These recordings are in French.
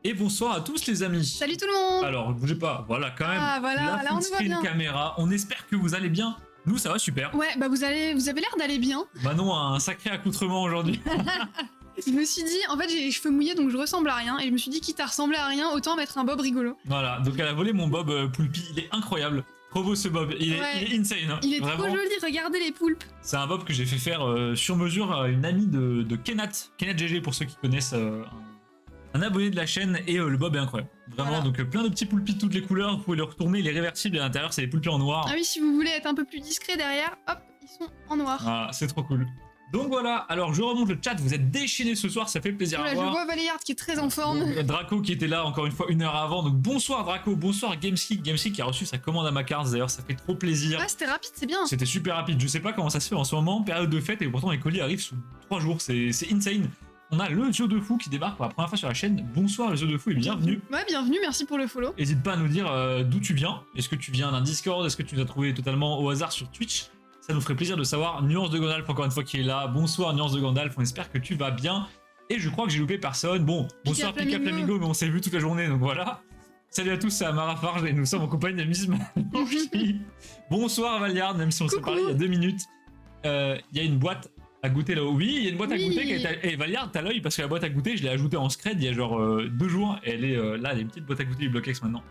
Et bonsoir à tous les amis. Salut tout le monde. Alors, bougez pas, voilà quand même voilà, la là, full on nous voit screen bien. caméra. On espère que vous allez bien. Nous, ça va super. Ouais, bah vous avez l'air d'aller bien. Manon a un sacré accoutrement aujourd'hui. Je me suis dit, en fait j'ai les cheveux mouillés donc je ressemble à rien et je me suis dit quitte à ressembler à rien, autant mettre un bob rigolo. Voilà, donc elle a volé mon bob Poulpi. Il est incroyable. Trop beau ce bob. Il est insane. Hein. Il est Vraiment. trop joli, regardez les poulpes. C'est un bob que j'ai fait faire sur mesure à une amie de Kenat. Kenat GG pour ceux qui connaissent. Un abonné de la chaîne et le bob est incroyable. Vraiment, Voilà. donc plein de petits poulpis de toutes les couleurs. Vous pouvez les retourner, les réversibles et à l'intérieur, c'est des poulpis en noir. Ah oui, si vous voulez être un peu plus discret derrière, hop, ils sont en noir. Voilà, c'est trop cool. Donc voilà, alors je remonte le chat, vous êtes déchaînés ce soir, ça fait plaisir Voilà, à je voir. vois Valéard qui est très en forme. Donc, Draco qui était là encore une fois 1 heure avant, donc bonsoir Draco, bonsoir Gameskick qui a reçu sa commande à ma carte, d'ailleurs ça fait trop plaisir. Ah, c'était rapide, c'est bien. C'était super rapide, je sais pas comment ça se fait en ce moment, période de fête et pourtant les colis arrivent sous 3 jours, c'est insane. On a le Zio de Fou qui débarque pour la première fois sur la chaîne, bonsoir le Zio de Fou et bienvenue. Ouais, bienvenue, merci pour le follow. N'hésite pas à nous dire d'où tu viens, est-ce que tu viens d'un Discord, est-ce que tu l'as trouvé totalement au hasard sur Twitch? Ça nous ferait plaisir de savoir. Nuance de Gandalf, encore une fois, qui est là. Bonsoir, Nuance de Gandalf. On espère que tu vas bien. Et je crois que j'ai loupé personne. Bon, bonsoir Pika Flamingo, mais on s'est vu toute la journée, donc voilà. Salut à tous, c'est Amara Farge et nous sommes en compagnie de Miss Malanchi. Bonsoir Valiard, même si on s'est parlé il y a 2 minutes. Il y a une boîte à goûter là-haut. Oui, il y a une boîte à goûter qui a été... Et Valiard, t'as l'œil parce que la boîte à goûter, je l'ai ajoutée en scred il y a genre 2 jours. Et elle est là, elle est une petite boîte à goûter du Blockx maintenant.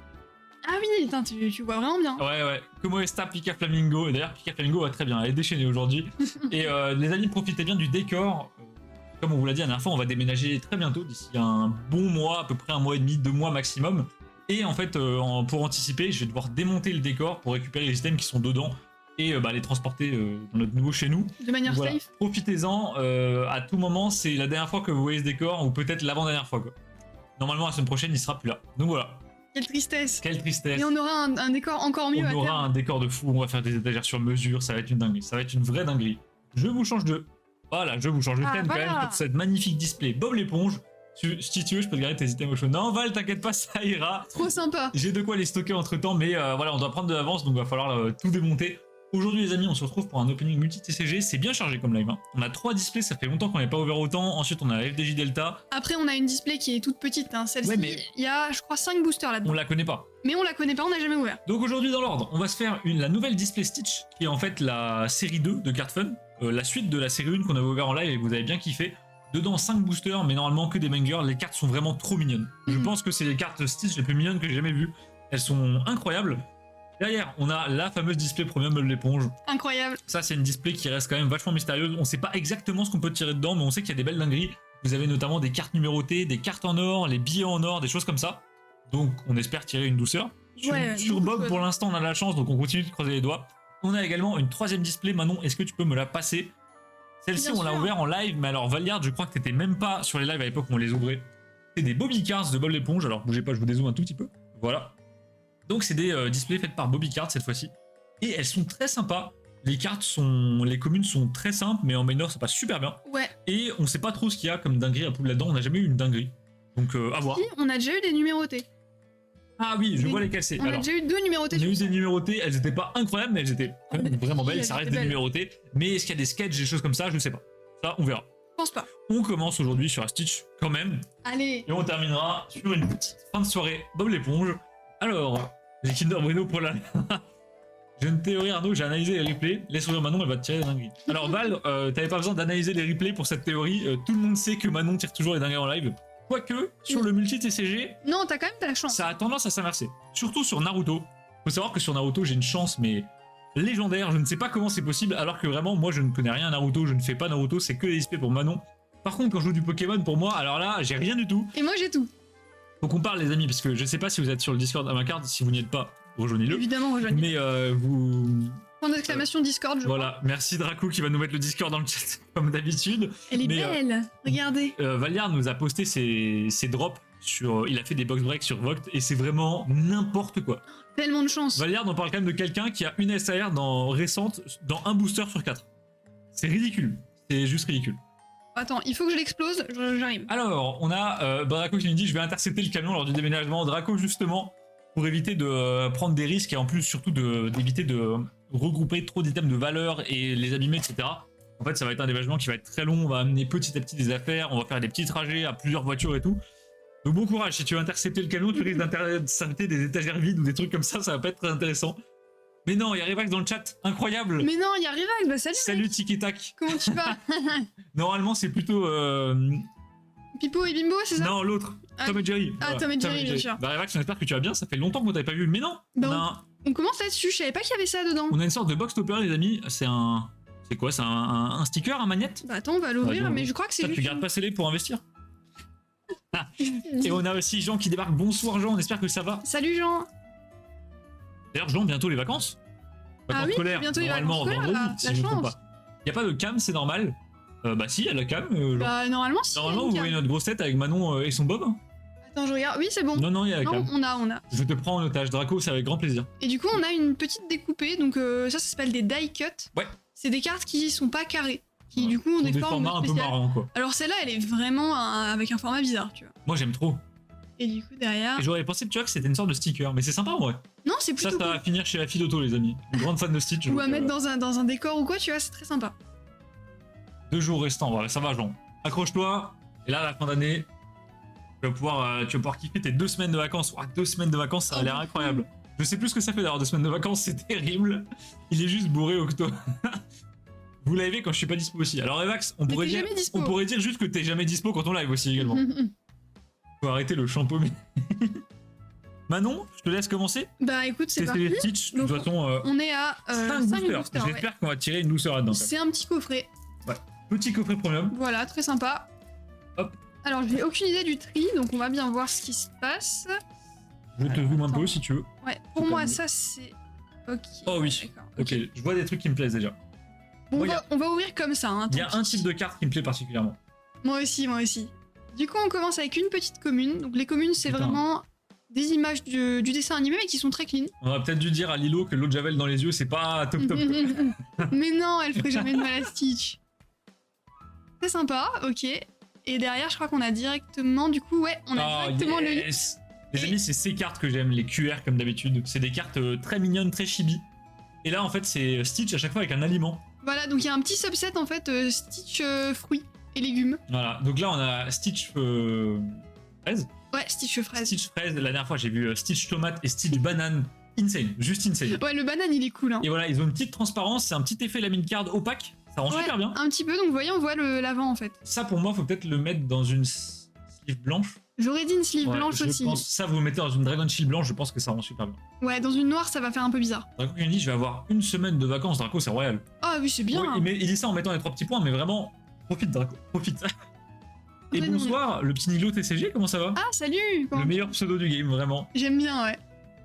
Ah oui, putain, tu vois vraiment bien. Ouais. Como esta Pika Flamingo? Et d'ailleurs, Pika Flamingo va très bien, elle est déchaînée aujourd'hui. Et les amis, profitez bien du décor. Comme on vous l'a dit la dernière fois, on va déménager très bientôt, d'ici un bon mois, à peu près 1 mois et demi, 2 mois maximum. Et en fait, pour anticiper, je vais devoir démonter le décor pour récupérer les items qui sont dedans et les transporter dans notre nouveau chez nous. De manière Voilà. safe. Profitez-en, à tout moment, c'est la dernière fois que vous voyez ce décor, ou peut-être l'avant-dernière fois. Quoi. Normalement, la semaine prochaine, il sera plus là. Donc voilà. Quelle tristesse. Quelle tristesse. Et on aura un décor encore mieux à On aura terme. un décor de fou, on va faire des étagères sur mesure, ça va être une dinguerie, ça va être une vraie dinguerie. Je vous change de... Voilà, je vous change de thème quand même pour cette magnifique display. Bob l'éponge, si tu veux, je peux te garder tes items au chaud. Non, Val, t'inquiète pas, ça ira. Trop sympa. J'ai de quoi les stocker entre temps, mais voilà, on doit prendre de l'avance, donc il va falloir tout démonter. Aujourd'hui les amis, on se retrouve pour un opening multi-TCG, c'est bien chargé comme live. Hein. On a 3 displays, ça fait longtemps qu'on n'avait pas ouvert autant. Ensuite on a la FDJ Delta. Après, on a une display qui est toute petite. Hein. Celle-ci, Ouais, mais- il y a, je crois, 5 boosters On là-dedans. la connaît pas. Mais on la connaît pas, on n'a jamais ouvert. Donc aujourd'hui dans l'ordre, on va se faire la nouvelle Display Stitch, qui est en fait la série 2 de Card Fun, la suite de la série 1 qu'on avait ouvert en live et que vous avez bien kiffé. Dedans 5 boosters, mais normalement que des bangers, les cartes sont vraiment trop mignonnes. Je pense que c'est les cartes Stitch les plus mignonnes que j'ai jamais vues. Elles sont incroyables. Derrière, on a la fameuse display premium de l'éponge. Incroyable. Ça, c'est une display qui reste quand même vachement mystérieuse. On sait pas exactement ce qu'on peut tirer dedans, mais on sait qu'il y a des belles dingueries. Vous avez notamment des cartes numérotées, des cartes en or, les billets en or, des choses comme ça. Donc, on espère tirer une douceur. Sur beaucoup de Bob, choses. pour l'instant, on a la chance, donc on continue de croiser les doigts. On a également une 3ème display. Manon, est-ce que tu peux me la passer? Celle-ci, Bien on l'a sûr. ouvert en live, mais alors Valiard, je crois que t'étais même pas sur les lives à l'époque où on les ouvrait. C'est des Bobby Cards de Bob l'éponge. Alors, bougez pas, je vous dézoome un tout petit peu. Voilà. Donc, c'est des displays faits par Bobby Cards cette fois-ci. Et elles sont très sympas. Les cartes sont. Les communes sont très simples, mais en minor, ça passe super bien. Ouais. Et on sait pas trop ce qu'il y a comme dinguerie à poudre là-dedans. On n'a jamais eu une dinguerie. Donc, à voir. Si, on a déjà eu des numérotés. Ah oui, je Oui. vois lesquelles c'est. On a Alors, déjà eu 2 numérotés. on a eu sur des numérotées, elles étaient pas incroyables, mais elles étaient quand même vraiment belles. elles Ça reste étaient des belles. numérotées. Mais est-ce qu'il y a des sketchs, des choses comme ça? Je sais pas. Ça, on verra. Je pense pas. On commence aujourd'hui sur un Stitch quand même. Allez. Et on terminera sur une petite fin de soirée Bob l'éponge. Alors, les Kinder Bueno pour la. J'ai une théorie, Arnaud, j'ai analysé les replays. Laisse ouvrir Manon, elle va te tirer des dingueries. Alors, Val, t'avais pas besoin d'analyser les replays pour cette théorie. Tout le monde sait que Manon tire toujours les dingueries en live. Quoique, sur le multi-TCG, Non, t'as quand même de la chance. ça a tendance à s'inverser. Surtout sur Naruto. Faut savoir que sur Naruto, j'ai une chance, mais légendaire. Je ne sais pas comment c'est possible, alors que vraiment, moi, je ne connais rien à Naruto. Je ne fais pas Naruto, c'est que les displays pour Manon. Par contre, quand je joue du Pokémon, pour moi, alors là, j'ai rien du tout. Et moi, j'ai tout. Faut qu'on parle, les amis, parce que je sais pas si vous êtes sur le Discord à ma carte. Si vous n'y êtes pas, rejoignez-le. Évidemment, rejoignez. Mais vous. Point d'exclamation Discord, je Voilà, merci Draco qui va nous mettre le Discord dans le chat, comme d'habitude. crois. Elle est mais, belle. Regardez. Valiard nous a posté ses drops sur. Il a fait des box breaks sur Vogt et c'est vraiment n'importe quoi. Tellement de chance. Valiard, on parle quand même de quelqu'un qui a une SAR récente dans un booster sur 4. C'est ridicule. C'est juste ridicule. Attends, il faut que je l'explose, j'arrive. Alors, on a Draco qui nous dit je vais intercepter le camion lors du déménagement. Draco, justement, pour éviter de prendre des risques et en plus, surtout, d'éviter de regrouper trop d'items de valeur et les abîmer, etc. En fait, ça va être un déménagement qui va être très long. On va amener petit à petit des affaires. On va faire des petits trajets à plusieurs voitures et tout. Donc bon courage, si tu veux intercepter le canon, tu risques d'intercepter des étagères vides ou des trucs comme ça va pas être très intéressant. Mais non, il y a Revax dans le chat, incroyable. Mais non, il y a Revax, bah salut. Salut Tiki Tac. Comment tu vas? Normalement c'est plutôt... Pipo et Bimbo, c'est ça? Non, l'autre, Ah. Tom et Jerry. Ah, Tom et Jerry, bien sûr. Bah Revax, on espère que tu vas bien, ça fait longtemps qu'on t'avait pas vu. Mais non, Bah, on commence là-dessus, je savais pas qu'il y avait ça dedans. on a une sorte de box topper les amis, c'est un... C'est quoi? C'est un sticker, un magnète? Bah attends, on va l'ouvrir, Ouais, mais je crois que c'est Ça, juste... tu gardes pas scellé pour investir. Ah. Et on a aussi Jean qui débarque. Bonsoir Jean, on espère que ça va. Salut Jean. D'ailleurs Jean, bientôt les vacances. Vacances oui, scolaires, bientôt les normalement vacances scolaires, vendredi, là, si la je me trompe chance. pas. Y a pas de cam, c'est normal. Bah si, il y a la cam. Jean. Bah normalement si. Normalement, il y a vous une voyez carte. notre grosse tête avec Manon et son Bob. Attends, je regarde. Oui, c'est bon. Non, non, il y a la Non, cam. on a. Je te prends en otage, Draco, c'est avec grand plaisir. Et du coup, on a une petite découpée, donc ça s'appelle des die cut. Ouais. C'est des cartes qui sont pas carrées, qui du coup ont Sont des des formes formats un peu spéciales. marrants, quoi. Alors celle-là, elle est vraiment avec un format bizarre, tu vois. Moi, j'aime trop. Et du coup, derrière... Et j'aurais pensé, tu vois, que c'était une sorte de sticker, mais c'est sympa en vrai. Non, c'est Ça, plutôt ça va cool. finir chez la fille d'auto, les amis. Une grande fan de Stitch. Ou donc, à mettre dans un décor ou quoi, tu vois, c'est très sympa. 2 jours restants, ouais, ça va, Jean. Accroche-toi. Et là, à la fin d'année, tu vas pouvoir kiffer tes 2 semaines de vacances. Ouah, 2 semaines de vacances, ça a l'air incroyable. Je sais plus ce que ça fait d'avoir 2 semaines de vacances, c'est terrible. Il est juste bourré, Octo. Vous l'avez quand je suis pas dispo aussi. Alors, Evax, on Mais pourrait t'es dire, jamais dispo. on pourrait dire juste que t'es jamais dispo quand on live aussi également. Faut arrêter le shampoo. Manon, je te laisse commencer. Bah écoute, c'est Tester les parti. Stitch. De Donc, toute façon, On est à 5 5 boosters. boosters. ouais. J'espère qu'on va tirer une douceur là-dedans. C'est un petit coffret. Petit coffret premium. Voilà, très sympa. Hop. Alors, j'ai aucune idée du tri, donc on va bien voir ce qui se passe. Je te Alors, zoome un attends. peu si tu veux. Ouais, pour C'est moi, pas ça c'est. Ok. Oh oui. D'accord. Ok, je vois des trucs qui me plaisent déjà. Bon, Moi, on va ouvrir comme ça. Hein, Il y a tant un pis. type de carte qui me plaît particulièrement. Moi aussi, moi aussi. Du coup, on commence avec une petite commune. Donc, les communes, c'est Putain. vraiment des images du dessin animé, mais qui sont très clean. On aurait peut-être dû dire à Lilo que l'eau de Javel dans les yeux, c'est pas top top. Mais non, elle ferait jamais de mal à Stitch. C'est sympa, ok. Et derrière, je crois qu'on a directement, du coup, ouais, on a Oh, directement le. yes. Les amis, c'est ces cartes que j'aime, les QR comme d'habitude. C'est des cartes très mignonnes, très chibi. Et là, en fait, c'est Stitch à chaque fois avec un aliment. Voilà, donc il y a un petit subset en fait, Stitch fruits et légumes. Voilà, donc là, on a Stitch fraise. Ouais, Stitch fraise. Stitch fraise, la dernière fois, j'ai vu Stitch tomate et Stitch banane. Insane, juste insane. Ouais, le banane il est cool. Hein. Et voilà, ils ont une petite transparence, c'est un petit effet lamine card opaque. Ça rend Ouais, super bien. un petit peu, donc vous voyez, on voit l'avant en fait. Ça, pour moi, faut peut-être le mettre dans une sleeve blanche. J'aurais dit une sleeve Ouais, blanche je aussi. pense, ça, vous le mettez dans une Dragon Shield blanche, je pense que ça rend super bien. Ouais, dans une noire, ça va faire un peu bizarre. Draco qui me dit, je vais avoir 1 semaine de vacances, Draco, c'est royal. Ah oui, c'est bien. Oui, il dit ça en mettant les 3 petits points, mais vraiment, profite, Draco, profite. Et Ouais, bonsoir, le petit Nilo TCG, comment ça va? Ah, salut Le comment- meilleur pseudo du game, vraiment. J'aime bien, ouais.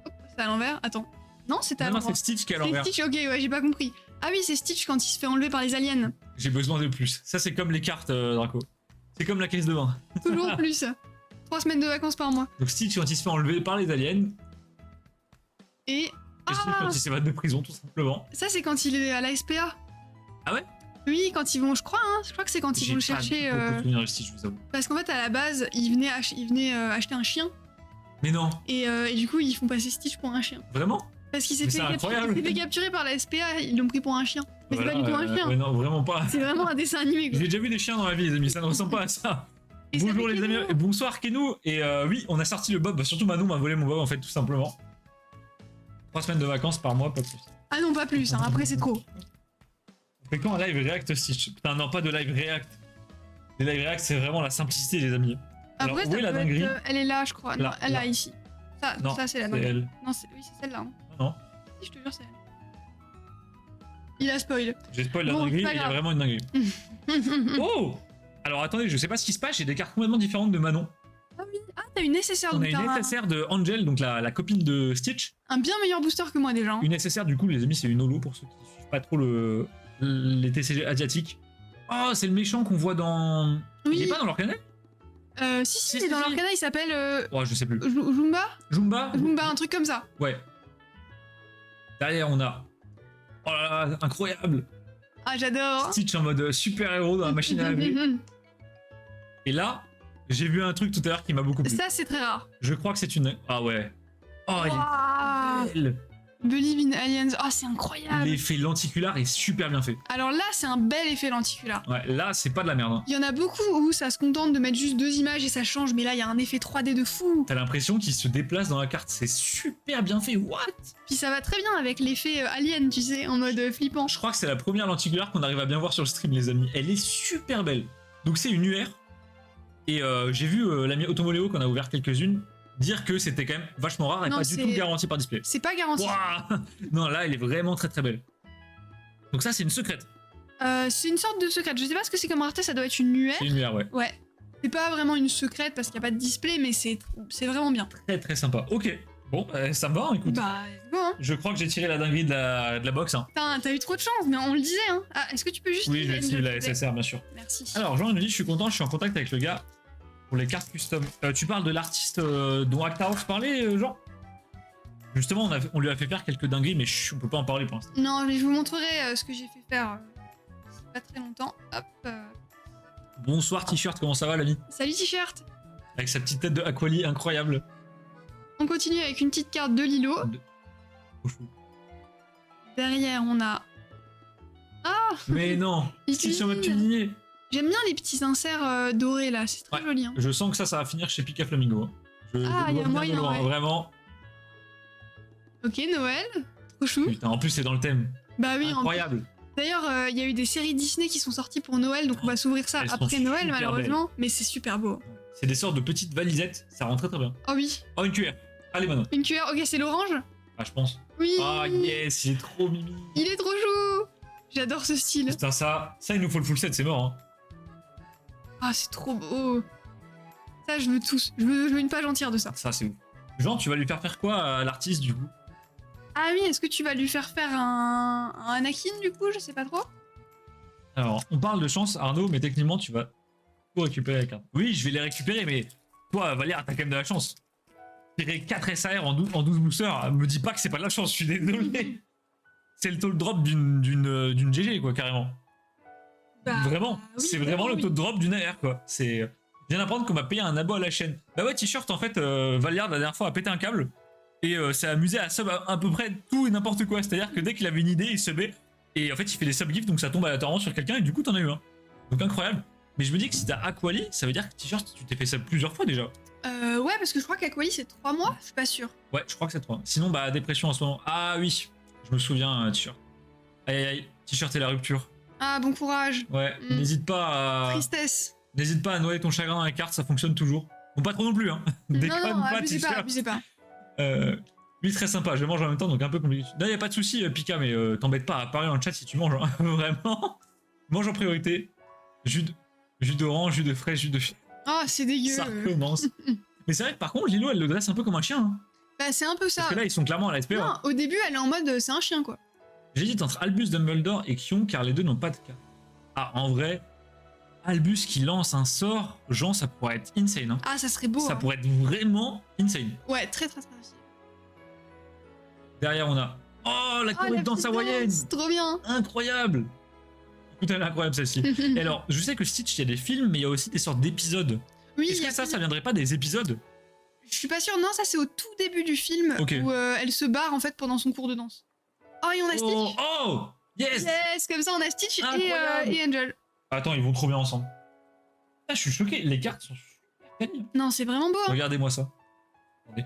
Hop, c'est à l'envers. Attends. Non, c'est à Non, non, l'envers. c'est Stitch qui est à C'est l'envers. Stitch, ok, ouais, j'ai pas compris. Ah oui, c'est Stitch quand il se fait enlever par les aliens. J'ai besoin de plus. Ça, c'est comme les cartes, Draco. C'est comme la caisse de vin. Toujours plus. 3 semaines de vacances par mois. Donc Stitch quand il se fait enlever par les aliens, Et. et Stitch Ah, quand il s'évade de prison, tout simplement. ça, c'est quand il est à la SPA. Ah ouais? Oui, quand ils vont, je crois, hein, je crois que c'est quand ils vont le J'ai pas chercher. beaucoup de souvenirs de Stitch, je vous avoue. Parce qu'en fait, à la base, ils venaient, acheter un chien. Mais non, Et du coup, ils font passer Stitch pour un chien. vraiment? Parce qu'il s'est Mais fait, c'est incroyable. il s'est fait capturer par la SPA, ils l'ont pris pour un chien. Mais Voilà, c'est pas du tout un chien. ouais, non, vraiment pas. C'est vraiment un dessin animé. Quoi. J'ai déjà vu des chiens dans ma vie, les amis, ça ne ressemble pas à ça. Et ça Bonjour fait les amis, Kenou. et bonsoir Kenou. Et oui, on a sorti le Bob, surtout Manon m'a volé mon Bob en fait, tout simplement. 3 semaines de vacances par mois, pas plus. Ah non, pas plus, hein, après c'est trop. On fait quand un live React Stitch? Putain, non, pas de live React. Les live React, c'est vraiment la simplicité, les amis. Alors, Après, où ça est la peut dinguerie? être, elle est là, je crois. Non, Là, elle est là. ici. Ça, Non, ça c'est la c'est dinguerie. elle. Non, oui, c'est celle-là. hein. Non, Si, je te jure, c'est elle. Il a spoil. j'ai spoil la Bon, dinguerie, c'est pas et il y a grave. vraiment une dinguerie. Oh! Alors attendez, je sais pas ce qui se passe, j'ai des cartes complètement différentes de Manon. Ah oui, ah, t'as une nécessaire. On a donc une t'as nécessaire de Angel, donc la copine de Stitch. un bien meilleur booster que moi déjà. hein. Une nécessaire, du coup, les amis, c'est une holo pour ceux qui suivent pas trop les TCG asiatiques. Oh, c'est le méchant qu'on voit dans. Il Oui, est pas dans leur canal? si, Si, il est dans si, leur si. canal, il s'appelle Oh, je sais plus. Jumba Jumba? Jumba, un truc comme ça. Ouais. Derrière, on a. Oh là là, incroyable! Ah, j'adore. Stitch en mode super-héros dans la machine à laver. Et là, j'ai vu un truc tout à l'heure qui m'a beaucoup plu. Ça, c'est très rare. Je crois que c'est une. Ah ouais. Oh, Ouah. il est belle. Believe in Aliens. Oh, c'est incroyable. L'effet lenticulaire est super bien fait. Alors là, c'est un bel effet lenticulaire. Ouais, là, c'est pas de la merde. Hein. Il y en a beaucoup où ça se contente de mettre juste 2 images et ça change, mais là, il y a un effet 3D de fou. T'as l'impression qu'il se déplace dans la carte. C'est super bien fait. What? Puis ça va très bien avec l'effet Alien, tu sais, en mode flippant. Je crois que c'est la première lenticulaire qu'on arrive à bien voir sur le stream, les amis. Elle est super belle. Donc, c'est une UR. Et j'ai vu l'ami Automoléo, qu'on a ouvert quelques-unes, dire que c'était quand même vachement rare et Non, pas du tout garanti par display. C'est pas garanti. Ouah non, là, elle est vraiment très très belle. Donc ça, c'est une secrète. C'est une sorte de secrète. Je sais pas ce que c'est comme rareté, ça doit être une UR. C'est une UR, ouais. Ouais. C'est pas vraiment une secrète parce qu'il y a pas de display, mais c'est vraiment bien. Très très sympa. Ok. Bon, ça me va, écoute. Bah, c'est bon, hein. Je crois que j'ai tiré la dinguerie de la box. Hein. Putain, t'as eu trop de chance, mais on le disait, hein. Ah, est-ce que tu peux juste... Oui, je vais essayer la SSR, bien sûr. Merci. Alors, Jean nous dit, je suis content, je suis en contact avec le gars pour les cartes custom. Tu parles de l'artiste dont Actarox parlait, Jean? Justement, on lui a fait faire quelques dingueries, mais on peut pas en parler pour l'instant. Non, mais je vous montrerai ce que j'ai fait faire c'est pas très longtemps. Hop. Bonsoir T-shirt, comment ça va l'ami? Salut T-shirt. Avec sa petite tête de Aquali incroyable. On continue avec une petite carte de Lilo. Trop chou. Derrière, on a... Ah Mais non, Ici. sur mode cuisinier. J'aime bien les petits inserts dorés là, c'est très Ouais. joli. Hein. Je sens que ça va finir chez Pika Flamingo. Hein. Je Ah, le y a vois venir moyen, de loin, ouais. vraiment. Ok, Noël. Trop chou. Putain, en plus c'est dans le thème. Bah oui, Incroyable. D'ailleurs, il y a eu des séries Disney qui sont sorties pour Noël, donc on va s'ouvrir ça Elles sont après Noël super malheureusement, mais c'est super beau. C'est des sortes de petites valisettes, ça rend très très bien. Oh oui, Oh, une cuillère. Allez, maintenant. une cuillère. Ok, c'est l'orange. Ah, je pense. Oui. Ah, yes, il est trop mimi. Il est trop chou. J'adore ce style. Putain, ça, il nous faut le full set, c'est mort. Hein. Ah, c'est trop beau. Ça, je veux tous. Je veux une page entière de ça. Ça, c'est ouf. Jean, tu vas lui faire quoi à l'artiste du coup? Ah oui, est-ce que tu vas lui faire un Anakin du coup? Je sais pas trop. Alors, on parle de chance, Arnaud, mais techniquement, tu vas tout récupérer la carte. Oui, je vais les récupérer, mais toi, Valère, t'as quand même de la chance. Tirer 4 SAR en 12 boosters, me dis pas que c'est pas de la chance, je suis désolé. C'est le taux de drop d'une GG, quoi, carrément. Bah, Vraiment, oui, c'est vraiment le oui. taux de drop d'une AR, quoi. C'est. Je viens d'apprendre qu'on m'a payé un abo à la chaîne. Bah ouais, T-shirt, en fait, Valiard, la dernière fois, a pété un câble. Et s'est amusé à sub à peu près tout et n'importe quoi. C'est-à-dire que dès qu'il avait une idée, il subait. Et en fait, il fait des sub-gifs, donc ça tombe aléatoirement sur quelqu'un, et du coup, t'en as eu un. Donc incroyable. Mais je me dis que si t'as Aquali, ça veut dire que T-shirt, tu t'es fait ça plusieurs fois déjà. Ouais, parce que je crois qu'Aquali c'est 3 mois, je suis pas sûre. Ouais, je crois que c'est 3. Sinon, bah, dépression en ce moment. Ah oui, je me souviens, T-shirt. Aïe aïe aïe, T-shirt et la rupture. Ah, bon courage. Ouais, n'hésite pas à. Tristesse. N'hésite pas à noyer ton chagrin dans la carte, ça fonctionne toujours. Bon, pas trop non plus, hein. Déconne Non, pas, abusez pas, T-shirt. abusez pas. Lui, très sympa, je mange en même temps, donc un peu compliqué. Là, y a pas de souci, Pika, mais t'embête pas à parler dans le chat si tu manges, hein. Vraiment. Mange en priorité. Jus d'orange, jus de fraise, jus de. Oh, c'est dégueu. Ça recommence. Mais c'est vrai que par contre, Lilo, elle le dresse un peu comme un chien. Hein. Bah, c'est un peu ça. Parce que là, ils sont clairement à la SPA. Non, au début, elle est en mode c'est un chien quoi. J'hésite entre Albus Dumbledore et Kion, car les deux n'ont pas de cas. Ah, en vrai, Albus qui lance un sort, Jean, ça pourrait être insane. Hein. Ah, ça serait beau. Ça hein. pourrait être vraiment insane. Ouais, très très très stylé. Derrière, on a. Oh, la Oh, choré de danse petite hawaïenne. danse, trop bien. Incroyable. Putain, elle est incroyable celle-ci. Et alors, je sais que Stitch, il y a des films, mais il y a aussi des sortes d'épisodes. Oui, Est-ce il y que a ça viendrait pas des épisodes? Je suis pas sûre. Non, ça c'est au tout début du film Ok. où elle se barre en fait pendant son cours de danse. Oh, et on a Oh, Stitch. oh Yes. Yes, comme ça on a Stitch Incroyable. et Angel. Attends, ils vont trop bien ensemble. Ah, je suis choqué, les cartes sont super belles. Non, c'est vraiment beau. Hein. Regardez-moi ça. Attendez.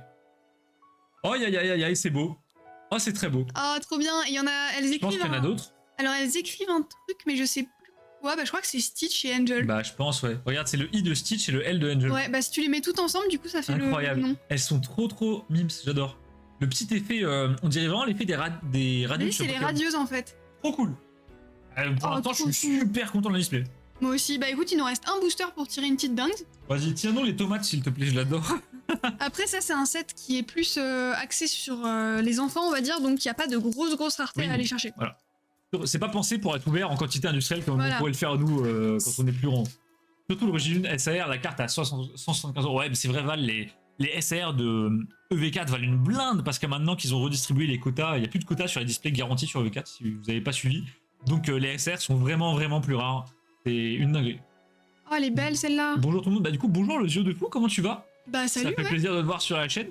Oh, aïe, aïe, aïe, aïe, c'est beau. Oh, c'est très beau. Ah, trop bien. Il y en a. Elles Je pense écrivent. qu'il y en a d'autres. Alors elles écrivent un truc, mais je sais plus. Ouais, bah je crois que c'est Stitch et Angel. Bah, je pense, ouais. Regarde, c'est le I de Stitch et le L de Angel. Ouais, bah si tu les mets toutes ensemble, du coup ça fait Incroyable. le nom. Elles sont trop mimes, j'adore. Le petit effet, on dirait vraiment l'effet des radios. Oui, c'est les radieuses en fait. Trop cool. Pour Oh, l'instant, je trop suis cool. super content de la display. Moi aussi. Bah écoute, il nous reste un booster pour tirer une petite dingue. Vas-y, tiens-nous les tomates, s'il te plaît, je l'adore. Après, ça c'est un set qui est plus axé sur les enfants, on va dire, donc il n'y a pas de grosses raretés Oui. à aller chercher. C'est pas pensé pour être ouvert en quantité industrielle comme Voilà. on pourrait le faire nous quand on est plus grand. Surtout l'origine SAR, la carte à 175 €. Ouais, mais c'est vrai, Val, les SAR de EV4 valent une blinde parce que maintenant qu'ils ont redistribué les quotas, il n'y a plus de quotas sur les displays garantis sur EV4 si vous n'avez pas suivi. Donc les SAR sont vraiment plus rares. C'est une dinguerie. Oh, elle est belle celle-là. Bonjour tout le monde. Bah, du coup, bonjour le yeux de fou, comment tu vas? Bah salut, Ça fait ouais. plaisir de te voir sur la chaîne.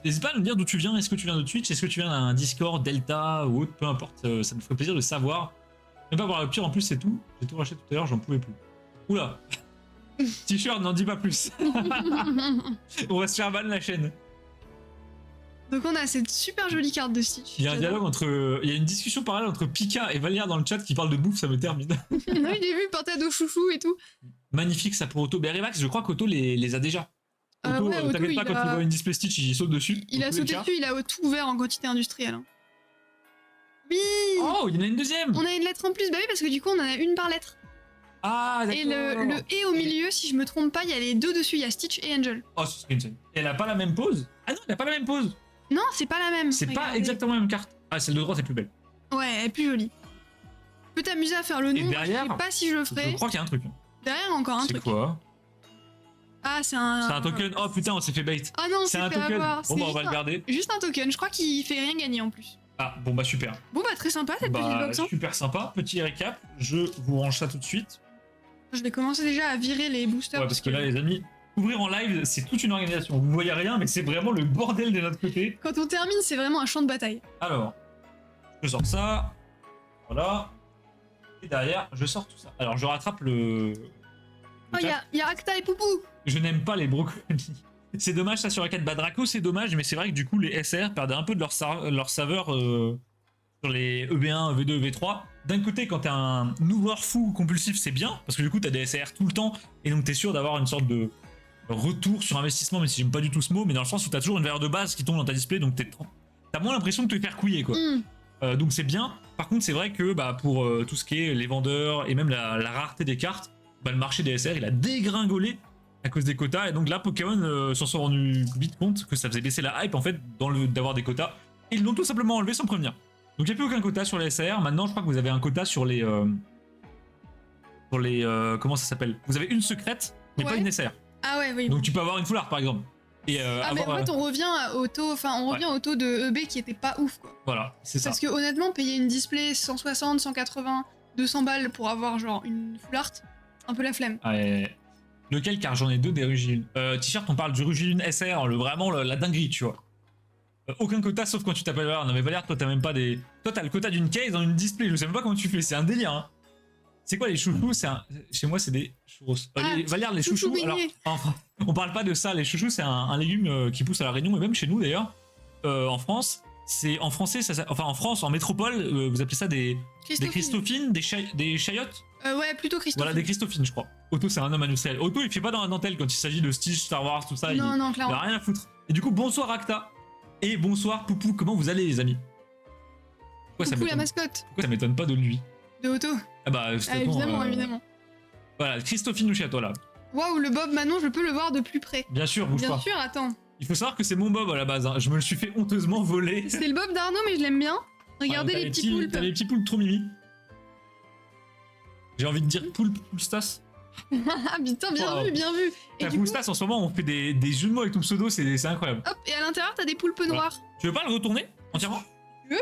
N'hésite pas à nous dire d'où tu viens. Est-ce que tu viens de Twitch? Est-ce que tu viens d'un Discord, Delta ou autre? Peu importe, ça nous ferait plaisir de savoir. Même pas voir le pire, en plus, c'est tout. J'ai tout racheté tout à l'heure, j'en pouvais plus. Oula. T-shirt, n'en dis pas plus. On va se faire ban la chaîne. Donc on a cette super jolie carte de Stitch. Il y a un dialogue entre. Il y a une discussion parallèle entre Pika et Valère dans le chat qui parle de bouffe, ça me termine. Oui, j'ai vu pintade au chouchou et tout. Magnifique ça pour Otto. Berivax, je crois qu'Otto les a déjà. Otto, ouais, Otto, t'inquiète pas, quand il voit une display Stitch, il saute dessus. Il a sauté dessus, il a tout ouvert en quantité industrielle. Hein. Oui. Oh, il y en a une deuxième. On a une lettre en plus, bah oui, parce que du coup on en a une par lettre. Ah, d'accord. Et le et au milieu, si je me trompe pas, il y a les deux dessus, il y a Stitch et Angel. Oh, ce serait insane. Et elle a pas la même pose? Ah non, elle a pas la même pose. Non, c'est pas la même. C'est pas Regardez. exactement la même carte. Ah, celle de droite est plus belle. Ouais, elle est plus jolie. Tu peux t'amuser à faire le nom, derrière, je sais pas si je le Je ferai. crois qu'il y a un truc. Derrière, encore un C'est truc. quoi? Ah, c'est un... C'est un token. Oh putain, on s'est fait bait. Ah non, C'est un fait token. avoir. Bon, bah, on va juste le garder. Juste un token, je crois qu'il fait rien gagner en plus. Ah, bon, bah super. Bon bah très sympa cette petite box. Hein. Super sympa. Petit récap. Je vous range ça tout de suite. Je vais commencer déjà à virer les boosters. Ouais, parce que là, les amis, ouvrir en live, c'est toute une organisation. Vous voyez rien, mais c'est vraiment le bordel de notre côté. Quand on termine, c'est vraiment un champ de bataille. Alors, je sors ça. Voilà. Et derrière, je sors tout ça. Alors, je rattrape le. Oh, il y a Acta et Poupou. Je n'aime pas les brocolis. C'est dommage ça sur la 4 Badraco, c'est dommage, mais c'est vrai que du coup les SR perdaient un peu de leur saveur sur les EV1, EV2, EV3. D'un côté, quand t'es un ouvreur fou compulsif, c'est bien, parce que du coup t'as des SR tout le temps, et donc t'es sûr d'avoir une sorte de retour sur investissement, même si j'aime pas du tout ce mot, mais dans le sens où t'as toujours une valeur de base qui tombe dans ta display, donc t'as moins l'impression de te faire couiller quoi. Donc c'est bien. Par contre, c'est vrai que pour tout ce qui est les vendeurs et même la rareté des cartes, le marché des SR il a dégringolé à cause des quotas, et donc là Pokémon s'en sont rendus vite compte que ça faisait baisser la hype en fait d'avoir des quotas, et ils l'ont tout simplement enlevé sans prévenir. Donc il n'y a plus aucun quota sur les SR. Maintenant je crois que vous avez un quota sur les comment ça s'appelle, vous avez une secrète mais pas une SR. Ah ouais, oui. Donc tu peux avoir une foulard par exemple. Et mais en fait on revient au taux, au taux de EB qui était pas ouf quoi. Voilà, c'est ça. Parce que honnêtement payer une display 160, 180, 200 balles pour avoir genre une full art, un peu la flemme. Ouais. Lequel? Car j'en ai deux des Rugilune. T-shirt, on parle du Rugilune SR, vraiment la dinguerie, tu vois. Aucun quota sauf quand tu t'appelles Valère. Non mais Valère, toi t'as même pas des. Toi t'as le quota d'une case dans une display, je sais même pas comment tu fais, c'est un délire. Hein. C'est quoi les chouchous? Chez moi c'est des churros. Valère, les chouchous, alors enfin, on parle pas de ça, les chouchous c'est un légume qui pousse à la Réunion, et même chez nous d'ailleurs, en France. C'est en français, enfin en France, en métropole, vous appelez ça des Christophines, des chayottes. Ouais, plutôt Christophine. Voilà, des Christophines, je crois. Otto, c'est un homme industriel. Otto, il fait pas dans la dentelle quand il s'agit de Stitch, Star Wars, tout ça. Non, il a rien à foutre. Et du coup, bonsoir Acta. Et bonsoir Poupou, comment vous allez, les amis? Poupou, la mascotte. Pourquoi ça m'étonne pas de lui? De Otto. Ah bah, évidemment, évidemment. Voilà, Christophine chez toi là. Waouh, le Bob Manon, je peux le voir de plus près. Bien sûr, bouge pas. Bien sûr, attends. Il faut savoir que c'est mon Bob à la base, hein. Je me le suis fait honteusement voler. C'est le Bob d'Arnaud, mais je l'aime bien. Regardez les petits poulpes. T'as les petits poulpes trop mimi. J'ai envie de dire poulstas. Ah putain, bien vu, bien vu. La poulstas, en ce moment, on fait des jeux de mots avec ton pseudo, c'est incroyable. Hop, et à l'intérieur, t'as des poulpes noirs. Tu veux pas le retourner entièrement?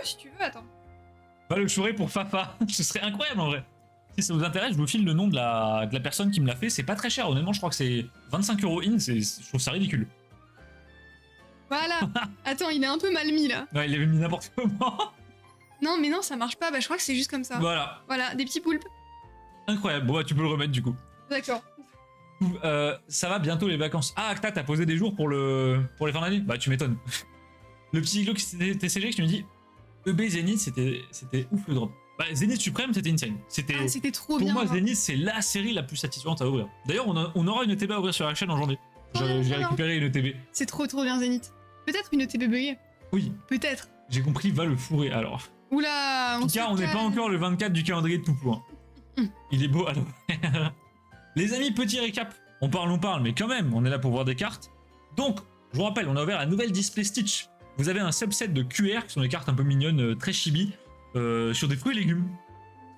Si tu veux, attends. Va le chourer pour Fafa. Ce serait incroyable en vrai. Si ça vous intéresse, je vous file le nom de la personne qui me l'a fait. C'est pas très cher, honnêtement, je crois que c'est 25 € in, je trouve ça ridicule. Voilà. Attends, il est un peu mal mis là. Ouais, il avait mis n'importe comment. Non, mais non, ça marche pas. Bah, je crois que c'est juste comme ça. Voilà. Voilà, des petits poulpes. Incroyable. Bon, bah, tu peux le remettre du coup. D'accord. Ça va bientôt les vacances. Ah, Acta, t'as posé des jours pour les fins d'année? Bah, tu m'étonnes. Le petit Iglo TCG que tu me dis, EB Zenith, c'était ouf le drop. Bah, Zenith Suprême, c'était insane. C'était trop pour bien. Pour moi, Zenith, c'est la série la plus satisfaisante à ouvrir. D'ailleurs, on aura une ETB à ouvrir sur la chaîne en janvier. J'ai récupéré une ETB. C'est trop bien Zenith. Peut-être une ETB buggée. Oui. Peut-être. J'ai compris, va le fourrer alors. Oula, Car on n'est pas encore le 24 du calendrier de Poupou. Hein. Il est beau, alors. Les amis, petit récap. On parle, mais quand même, on est là pour voir des cartes. Donc, je vous rappelle, on a ouvert la nouvelle display Stitch. Vous avez un subset de QR, qui sont des cartes un peu mignonnes, très chibi, sur des fruits et légumes.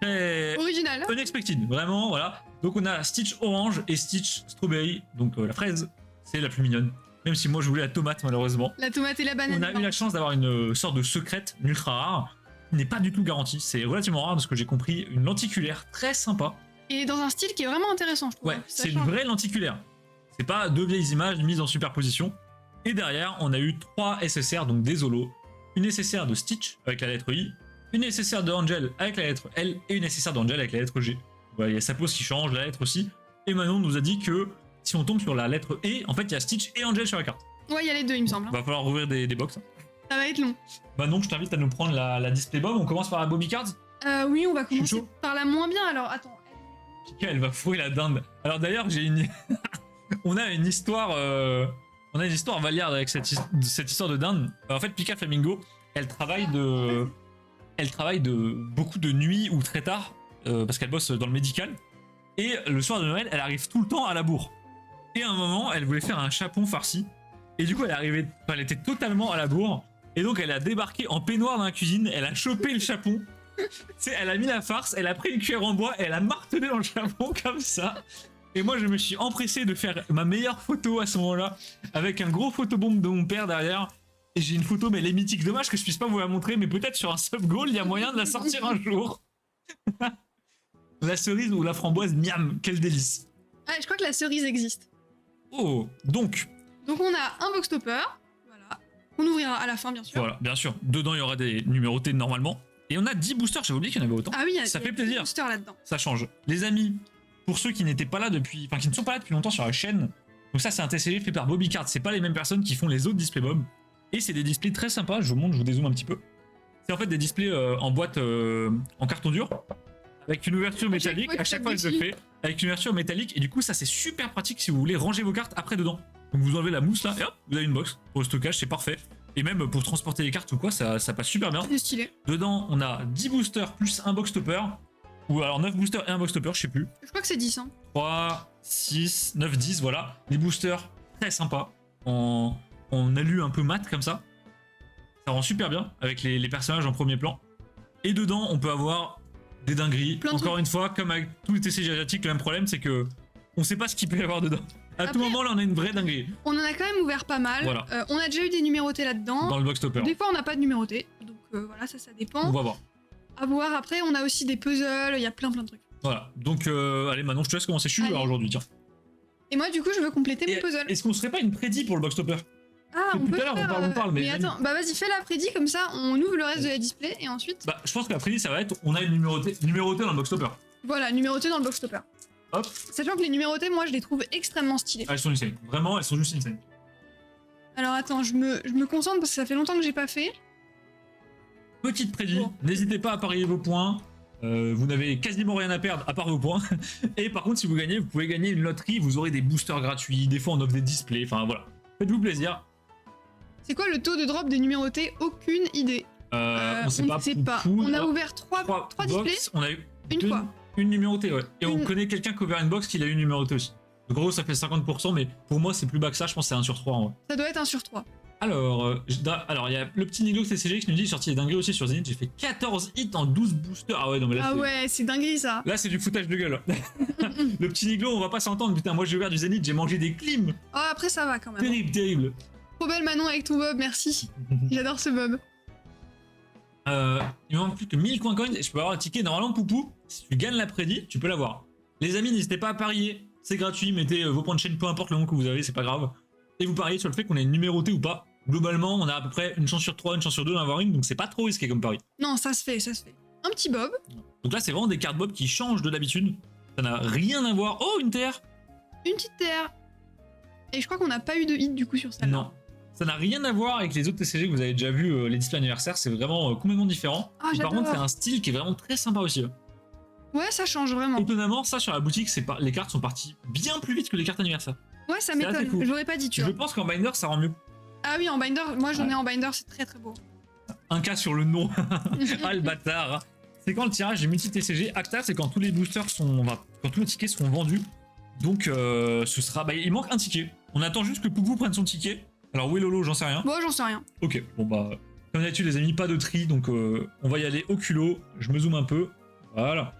Très original. Unexpected, vraiment, voilà. Donc on a Stitch orange et Stitch strawberry, donc la fraise, c'est la plus mignonne. Même si moi je voulais la tomate malheureusement. La tomate et la banane. On a eu la chance d'avoir une sorte de secrète, une ultra rare, qui n'est pas du tout garantie. C'est relativement rare de ce que j'ai compris, une lenticulaire très sympa. Et dans un style qui est vraiment intéressant, je trouve. Ouais, c'est une vraie lenticulaire. C'est pas deux vieilles images mises en superposition. Et derrière, on a eu 3 SSR, donc des Zolos. Une SSR de Stitch avec la lettre I, une SSR de Angel avec la lettre L et une SSR d'Angel avec la lettre G. Voilà, il y a sa pose qui change, la lettre aussi. Et Manon nous a dit que si on tombe sur la lettre E, en fait, il y a Stitch et Angel sur la carte. Ouais, il y a les deux, il me semble. Va falloir ouvrir des box. Ça va être long. Manon, je t'invite à nous prendre la display bomb. On commence par la Bobby Cards. Oui, on va Je suis commencer chaud. par la moins bien. Alors, attends. Pika, elle va fourrer la dinde. Alors d'ailleurs, j'ai une... on a une histoire... On a une histoire valiarde avec cette histoire de dinde. En fait, Pika Flamingo, elle travaille de beaucoup de nuits ou très tard, parce qu'elle bosse dans le médical. Et le soir de Noël, elle arrive tout le temps à la bourre. Et à un moment, elle voulait faire un chapon farci. Et du coup, elle était totalement à la bourre. Et donc, elle a débarqué en peignoir dans la cuisine. Elle a chopé le chapon. Tu sais, elle a mis la farce. Elle a pris une cuillère en bois. Et elle a martelé dans le chapon comme ça. Et moi, je me suis empressé de faire ma meilleure photo à ce moment-là. Avec un gros photobomb de mon père derrière. Et j'ai une photo, mais elle est mythique. Dommage que je puisse pas vous la montrer. Mais peut-être sur un sub-goal, il y a moyen de la sortir un jour. La cerise ou la framboise, miam, quel délice. Ouais, je crois que la cerise existe. Oh, donc, Donc, on a un box topper. Voilà. On ouvrira à la fin, bien sûr. voilà, bien sûr. Dedans, il y aura des numérotés normalement. Et on a 10 boosters, j'avais oublié qu'il y en avait autant. Ah oui, Ça il y fait a plaisir. des boosters là-dedans. Ça change. Les amis, pour ceux qui n'étaient pas là depuis, enfin qui ne sont pas là depuis longtemps sur la chaîne, donc ça c'est un TCG fait par Bobby Card, c'est pas les mêmes personnes qui font les autres displays Bob. Et c'est des displays très sympas, je vous montre, je vous dézoome un petit peu. C'est en fait des displays en boîte en carton dur, avec une ouverture métallique, à chaque fois je le fais, avec une ouverture métallique, et du coup ça c'est super pratique si vous voulez ranger vos cartes après dedans. Donc vous enlevez la mousse là, et hop, vous avez une box pour le stockage, c'est parfait. Et même pour transporter les cartes ou quoi, ça passe super bien. C'est stylé. Dedans, on a 10 boosters plus un box topper. Ou alors 9 boosters et un box topper, je sais plus. Je crois que c'est 10, hein. 3, 6, 9, 10, voilà. Les boosters, très sympas. En alu un peu mat comme ça. Ça rend super bien avec les personnages en premier plan. Et dedans, on peut avoir des dingueries. Plein de Encore une fois, comme avec tous les TCG asiatiques, le même problème, c'est que on sait pas ce qu'il peut y avoir dedans. À tout Après, moment, là, on a une vraie dinguerie On en a quand même ouvert pas mal. Voilà. On a déjà eu des numérotés là-dedans. dans le box topper. Des fois, on n'a pas de numéroté. Donc voilà, ça On dépend. va voir. À voir après, on a aussi des puzzles. Il y a plein de trucs. Voilà. Donc, allez, maintenant, je te laisse commencer. Je suis Allez. là aujourd'hui, tiens. Et moi, du coup, je veux compléter Et mon puzzle. Est-ce qu'on serait pas une prédit pour le box topper? Ah, Tout on peut à l'heure, faire, on parle, mais attends, bah vas-y, fais la prédit comme ça, on ouvre le reste de la display et ensuite. Bah, je pense que la prédit, ça va être on a une numérotée dans le box topper. Voilà, numéroté dans le box topper. Hop. Sachant que les numérotés, moi, je les trouve extrêmement stylées. Ah, elles sont insane. Vraiment, elles sont juste insane. Alors attends, je me concentre parce que ça fait longtemps que j'ai pas fait. Petite prédit, Bon. n'hésitez pas à parier vos points. Vous n'avez quasiment rien à perdre à part vos points. Et par contre, si vous gagnez, vous pouvez gagner une loterie. Vous aurez des boosters gratuits. Des fois, on offre des displays. Enfin, voilà. Faites-vous plaisir. C'est quoi le taux de drop des numérotés? Aucune idée. On sait pas. sait pas. Poupou, On a ouvert 3 displays. box. On a eu Une fois. une numérotée, ouais. Et on Une- connaît quelqu'un qui a ouvert une box qui a eu une numérotée aussi. Donc, en gros, ça fait 50%. Mais pour moi, c'est plus bas que ça. Je pense que c'est 1 sur 3 en vrai. Ça doit être 1 sur 3. Alors, il y a le petit Niglo TCG qui nous dit j'ai sorti des dingueries aussi sur Zenith. J'ai fait 14 hits en 12 boosters. Ah ouais, non, mais là, Ah c'est- ouais, c'est dinguerie ça. là c'est du foutage de gueule. Le petit Niglo, on va pas s'entendre. Putain, moi j'ai ouvert du Zenith, j'ai mangé des clims. Oh, après ça va quand même. Terrible, terrible. Trop belle Manon avec ton bob, merci. J'adore ce bob. Il me manque plus que 1000 coins coins et je peux avoir un ticket. Normalement, Poupou, si tu gagnes la prédit, tu peux l'avoir. Les amis, n'hésitez pas à parier. C'est gratuit, mettez vos points de chaîne, peu importe le nom que vous avez, c'est pas grave. Et vous pariez sur le fait qu'on est numéroté ou pas. Globalement, on a à peu près une chance sur 3, une chance sur 2 d'en avoir une, donc c'est pas trop risqué comme pari. Non, ça se fait, ça se fait. Un petit bob. Donc là, c'est vraiment des cartes Bob qui changent de d'habitude. Ça n'a rien à voir. Oh, une terre. Une petite terre. Et je crois qu'on n'a pas eu de hit du coup sur celle-là. Non. Ça n'a rien à voir avec les autres TCG que vous avez déjà vu, les displays anniversaires, c'est vraiment complètement différent. Ah, Et par contre, c'est j'adore. un style qui est vraiment très sympa aussi. Ouais, ça change vraiment. Étonnamment, ça sur la boutique, les cartes sont parties bien plus vite que les cartes anniversaires. Ouais, ça c'est assez m'étonne. cool. J'aurais pas dit, tu Je vois. pense qu'en binder, ça rend mieux. Ah oui, en binder, moi j'en ai en binder, c'est très très beau. Un cas sur le nom. Ah le bâtard. C'est quand le tirage des multi-TCG Acta, c'est quand tous les boosters sont. Enfin, quand tous les tickets seront vendus. Donc ce sera. Bah, il manque un ticket. On attend juste que Poupou prenne son ticket. Alors où est Lolo, j'en sais rien. Bon, j'en sais rien. Ok, bon bah, comme d'habitude les amis, pas de tri, donc on va y aller au culot, je me zoome un peu, voilà.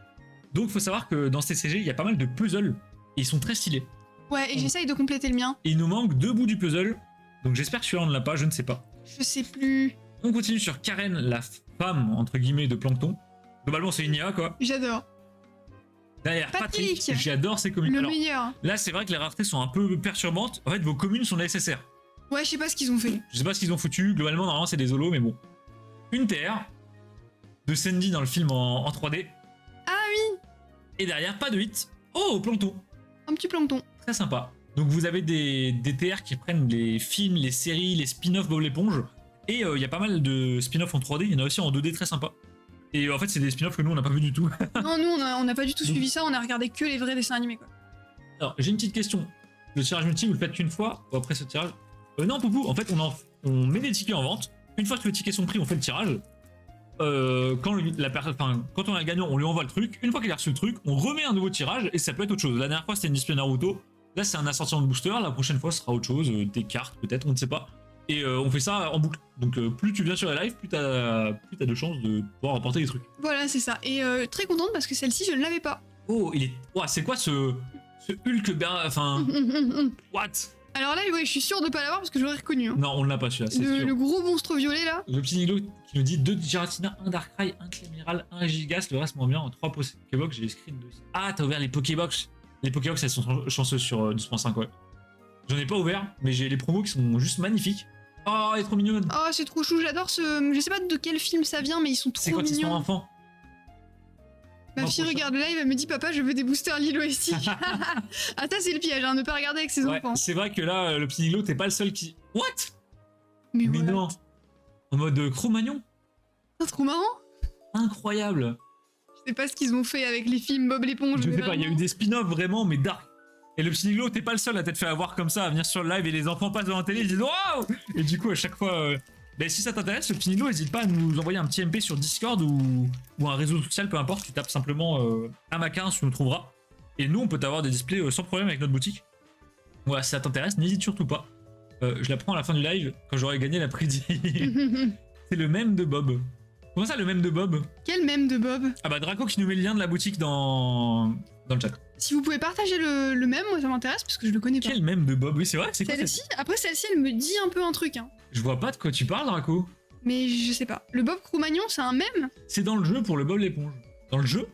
Donc faut savoir que dans ce TCG, il y a pas mal de puzzles, et ils sont très stylés. Ouais, et j'essaye de compléter le mien. Et il nous manque 2 bouts du puzzle, donc j'espère que celui-là on ne l'a pas, je ne sais pas. Je sais plus. On continue sur Karen, la femme, entre guillemets, de Plankton. Globalement c'est une IA quoi. J'adore. Derrière Patrick, Patrick, j'adore ses communes. Le Alors meilleur. là c'est vrai que les raretés sont un peu perturbantes, en fait vos communes sont nécessaires. Ouais, je sais pas ce qu'ils ont fait. Je sais pas ce qu'ils ont foutu. Globalement, normalement, c'est des holos, mais bon. Une TR de Sandy dans le film en 3D. Ah oui, Et derrière, pas de hit. Oh, plancton. un petit plancton. Très sympa. Donc vous avez des TR qui prennent les films, les séries, les spin-offs Bob l'éponge. Et il y a pas mal de spin-offs en 3D. Il y en a aussi en 2D très sympa. Et en fait, c'est des spin-offs que nous, on n'a pas vu du tout. Non, nous, on a pas du tout suivi ça, on a regardé que les vrais dessins animés, quoi. Alors, j'ai une petite question. Le tirage multi, vous le faites qu'une fois ou après ce tirage? Non, Poupou, en fait, on met des tickets en vente. Une fois que les tickets sont pris, on fait le tirage. Quand on a le gagnant, on lui envoie le truc. Une fois qu'il a reçu le truc, on remet un nouveau tirage et ça peut être autre chose. La dernière fois, c'était une display Naruto. Là, c'est un assortiment de booster. La prochaine fois, ce sera autre chose. Des cartes, peut-être, on ne sait pas. Et on fait ça en boucle. Donc, plus tu viens sur les lives, plus t'as de chances de pouvoir remporter des trucs. Voilà, c'est ça. Et très contente parce que celle-ci, je ne l'avais pas. Oh, il est. Ouah, c'est quoi ce Hulk Enfin. What? Alors là, ouais, je suis sûre de pas l'avoir parce que je l'aurais reconnu. Hein. Non, on ne l'a pas celui-là, c'est sûr. Le gros monstre violet là. Le petit Nilo qui nous dit 2 Giratina, 1 Darkrai, 1 Clémiral, 1 Gigas, le reste moins bien en 3 Pokébox, j'ai les screens dessus. Ah, t'as ouvert les Pokébox. Les Pokébox, elles sont chanceuses sur 12.5, ouais. J'en ai pas ouvert, mais j'ai les promos qui sont juste magnifiques. Oh, elle est trop mignonne. Oh, c'est trop chou, j'adore ce. Je sais pas de quel film ça vient, mais ils sont trop C'est quand ils sont mignons. enfants. Ma fille regarde le live, elle me dit papa, je veux des boosters Lilo et Stitch. Ah, ça, c'est le piège, hein, ne pas regarder avec ses Ouais, enfants. c'est vrai que là, le petit Nilo, t'es pas le seul qui. What? Mais Mais voilà. non. En mode Cro-Magnon. C'est trop marrant. Incroyable. Je sais pas ce qu'ils ont fait avec les films Bob l'éponge. Je mais sais pas, il y a eu vraiment. des spin-offs vraiment, mais dark. Et le petit Nilo, t'es pas le seul à t'être fait avoir comme ça, à venir sur le live et les enfants passent devant la télé, ils disent waouh! Et du coup, à chaque fois. Ben, si ça t'intéresse, le petit Nilo, n'hésite pas à nous envoyer un petit MP sur Discord ou un réseau social, peu importe. Tu tapes simplement Amaquin, tu nous trouveras. Et nous, on peut t'avoir des displays sans problème avec notre boutique. Voilà, si ça t'intéresse, n'hésite surtout pas. Je la prends à la fin du live quand j'aurai gagné la prix. C'est le mème de Bob. Comment ça, le mème de Bob? Quel mème de Bob? Ah bah, Draco qui nous met le lien de la boutique dans le chat. Si vous pouvez partager le mème, moi ça m'intéresse parce que je le connais pas. Quel mème de Bob? Oui, c'est vrai, c'est quoi Celle-ci, après celle-ci, elle me dit un peu un truc. Hein. Je vois pas de quoi tu parles, Draco. Mais je sais pas. Le Bob Cro-Magnon, c'est un mème? C'est dans le jeu pour le Bob l'éponge. Dans le jeu?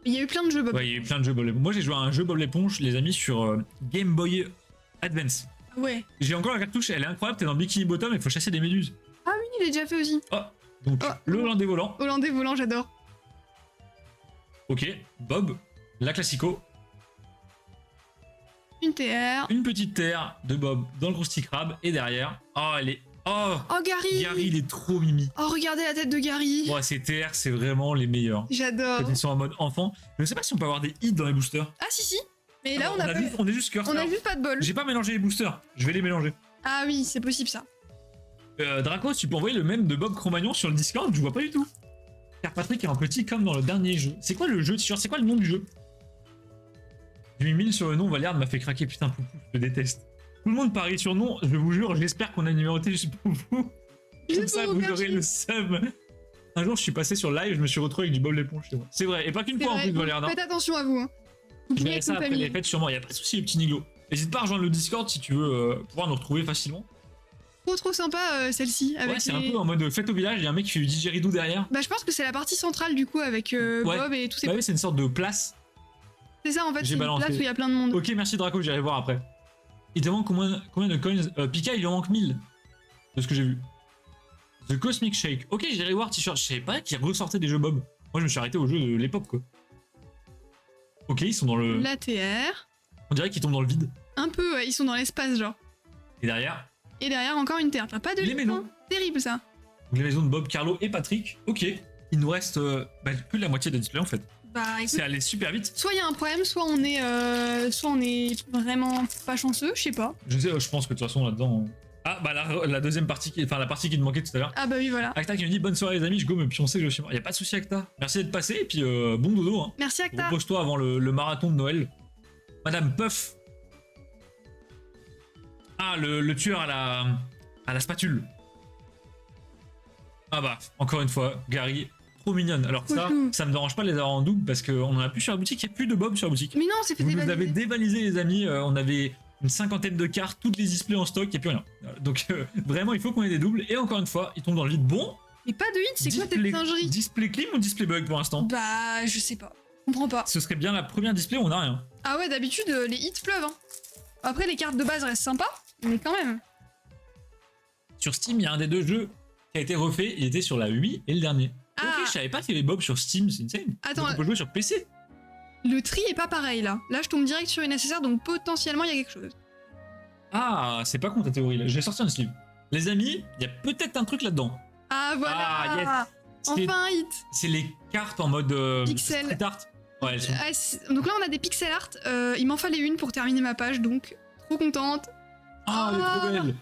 Il y a eu plein de jeux Bob. Ouais, il y a eu plein de jeux Bob l'éponge. Moi, j'ai joué à un jeu Bob l'éponge, les amis, sur Game Boy Advance. Ouais. J'ai encore la cartouche, elle est incroyable. T'es dans Bikini Bottom, il faut chasser des méduses. Ah oui, il est déjà fait aussi. Oh, donc Oh. le Hollandais volant. Hollandais volant, j'adore. Ok, Bob, la classico. Une TR. Une petite terre de Bob dans le Krusty Krab. Et derrière, oh, elle est. Oh, Oh, Gary. Gary, il est trop mimi. Oh, regardez la tête de Gary. Ouais, ces TR, c'est vraiment les meilleurs. J'adore. Quand ils sont en mode enfant. Je sais pas si on peut avoir des hits dans les boosters. Ah si, si. Mais là, on a on est juste on a juste pas de bol. J'ai pas mélangé les boosters, je vais les mélanger. Ah oui, c'est possible ça. Draco, tu peux envoyer le même de Bob Cro-Magnon sur le Discord, je vois pas du tout. Car Patrick est un petit comme dans le dernier jeu. C'est quoi le jeu, t-shirt? C'est quoi le nom du jeu? J'ai mis 1000 sur le nom, Valère m'a fait craquer, putain, Poupou, je le déteste. Tout le monde parie sur nom, je vous jure, j'espère qu'on a numéroté juste pour vous. Comme Juste ça, pour vous vous aurez faire le sub. Un jour, je suis passé sur live, je me suis retrouvé avec du Bob l'éponge chez moi. C'est vrai, et pas qu'une C'est fois en vrai, plus, donc Valère. faites attention à vous. Hein. Vous Je pouvez verrai être ça une après famille. les fêtes sûrement, y a pas de souci, le petit Nilo. N'hésite pas à rejoindre le Discord si tu veux pouvoir nous retrouver facilement. Trop sympa celle-ci. Avec Ouais, c'est les- un peu en mode fête au village, il y a un mec qui fait du didgeridoo derrière. Bah, je pense que c'est la partie centrale du coup avec Bob et tous ces. Bah oui, c'est une sorte de place. C'est ça en fait, j'ai c'est une balancé. place où il y a plein de monde. Ok, merci Draco, j'irai voir après. Il te manque combien de coins? Pika, il lui en manque 1000. De ce que j'ai vu. The Cosmic Shake. Ok, j'irai voir t-shirt. Je savais pas qu'ils ressortaient des jeux Bob. Moi, je me suis arrêté au jeu de l'époque, quoi. Ok, ils sont dans le. La TR. On dirait qu'ils tombent dans le vide. Un peu, ouais, ils sont dans l'espace genre. Et derrière, Et derrière encore une TR. T'as pas de Les lit, mélos. hein. Terrible ça. donc les maisons de Bob, Carlo et Patrick. Ok, il nous reste plus de la moitié de la display en fait. Bah écoute, C'est allé super vite. soit il y a un problème, soit on est vraiment pas chanceux, je sais pas. Je pense que de toute façon là-dedans. Ah, bah la deuxième partie, la partie qui te manquait tout à l'heure. Ah bah oui voilà. Acta qui me dit bonne soirée les amis, je go me pioncer, je suis mort. Y a pas de souci Acta. Merci d'être passé et puis bon dodo. Hein. Merci Acta. Repose-toi avant le marathon de Noël. Madame Puff. Ah, le tueur à la spatule. Ah bah, encore une fois, Gary, trop mignonne. Alors que Coucou. ça me dérange pas de les avoir en double parce qu'on en a plus sur la boutique, il n'y a plus de Bob sur la boutique. Mais non, c'est fait Vous nous dévaliser. avez dévalisé les amis, on avait une cinquantaine de cartes, toutes les displays en stock, il n'y a plus rien. Donc vraiment, il faut qu'on ait des doubles. Et encore une fois, ils tombent dans le vide. Bon, Mais pas de hit, c'est quoi cette singerie? display clean ou display bug pour l'instant? Bah je sais pas. Je comprends pas. Ce serait bien la première display où on a rien. Ah ouais, d'habitude les hits pleuvent. Hein. Après les cartes de base restent sympas. Mais quand même. Sur Steam, il y a un des deux jeux qui a été refait. Il était sur la Wii et le dernier. Ah. Ok, je savais pas qu'il y avait Bob sur Steam, c'est insane. Attends, Donc on peut jouer sur PC. le tri est pas pareil là. Là, je tombe direct sur une SSR, donc potentiellement il y a quelque chose. Ah, c'est pas con ta théorie là. Je vais sortir un slip. Les amis, il y a peut-être un truc là-dedans. Ah voilà. Ah, yes. Enfin un hit. C'est les cartes en mode Pixel. street art. Ouais, elles sont... Donc là, on a des pixel art. Il m'en fallait une pour terminer ma page, donc trop contente. Ah, elle est trop belle.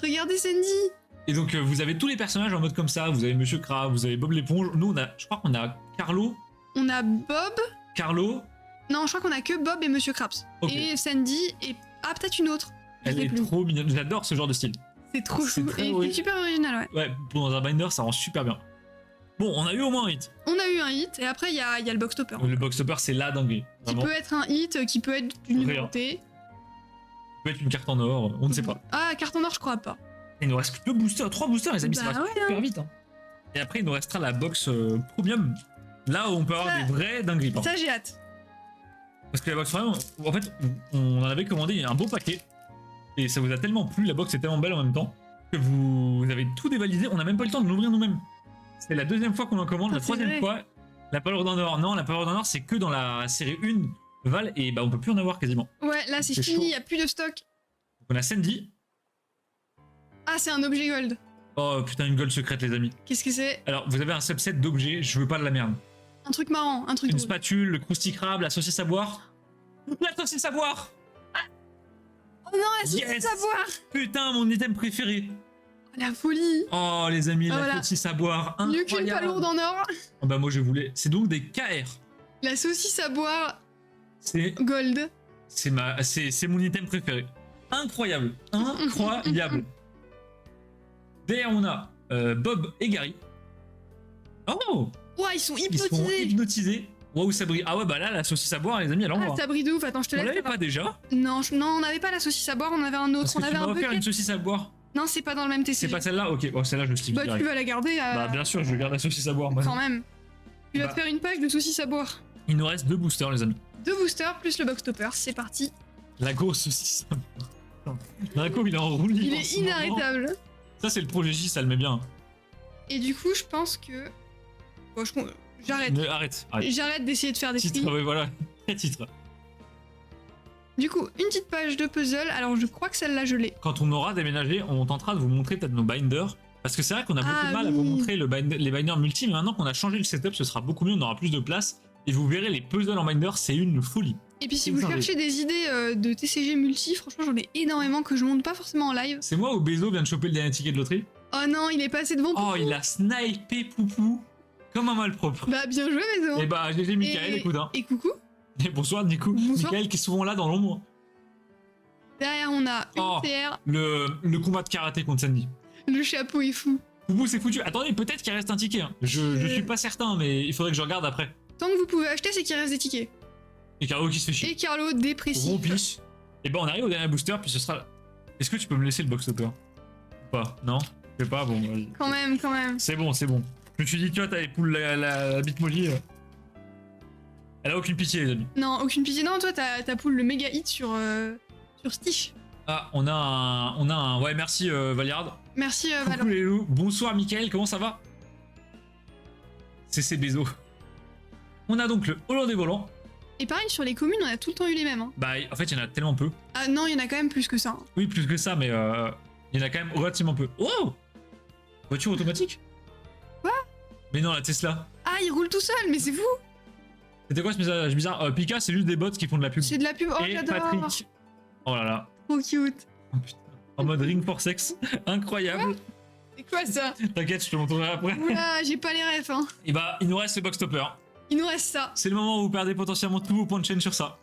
Regardez Sandy. Et donc vous avez tous les personnages en mode comme ça. Vous avez Monsieur Krabs, vous avez Bob l'éponge. Nous, je crois qu'on a Carlo. On a Bob. Carlo. Non, je crois qu'on a que Bob et Monsieur Krabs. Ok. Et Sandy et... Ah, peut-être une autre. Je Elle sais est plus. trop mignonne. J'adore ce genre de style. C'est trop C'est chou. très Et oui. c'est super original, ouais. Ouais, dans un binder, ça rend super bien. Bon, on a eu au moins un hit. On a eu un hit, et après, il y a le box topper. Le box topper, c'est la dinguerie. Qui Vraiment. peut être un hit, qui peut être une Rien. numéroté. Peut être une carte en or, on ne sait pas. Ah, carte en or, je crois pas. Il nous reste 2 boosters, 3 boosters, les amis, Bah ça va ouais, super vite. Hein. Et après, il nous restera la box premium. Là où on peut avoir Ça- des vrais dingueries. par Ça, j'ai hâte. Parce que la box premium, en fait, on en avait commandé un beau paquet. Et ça vous a tellement plu, la box est tellement belle en même temps, que vous avez tout dévalisé. On n'a même pas eu le temps de l'ouvrir nous-mêmes. C'est la deuxième fois qu'on en commande, Ah, la troisième c'est fois. La Power d'Honneur, non, la Power d'Honneur, c'est que dans la série 1 Val, et bah on peut plus en avoir quasiment. Ouais, là, c'est C'est fini, chaud. il n'y a plus de stock. Donc on a Sandy. Ah, c'est un objet gold. Oh putain, une gold secrète, les amis. Qu'est-ce que c'est? Alors, vous avez un subset d'objets, je veux pas de la merde. Un truc marrant, un truc Une drôle. spatule, le Krusty Krab, la saucisse à boire. La saucisse à boire! Oh non, la saucisse Yes. à boire. Putain, mon item préféré! Oh, la folie. Oh, les amis, la Voilà. saucisse à boire. Mieux qu'une Incroyable! palourde en or. Oh, bah, moi, je voulais. C'est donc des KR. La saucisse à boire C'est gold. c'est mon item préféré. Incroyable! Incroyable! Derrière, on a Bob et Gary. Oh! Ouah, ils sont Ils sont hypnotisés. hypnotisés. Waouh, ça brille. Ah ouais, bah là, la saucisse à boire, les amis, elle Ah, envoie. ça brille de ouf. Attends, je te On laisse. l'avait pas déjà? Non, non, on n'avait pas la saucisse à boire, on avait un autre. Parce que On tu avait m'as un offert bucket. une saucisse à boire. Non, c'est pas dans le même TCG. C'est pas celle-là? Ok, bon, celle-là, je le skip Bah, direct. tu vas la garder. Bah, bien sûr, je garde la saucisse à boire. Moi. Quand même. Tu vas Bah. te faire une page de saucisse à boire. Il nous reste 2 boosters, les amis. 2 boosters plus le box topper, c'est parti. La grosse saucisse à boire. Draco, il est en roue libre. Il en est ce moment. inarrêtable. Ça, c'est le projet J, ça le met bien. Et du coup, je pense que. Bon, j'arrête. Mais arrête, arrête. J'arrête d'essayer de faire des Titre, prix. ouais, voilà. Titre. Du coup, une petite page de puzzle. Alors, je crois que celle-là, je l'ai. Quand on aura déménagé, on tentera de vous montrer peut-être nos binders. Parce que c'est vrai qu'on a beaucoup Ah de mal à oui. vous montrer les binders multi, mais maintenant qu'on a changé le setup, ce sera beaucoup mieux, on aura plus de place. Et vous verrez, les puzzles en binder, c'est une folie. Et puis, si Vous vous en cherchez des idées de TCG multi, franchement, j'en ai énormément que je monte pas forcément en live. C'est moi où Bezo vient de choper le dernier ticket de loterie. Oh non, il est passé devant. Oh, il a snipé Poupou comme un malpropre. Bah, bien joué, Maison. Et bah, GG Michael, écoute. Hein. Et coucou. Et bonsoir, Nico. Bonsoir. Michael qui est souvent là dans l'ombre. Derrière, on a une Oh. TR. Le combat de karaté contre Sandy. Le chapeau est fou. Poupou, c'est foutu. Attendez, peut-être qu'il reste un ticket. Hein. Je suis pas certain, mais il faudrait que je regarde après. Tant que vous pouvez acheter, c'est qu'il reste des tickets. Et Caro qui se fait chier. Et Carlo, dépressif. Rompis. Et ben on arrive au dernier booster, puis ce sera. Est-ce que tu peux me laisser le box topper? Ou pas? Non? Je sais pas, bon. Vas-y. Quand même, quand même. C'est bon, c'est bon. Je me suis dit, tu vois, t'as les poules, la bitmoji. Elle a aucune pitié, les amis. Non, aucune pitié. Non, toi, t'as poule le méga hit sur Stitch. Ah, on a un. Ouais, merci Valiard. Merci, Coucou Valor. les loups. Bonsoir, Mickaël, comment ça va? C'est Bézo. On a donc le Hollande des volants. Et pareil, sur les communes, on a tout le temps eu les mêmes. Hein. Bah, en fait, il y en a tellement peu. Ah non, il y en a quand même plus que ça. Hein. Oui, plus que ça, mais il y en a quand même relativement peu. Oh! Voiture automatique? Quoi? Mais non, la Tesla. Ah, il roule tout seul, mais c'est fou. C'était quoi ce message bizarre? Pika, c'est juste des bots qui font de la pub. C'est de la pub. Oh, Et j'adore. Patrick. Oh là là. Trop cute. Oh, putain. En mode ring for sex. Incroyable. C'est quoi ça? T'inquiète, je te montrerai après. Oula, j'ai pas les refs. Hein. Et bah, il nous reste le box topper. Il nous reste ça. C'est le moment où vous perdez potentiellement tous vos points de chaîne sur ça.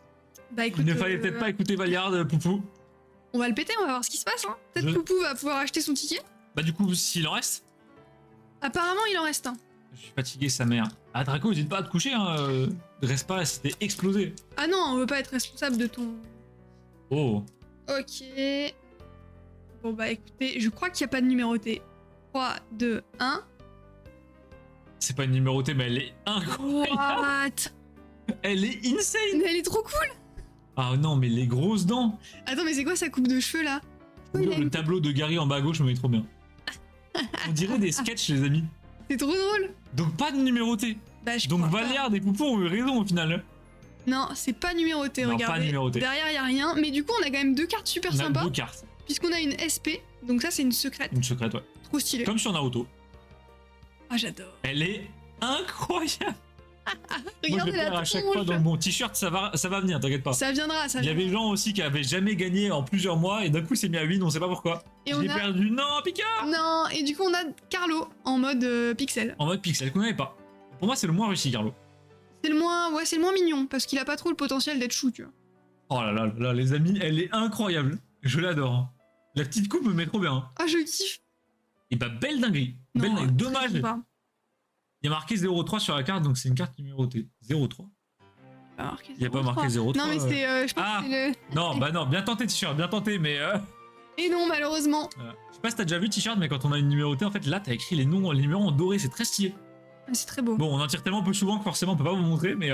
Bah écoute. Il ne fallait peut-être pas écouter Valiard, Poupou. On va le péter, on va voir ce qui se passe. Hein. Peut-être Je- Poupou va pouvoir acheter son ticket. Bah, du coup, s'il en reste. Apparemment, il en reste un. Je suis fatigué, sa mère. Ah, Draco, n'hésite pas à te coucher, hein. Reste pas là, c'était explosé. Ah non, on veut pas être responsable de ton. Oh. Ok. Bon bah écoutez, je crois qu'il n'y a pas de numéroté. 3, 2, 1. C'est pas une numérotée, mais elle est incroyable. What? Elle est insane. Mais elle est trop cool. Ah non, mais les grosses dents. Attends, mais c'est quoi sa coupe de cheveux là? il a Le une- tableau de Gary en bas à gauche me met trop bien. On dirait des sketchs, les amis. C'est trop drôle. Donc pas de numéroté. Bah, je Donc crois pas. Valère et Poupou ont eu raison au final. Non, c'est pas numéroté, Non, regardez. pas numéroté. Derrière, y a rien. Mais du coup, on a quand même deux cartes super On a sympas. 2 cartes. Puisqu'on a une SP. Donc ça, c'est une secrète. Une secrète, ouais. Trop stylée. Comme sur Naruto. Ah, j'adore. Elle est incroyable. Moi, je Regardez vais la faire à tête chaque de mon fois dans chat. mon t-shirt, ça va venir, t'inquiète pas. Ça viendra, ça Il y viendra. avait des gens aussi qui avaient jamais gagné en plusieurs mois et d'un coup c'est mis à 8, on sait pas pourquoi. Et J'ai on a... perdu. Non, Pika. Non, et du coup, on a Carlo en mode pixel. En mode pixel, qu'on n'avait pas. Pour moi, c'est le moins réussi, Carlo. C'est le moins... Ouais, c'est le moins mignon. Parce qu'il a pas trop le potentiel d'être chou, tu vois. Oh là là là là, les amis, elle est incroyable. Je l'adore. La petite coupe me met trop bien. Ah, je kiffe. Et bah, belle dinguerie. Non, Belle dinguerie. Dommage. très sympa. Il y a marqué 03 sur la carte, donc c'est une carte numérotée. 03. Pas marqué Il y a pas 03. marqué 03. Non, mais c'est... je pense Ah. que c'est le... Non, bah non, bien tenté, t-shirt, bien tenté, mais. Et non, malheureusement. Je sais pas si t'as déjà vu t-shirt, mais quand on a une numérotée, en fait, là, t'as écrit les noms, les numéros en doré, c'est très stylé. Ah, c'est très beau. Bon, on en tire tellement peu souvent que forcément, on peut pas vous montrer, mais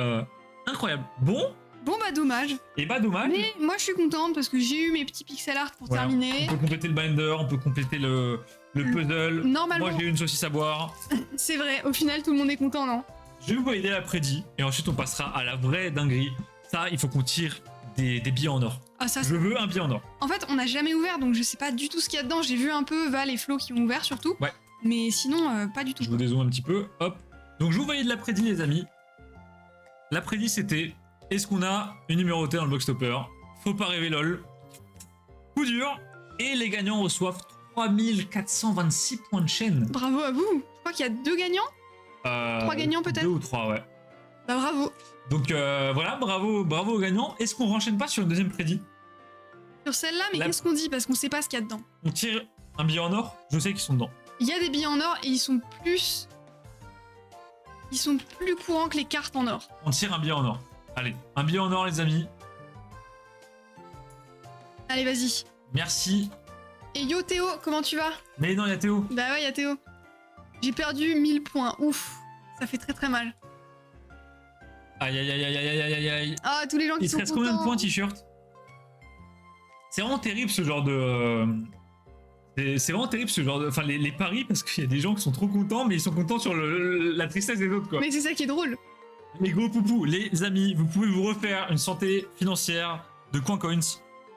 incroyable. Bon, Bon, bah, dommage. et bah dommage. Mais moi, je suis contente parce que j'ai eu mes petits pixel art pour Voilà. terminer. On peut compléter le binder, on peut compléter le puzzle. Normalement, Moi, j'ai eu une saucisse à boire. c'est vrai. Au final, tout le monde est content, non? Je vais vous aider la prédit, et ensuite, on passera à la vraie dinguerie. Ça, il faut qu'on tire des billets en or. Ah, ça, Je veux un billet en or. En fait, on n'a jamais ouvert, donc je sais pas du tout ce qu'il y a dedans. J'ai vu un peu Val et Flo qui ont ouvert surtout. Ouais. Mais sinon, pas du tout. Je vous dézoome un petit peu. Hop. Donc, je vous valide la prédit, les amis. La prédit, c'était: est-ce qu'on a une numérotée dans le box topper? Faut pas rêver, lol. Coup dur. Et les gagnants reçoivent 3426 points de chaîne. Bravo à vous. Je crois qu'il y a 2 gagnants. 3 gagnants, peut-être. 2 ou 3, ouais. Bah bravo. Donc voilà, bravo aux gagnants. Est-ce qu'on renchaîne pas sur une deuxième prédit? Sur celle-là, mais La- qu'est-ce qu'on dit? Parce qu'on sait pas ce qu'il y a dedans. On tire un billet en or? Je sais qu'ils sont dedans. Il y a des billets en or et ils sont plus... Ils sont plus courants que les cartes en or. On tire un billet en or. Allez, un billet en or, les amis. Allez, vas-y. Merci. Et yo Théo, comment tu vas? Mais non, il y a Théo. Bah ouais, y a Théo. J'ai perdu 1000 points. Ouf. Ça fait très très mal. Aïe aïe aïe aïe aïe aïe aïe aïe. Ah, tous les gens qui Il se sont reste combien de contents. points, t-shirt? C'est vraiment terrible ce genre de. C'est vraiment terrible ce genre de. Enfin, les paris, parce qu'il y a des gens qui sont trop contents, mais ils sont contents sur la tristesse des autres, quoi. Mais c'est ça qui est drôle. Les gros poupous, les amis, vous pouvez vous refaire une santé financière de CoinCoins.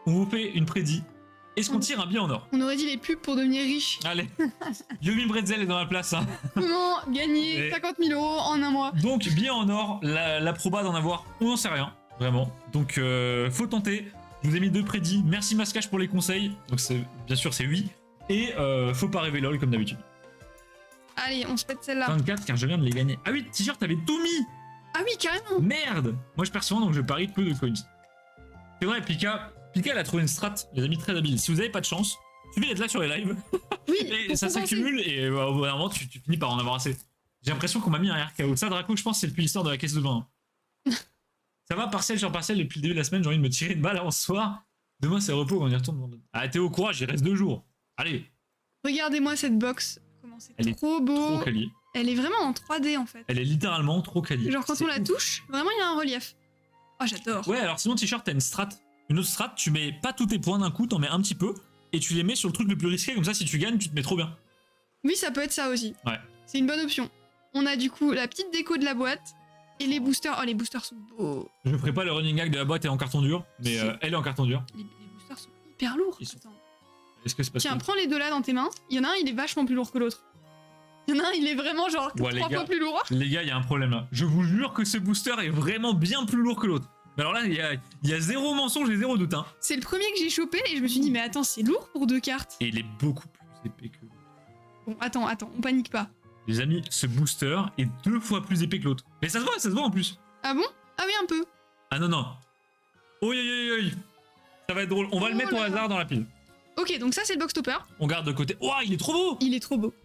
On vous fait une prédit. Est-ce qu'on tire un billet en or? On aurait dit les pubs pour devenir riche. Allez, Yomi Bretzel est dans la place. Hein. Comment gagner Et- 50 000 euros en un mois? Donc, billet en or, la proba d'en avoir, on n'en sait rien, vraiment. Donc, faut tenter. Je vous ai mis 2 prédits. Merci Mascache pour les conseils. Donc, bien sûr, c'est oui. Et faut pas rêver lol, comme d'habitude. Allez, on se pète celle-là. 24, car je viens de les gagner. Ah oui, t-shirt, t'avais tout mis. Ah oui, carrément. Merde. Moi, je perds souvent, donc je parie peu de coins. C'est vrai, Pika, elle a trouvé une strat, les amis, très habile. Si vous avez pas de chance, il suffit d'être là sur les lives. Oui, Et pour ça compenser. s'accumule et au bout d'un moment tu finis par en avoir assez. J'ai l'impression qu'on m'a mis un RKO. Ça, Draco, je pense, c'est depuis l'histoire de la caisse de vin. Ça va, partiel sur partiel, depuis le début de la semaine, j'ai envie de me tirer une balle avant ce soir. Demain, c'est repos quand on y retourne. Vendredi. Ah, Théo, courage, il reste 2 jours. Allez, Regardez-moi cette box. Comment c'est Elle est trop beau. trop quali. Elle est vraiment en 3D en fait. Elle est littéralement trop quali. Genre quand C'est on la ouf. touche, vraiment il y a un relief. Oh, j'adore. Ouais, alors sinon, t-shirt, t'as une strat. Une autre strat, tu mets pas tous tes points d'un coup, t'en mets un petit peu. Et tu les mets sur le truc le plus risqué, comme ça, si tu gagnes, tu te mets trop bien. Oui, ça peut être ça aussi. Ouais. C'est une bonne option. On a du coup la petite déco de la boîte et les boosters. Oh, les boosters sont beaux. Je ferai pas le running gag de la boîte est en carton dur, mais Si. Elle est en carton dur. Les boosters sont hyper lourds. Ils sont- Attends. Est-ce que c'est parce Tiens, que... prends les deux là dans tes mains. Il y en a un, il est vachement plus lourd que l'autre. Il y en a un, il est vraiment genre Ouais, les 3 gars. fois plus lourd. Les gars, il y a un problème là. Je vous jure que ce booster est vraiment bien plus lourd que l'autre. Mais alors là, il y a zéro mensonge et zéro doute. Hein. C'est le premier que j'ai chopé et je me suis dit, mais attends, c'est lourd pour 2 cartes. Et il est beaucoup plus épais que l'autre. Bon, attends, on panique pas. Les amis, ce booster est 2 fois plus épais que l'autre. Mais ça se voit en plus. Ah bon? Ah oui, un peu. Ah non, non. Oi, oi, oi, oi. Ça va être drôle. On va le Oh mettre au là là. hasard dans la pile. Ok, donc ça c'est le box topper. On garde de côté. Ouah, il est trop beau. Il est trop beau.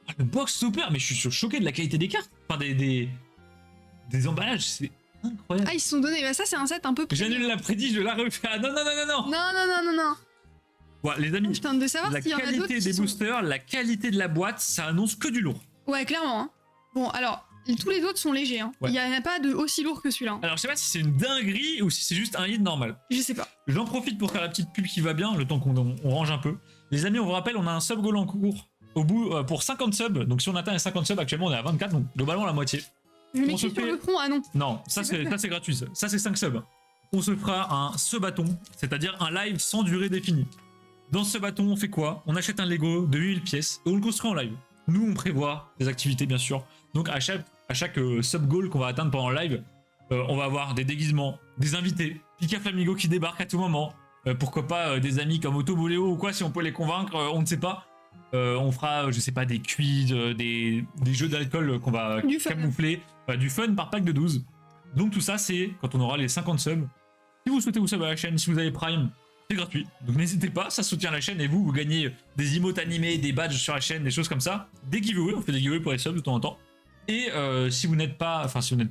Ah, le box topper, mais je suis choqué de la qualité des cartes. Enfin, des emballages, c'est incroyable. Ah, ils se sont donnés. Bah, ça c'est un set un peu. J'annule la prédit, je la refais. Ah non, non, non, non, non. Non, non, non, non, non. Ouais, les amis, Je tente de savoir la s'il y en a d'autres qualité qui des sont... boosters, la qualité de la boîte, ça annonce que du lourd. Ouais, clairement. Hein. Bon, alors, tous les autres sont légers. Hein. Ouais. Il y en a pas de aussi lourd que celui-là. Hein. Alors je sais pas si c'est une dinguerie ou si c'est juste un hit normal. Je sais pas. J'en profite pour faire la petite pub qui va bien, le temps on range un peu. Les amis, on vous rappelle, on a un sub goal en cours au bout pour 50 subs. Donc si on atteint les 50 subs, actuellement on est à 24, donc globalement la moitié. Je On mets se qui sur fait- le front? Ah non. Non, ça c'est gratuit. Ça c'est 5 subs. On se fera un sub-bâton, c'est-à-dire un live sans durée définie. Dans ce bâton, on fait quoi? On achète un Lego de 8000 pièces et on le construit en live. Nous, on prévoit des activités, bien sûr. Donc à chaque sub-goal qu'on va atteindre pendant le live, on va avoir des déguisements, des invités, Pika Flamingo qui débarque à tout moment. Pourquoi pas des amis comme Autoboléo ou quoi, si on peut les convaincre, on ne sait pas. On fera, je sais pas, des quiz, des jeux d'alcool qu'on va Du fun. camoufler, du fun par pack de 12. Donc tout ça, c'est quand on aura les 50 subs. Si vous souhaitez vous sub à la chaîne, si vous avez Prime, c'est gratuit. Donc n'hésitez pas, ça soutient la chaîne et vous gagnez des emotes animés, des badges sur la chaîne, des choses comme ça. Des giveaways, on fait des giveaways pour les subs de temps en temps. Et si vous n'êtes pas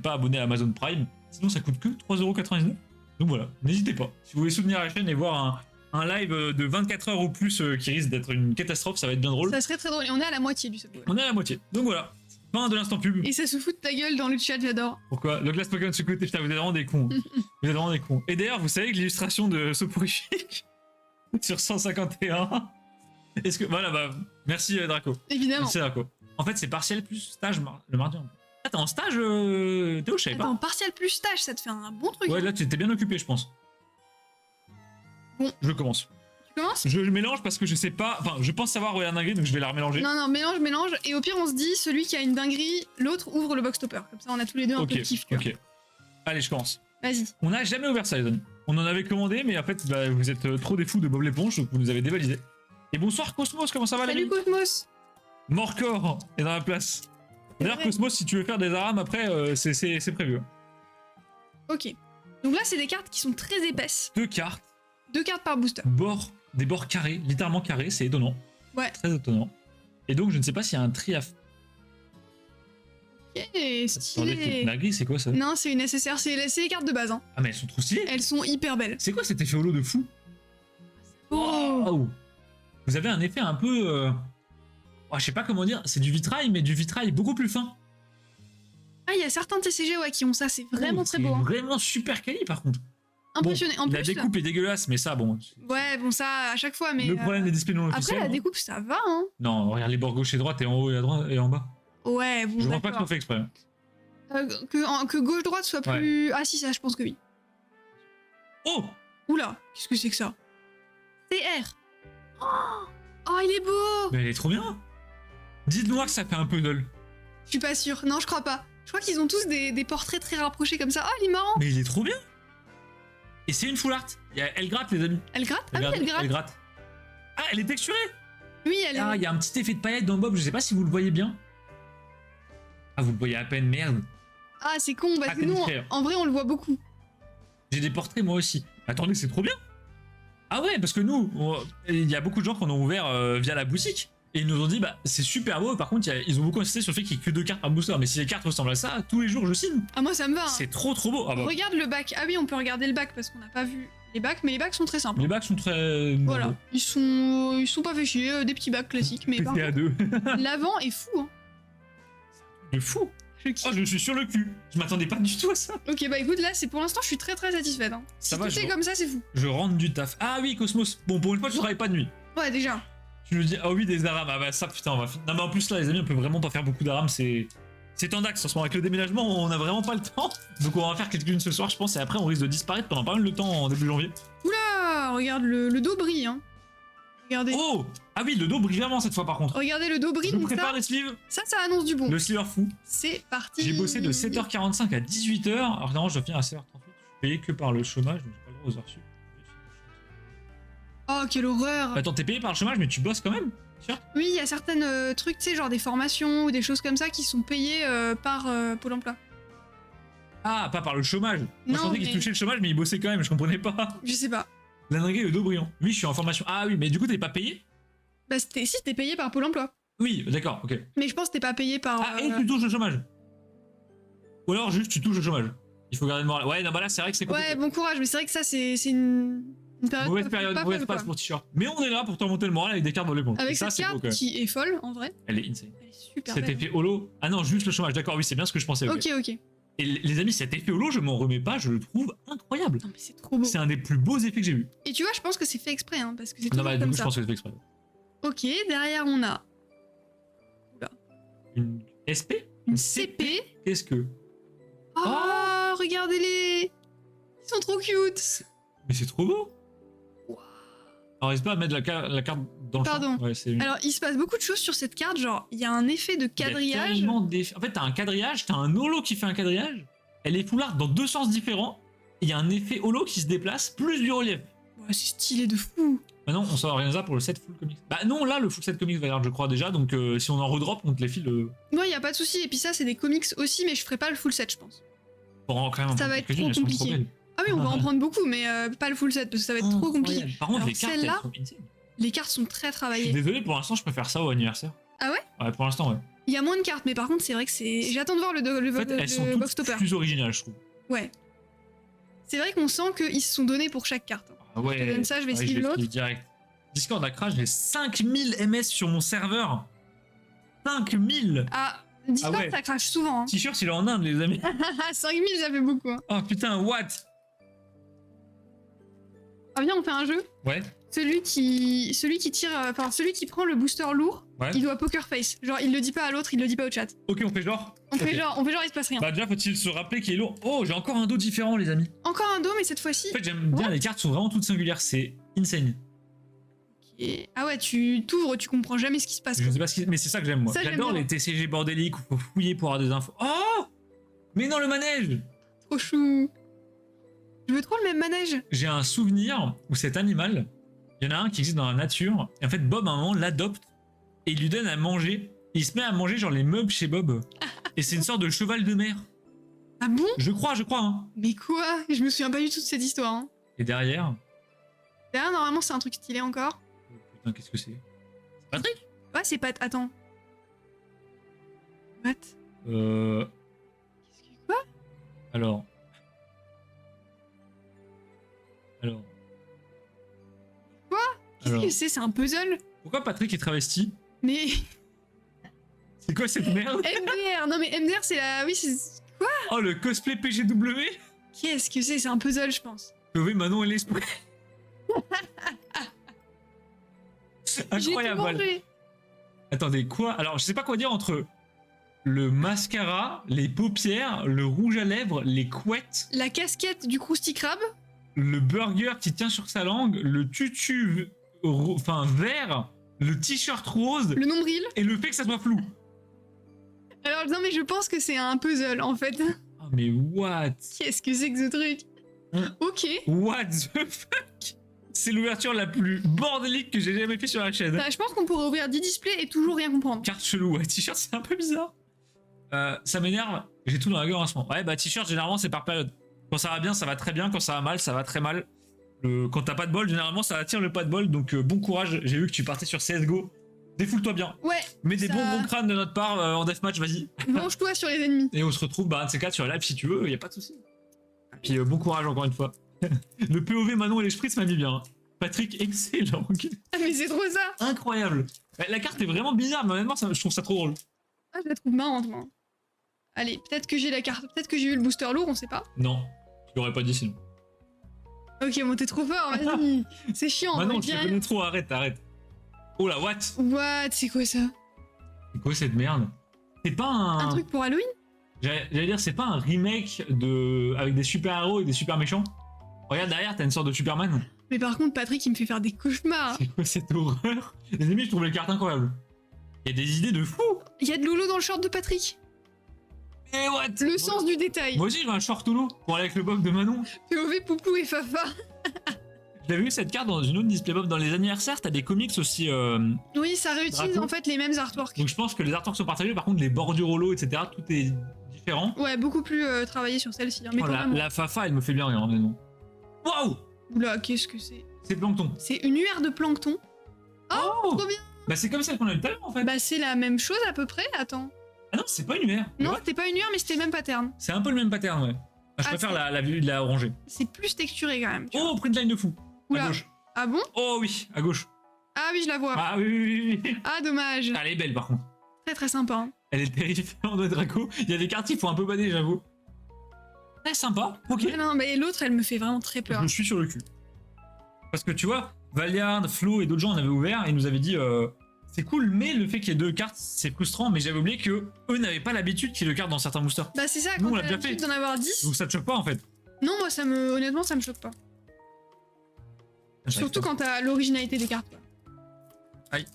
abonné à Amazon Prime, sinon ça coûte que 3,99€. Donc voilà, n'hésitez pas. Si vous voulez soutenir la chaîne et voir un live de 24 heures ou plus qui risque d'être une catastrophe, ça va être bien drôle. Ça serait très drôle. Et on est à la moitié du sub-goal. On est à la moitié. Donc voilà, fin de l'instant pub. Et ça se fout de ta gueule dans le chat, j'adore. Pourquoi? Le glace Pokémon se côté, putain, vous êtes vraiment des cons. Vous êtes vraiment des cons. Et d'ailleurs, vous savez que l'illustration de Soporifique sur 151, est-ce que. Voilà, bah, merci Draco. Évidemment. Merci Draco. En fait, c'est partiel plus stage le mardi. Ah, t'es en stage, Théo, je savais pas. Attends, partiel plus stage, ça te fait un bon truc. Ouais, hein. là, tu étais bien occupé, je pense. Bon. Je commence. Tu commences? Je mélange parce que je sais pas. Enfin, je pense savoir où est la dinguerie, donc je vais la remélanger. Non, mélange. Et au pire, on se dit, celui qui a une dinguerie, l'autre ouvre le box topper. Comme ça, on a tous les deux un peu de kiff. Tu vois. Ok. Allez, je commence. Vas-y. On n'a jamais ouvert ça, les amis. On en avait commandé, mais en fait, bah, vous êtes trop des fous de Bob l'éponge, donc vous nous avez dévalisé. Et bonsoir Cosmos, comment ça va, les Salut amis? Cosmos. Morcor est dans la place. D'ailleurs, vrai. Cosmos, si tu veux faire des arames après, c'est prévu. Ok. Donc là, c'est des cartes qui sont très épaisses. 2 cartes, 2 cartes par booster. des bords carrés, littéralement carrés, c'est étonnant. Ouais. Très étonnant. Et donc, je ne sais pas s'il y a un tri à faire. Ok, Attendez, stylé. la grille, c'est quoi ça? Non, c'est une SSR, c'est les cartes de base. Hein. Ah, mais elles sont trop stylées. Elles sont hyper belles. C'est quoi cet effet holo de fou? Oh. Waouh. Vous avez un effet un peu. Je sais pas comment dire, c'est du vitrail, mais du vitrail beaucoup plus fin. Ah, il y a certains TCG ouais, qui ont ça, c'est vraiment très beau. Hein. Vraiment super quali par contre. Impressionné. Bon, En la plus, découpe est dégueulasse, mais ça, bon. ouais, bon, ça à chaque fois, mais. Le problème des displays non Après, officiels. la hein. découpe, ça va, hein. Non, regarde les bords gauche et droite, et en haut et à droite et en bas. Ouais, bon. Je vois pas que d'accord. c'est fait exprès. Que gauche-droite soit plus. Ah, si, ça, je pense que oui. Oh! Oula, qu'est-ce que c'est que ça? TR. Oh, il est beau. Mais elle est trop bien! Dites-moi que ça fait un puzzle. Je suis pas sûre. Non, je crois pas. Je crois qu'ils ont tous des portraits très rapprochés comme ça. Oh, il est marrant. Mais il est trop bien! Et c'est une full art. Elle gratte, les amis. Elle gratte? Ah oui, Regardez, elle gratte. Ah, elle est texturée! Oui, elle est. Ah, il y a un petit effet de paillettes dans Bob, je sais pas si vous le voyez bien. Ah, vous le voyez à peine, merde. Ah, c'est con, parce Ah, que c'est nous, discret. en vrai, on le voit beaucoup. J'ai des portraits moi aussi. Attendez, c'est trop bien! Ah ouais, parce que nous, il y a beaucoup de gens qui en ont ouvert via la boutique. Et ils nous ont dit, bah c'est super beau, par contre, ils ont beaucoup insisté sur le fait qu'il n'y ait que 2 cartes par booster. Mais si les cartes ressemblent à ça, tous les jours je signe. Ah, moi, ça me va. Hein. C'est trop beau. Ah bah, Regarde le bac. Ah oui, on peut regarder le bac parce qu'on n'a pas vu les bacs, mais les bacs sont très simples. les bacs sont très. Voilà, ils sont pas fait chier, des petits bacs classiques, mais par PT à 2. contre, l'avant est fou. Hein. C'est fou. Je kiffe. Oh, je suis sur le cul. Je m'attendais pas du tout à ça. Ok, bah écoute, là, c'est pour l'instant, je suis très très satisfaite. Hein. Si Ça va, tout est je- comme ça, c'est fou. Je rentre du taf. Ah oui, Cosmos. Bon, pour une fois, je travaille pas de nuit. Ouais, déjà. Je me dis, ah oui, des arames. Ah bah ça, putain, on va. Non, mais en plus, là, les amis, on peut vraiment pas faire beaucoup d'arames. C'est en axe en ce moment. Avec le déménagement, on a vraiment pas le temps. Donc, on va en faire quelques-unes ce soir, je pense. Et après, on risque de disparaître pendant pas mal de temps en début janvier. Oula, regarde, le dos brille. Hein. Regardez. Oh! Ah oui, le dos brille vraiment cette fois, par contre. Regardez, le dos brille. Je Donc prépare les sleeves. ça annonce du bon. Le sliver fou. C'est parti. J'ai bossé de 7h45 à 18h. Alors, non, je dois finir à 7h38. Je suis payé que par le chômage, donc j'ai pas le droit aux heures sup. Oh, quelle horreur. Attends, t'es payé par le chômage, mais tu bosses quand même? Sûr? Oui, il y a certaines trucs, tu sais, genre des formations ou des choses comme ça qui sont payées par Pôle emploi. Ah, pas par le chômage. Moi, je Non, pensais qu'il mais- touchait le chômage, mais il bossait quand même, je comprenais pas. Je sais pas. La dinguerie, le dos brillant. Oui, je suis en formation. Ah oui, mais du coup, t'es pas payé? Bah, si, t'es payé par Pôle emploi. Oui, d'accord, ok. Mais je pense que t'es pas payé par. Ah, et tu touches le chômage. Ou alors juste tu touches le chômage. Il faut garder le moral. Ouais, non, bah là, c'est vrai que c'est compliqué. Ouais, bon courage, mais c'est vrai que ça, c'est une. Une période Mauvaise pas- période, pas mauvaise folle, passe quoi. pour t-shirt. Mais on est là pour te remonter le moral avec des cartes dans l'éponge. Avec Et ça, cette c'est beau, carte quand même. qui est folle en vrai. Elle est insane. Elle est super Cet belle. effet holo. Ah non, juste le chômage, d'accord, oui, c'est bien ce que je pensais. Ok. Ok. Et les amis, cet effet holo, je m'en remets pas, je le trouve incroyable. Non mais c'est trop beau. C'est un des plus beaux effets que j'ai vu. Et tu vois, je pense que c'est fait exprès, hein, parce que c'est Non, toujours bah, du comme coup, je ça. pense que c'est fait exprès. Ok, derrière on a Une SP une CP. Qu'est-ce que. Oh, regardez-les. Ils sont trop cute. Mais c'est trop beau! Alors, n'hésite pas à mettre la carte dans le Pardon. champ. Ouais, c'est une... Alors, il se passe beaucoup de choses sur cette carte, genre, il y a un effet de Il y a quadrillage. tellement d'effets. En fait, t'as un quadrillage, t'as un holo qui fait un quadrillage. Elle est full art dans deux sens différents. Et il y a un effet holo qui se déplace, plus du relief. Ouais, c'est stylé de fou. Maintenant, on s'en organise pour le set full comics. Bah non, là, le full set comics va y avoir, je crois déjà. Donc, si on en redrop, on te les file. Moi, il y a pas de souci. Et puis ça, c'est des comics aussi, mais je ferai pas le full set, je pense. Pour en quand même. Ça un peu va être quelques-unes, trop elles sont compliqué. belles. Ah oui, on va en prendre beaucoup, mais pas le full set, parce que ça va être trop compliqué. Incroyable. Par contre, Alors, les cartes, elles celle-là, sont insane. les cartes sont très Je suis travaillées. désolé, pour l'instant, je préfère ça au anniversaire. Ah ouais? Ouais, pour l'instant, ouais. Il y a moins de cartes, mais par contre, c'est vrai que c'est. J'attends de voir le En fait, elles sont box toutes topper. plus originales, je trouve. Ouais. C'est vrai qu'on sent qu'ils se sont donnés pour chaque carte. Ah ouais. Je te donne ça, je vais Ouais, suivre l'autre. direct. Discord a crash, j'ai 5000 MS sur mon serveur. 5000 Ah, Discord, Ah ouais. ça crache souvent. Hein. T-shirt, il est en Inde, les amis. 5000, ça fait beaucoup. Hein. Oh putain, what? Ah, viens, on fait un jeu. Ouais. Celui qui tire, enfin, celui qui prend le booster lourd, Ouais. il doit poker face. Genre, il le dit pas à l'autre, il le dit pas au chat. Ok, on fait genre. On Ok. fait genre, il se passe rien. Bah déjà, faut-il se rappeler qu'il est lourd. Oh, j'ai encore un dos différent, les amis. Encore un dos, mais cette fois-ci. En fait, j'aime bien, What? les cartes sont vraiment toutes singulières, c'est insane. Ah ouais, tu t'ouvres, tu comprends jamais ce qui se passe. Je quoi. sais pas ce qui... mais c'est ça que j'aime, moi. Ça, j'aime J'adore bien. les TCG bordéliques où faut fouiller pour avoir des infos. Oh! Mais non, le manège! Trop chou. Je veux trop le même manège. J'ai un souvenir où cet animal, il y en a un qui existe dans la nature, et en fait, Bob, à un moment, l'adopte, et il lui donne à manger. Et il se met à manger, genre, les meubles chez Bob. Et c'est une sorte de cheval de mer. Ah bon? Je crois, hein. Mais quoi? Je me souviens pas du tout de cette histoire. Hein. Et derrière... Derrière, normalement, c'est un truc stylé encore. Oh, putain, qu'est-ce que c'est? C'est Patrick? Ouais, c'est pas. Attends. What? Qu'est-ce que. Quoi? Alors... Qu'est-ce Alors, que c'est? C'est un puzzle? pourquoi Patrick est travesti? Mais. C'est quoi cette merde? MDR! Non, mais MDR, c'est la. Oui, c'est. Oh, le cosplay PGW? Qu'est-ce que c'est? C'est un puzzle, je pense. Sauver Manon et l'esprit. J'ai tout Incroyable. mangé. Attendez, quoi? Alors, je sais pas quoi dire entre le mascara, les paupières, le rouge à lèvres, les couettes, La casquette du Krusty Krab. le burger qui tient sur sa langue, le tutu enfin vert, le t-shirt rose Le nombril. et le fait que ça soit flou. Alors, non, mais je pense que c'est un puzzle, en fait. Ah mais what? Qu'est-ce que c'est que ce truc? Ok. What the fuck? C'est l'ouverture la plus bordélique que j'ai jamais fait sur la chaîne. Bah, je pense qu'on pourrait ouvrir 10 displays et toujours rien comprendre. Carte chelou, ouais, t-shirt c'est un peu bizarre. Ça m'énerve, j'ai tout dans la gueule en ce moment. Ouais, bah t-shirt généralement c'est par période. Quand ça va bien, ça va très bien, quand ça va mal, ça va très mal. Quand t'as pas de bol, généralement ça attire le pas de bol, donc bon courage. J'ai vu que tu partais sur CSGO. Défoule-toi bien. Ouais. Mets des Ça- bons gros crânes de notre part en deathmatch, vas-y. Venge-toi sur les ennemis. Et on se retrouve, bah, un de ces quatre sur live si tu veux, y a pas de souci. Puis bon courage encore une fois. Le POV Manon et les Spritz m'a mis bien. Patrick, excellent. Ah, mais c'est trop ça. Incroyable. La carte est vraiment bizarre, mais honnêtement, je trouve ça trop drôle. Ah, je la trouve marrante, moi. Allez, peut-être que j'ai la carte, peut-être que j'ai eu le booster lourd, on sait pas. Non, je l'aurais pas dit sinon. Ok, bon, t'es trop fort, vas-y. C'est chiant, Manon, on tu va te dire. connais trop, arrête. Oh la what? What? C'est quoi ça? C'est quoi cette merde? C'est pas Un un... truc pour Halloween? J'allais dire, c'est pas un remake avec des super-héros et des super méchants? Regarde derrière, t'as une sorte de Superman. Mais par contre, Patrick, il me fait faire des cauchemars. C'est quoi cette horreur? Les amis, je trouve les cartes incroyables. Il y a des idées de fou. Il y a de Lolo dans le short de Patrick. Et what? Le sens du détail. Moi aussi, je veux un short holo pour aller avec le bob de Manon. POV, Poupou et Fafa. J'avais vu cette carte dans une autre display bob dans les anniversaires. T'as des comics aussi. Oui, ça réutilise Drapeau. en fait les mêmes artworks. Donc je pense que les artworks sont partagés. Par contre, les bordures holo, etc., tout est différent. Ouais, beaucoup plus travaillé sur celle-ci. Hein, mais Oh, pas vraiment. la Fafa, elle me fait bien rire, honnêtement. Waouh! Oula, qu'est-ce que c'est? C'est Plankton. C'est une UR de plancton. Oh! Trop bien. Bah c'est comme celle qu'on a eu tout à l'heure en fait. Bah, c'est la même chose à peu près. Attends. Ah non, c'est pas une UR. Non, c'était pas une UR, mais c'était le même pattern. C'est un peu le même pattern, ouais. Ah, je Ah, préfère c'est- la vue de la orangée. C'est plus texturé quand même. Tu vois. Oh, printline de fou. Oula. À gauche. Ah bon? Oh oui, à gauche. Ah oui, je la vois. Ah oui, oui, oui, oui. Ah, dommage. Elle est belle par contre. Très très sympa. Hein. Elle est terrifiante de Draco. Il y a des cartes qui font un peu bader, j'avoue. Très sympa. Ok. Ah non, mais l'autre, elle me fait vraiment très peur. Je suis sur le cul. Parce que tu vois, Valiant, Flo et d'autres gens en avaient ouvert et nous avaient dit c'est cool, mais le fait qu'il y ait 2 cartes, c'est frustrant. Mais j'avais oublié que eux n'avaient pas l'habitude qu'il y ait 2 cartes dans certains boosters. Bah, c'est ça, Nous, quand on l'a t'as déjà l'habitude fait. d'en avoir 10. Donc ça te choque pas en fait. Non, moi, honnêtement, ça me choque pas. Surtout quand t'as l'originalité des cartes. Quoi. Aïe.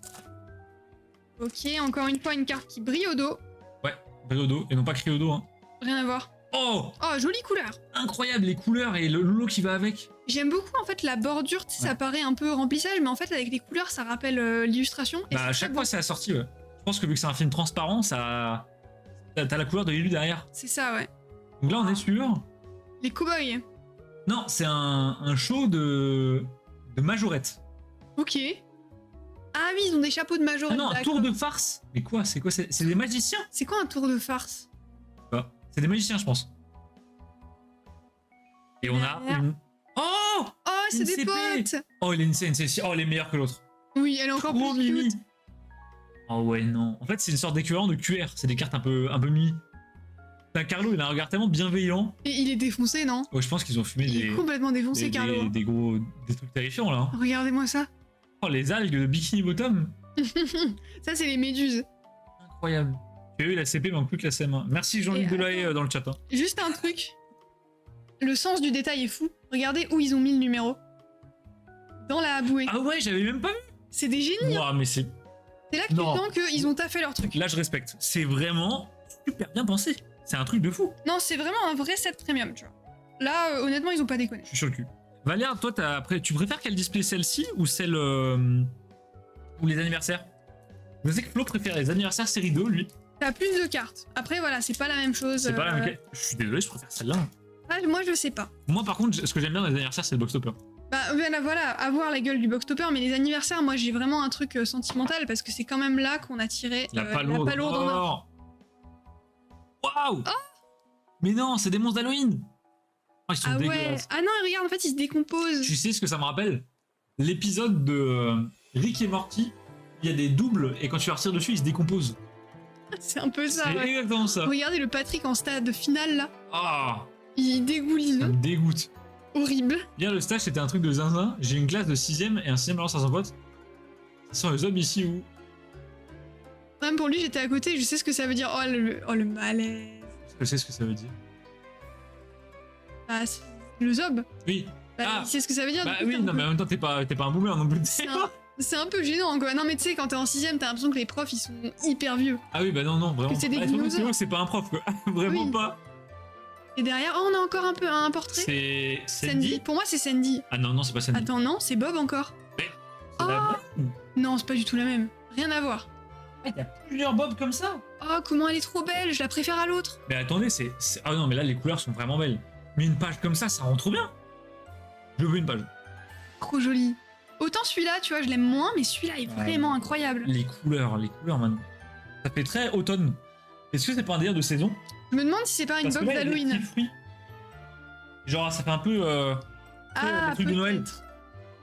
Ok, encore une fois, une carte qui brille au dos. Ouais, Briodo et non pas Criodo. Hein. Rien à voir. Oh, Oh, jolie couleur. incroyable les couleurs et le loulou qui va avec. J'aime beaucoup en fait la bordure, tu sais, ça paraît un peu remplissage, mais en fait avec les couleurs ça rappelle l'illustration. et Bah à c'est chaque très fois beau. c'est assorti. Ouais. Je pense que vu que c'est un film transparent, ça, t'as la couleur de l'élu derrière. C'est ça, ouais. Donc là on est sûr. Les cow-boys. Non, c'est un show de majorette. Ok. Ah oui, ils ont des chapeaux de Ah majorette. non, un d'accord. tour de farce. Mais quoi, c'est quoi? C'est des magiciens? C'est quoi un tour de farce? C'est des magiciens, je pense. Et on a Derrière. une. Oh! Oh, c'est Une des CP. potes. Oh, il est une CNC. Oh, elle est meilleure que l'autre. Oui, elle est encore Trop plus mimi. cute. Oh ouais, non. En fait, c'est une sorte d'équivalent de QR. C'est des cartes un peu mimi. Putain, Carlo, il a un regard tellement bienveillant. Et il est défoncé, non? Ouais, je pense qu'ils ont fumé Il est complètement défoncé, Carlo. des trucs terrifiants là. hein. Regardez-moi ça. Oh, les algues de Bikini Bottom. Ça, c'est les méduses. Incroyable. J'ai eu la CP, mais en plus que la CM1. Merci Jean-Luc Et Delahaye dans le chat. Hein. Juste un truc. Le sens du détail est fou. Regardez où ils ont mis le numéro. Dans la bouée. Ah ouais, j'avais même pas vu. C'est des génies. Ouah, mais c'est. C'est là que tu Non. sens qu'ils ont taffé leur truc. Là, je respecte. C'est vraiment super bien pensé. C'est un truc de fou. Non, c'est vraiment un vrai set premium, tu vois. Là, honnêtement, ils ont pas déconné. Je suis sur le cul. Valère, toi, tu préfères qu'elle display celle-ci ou celle. ou les anniversaires? Je sais que Flo préfère les anniversaires série 2, lui. T'as plus de cartes. Après, voilà, c'est pas la même chose. C'est pas la même. Je suis désolé, je préfère celle-là. Ah, moi, je sais pas. Moi, par contre, ce que j'aime bien dans les anniversaires, c'est le box topper. Bah, voilà, avoir la gueule du box topper, mais les anniversaires, moi, j'ai vraiment un truc sentimental parce que c'est quand même là qu'on a tiré La palourde. en or. Waouh! Mais non, c'est des monstres d'Halloween! Oh, ils sont Ah ouais. dégueulasses. Ah non, regarde, en fait, ils se décomposent. Tu sais ce que ça me rappelle? L'épisode de Rick et Morty, il y a des doubles et quand tu leur tires dessus, ils se décomposent. C'est un peu ça, C'est ouais. exactement ça. Regardez le Patrick en stade final, là. Ah, Il ça dégouline. me dégoûte. Horrible. Bien, le stage, c'était un truc de zinzin. J'ai une classe de 6ème et un 6ème balance à son pote. Ça sent les hommes ici où? Même pour lui, j'étais à côté, je sais ce que ça veut dire. Oh, le malaise. Je sais ce que ça veut dire. Ah, c'est le zob. Oui. Bah, Ah. il sait ce que ça veut dire. Bah du coup, oui, c'est un non, peu- mais en même temps, t'es pas un boomer non plus. C'est un peu gênant, quoi. Non, mais tu sais, quand t'es en 6ème, t'as l'impression que les profs, ils sont hyper vieux. Ah oui, bah non, vraiment. Que c'est des Ah, surtout que dinosaures. Théo, c'est pas un prof, quoi. Vraiment Oui. pas. Et derrière, oh, on a encore un portrait. C'est Sandy. Pour moi, c'est Sandy. Ah non, non, c'est pas Sandy. Attends, non, c'est Bob encore. C'est la Oh. vraie. Non, c'est pas du tout la même. Rien à voir. Ah, t'as plusieurs Bob comme ça. Oh, comment elle est trop belle, je la préfère à l'autre. Mais attendez, Ah non, mais là, les couleurs sont vraiment belles. Mais une page comme ça rend trop bien. Je veux une page. Trop jolie. Autant celui-là, tu vois, je l'aime moins, mais celui-là est vraiment incroyable. Les couleurs maintenant. Ça fait très automne. Est-ce que c'est pas un délire de saison? Je me demande si c'est pas une Parce que box là, il y a des d'Halloween. petits fruits. Genre, ça fait un peu. Ah, les trucs de Noël. peut-être.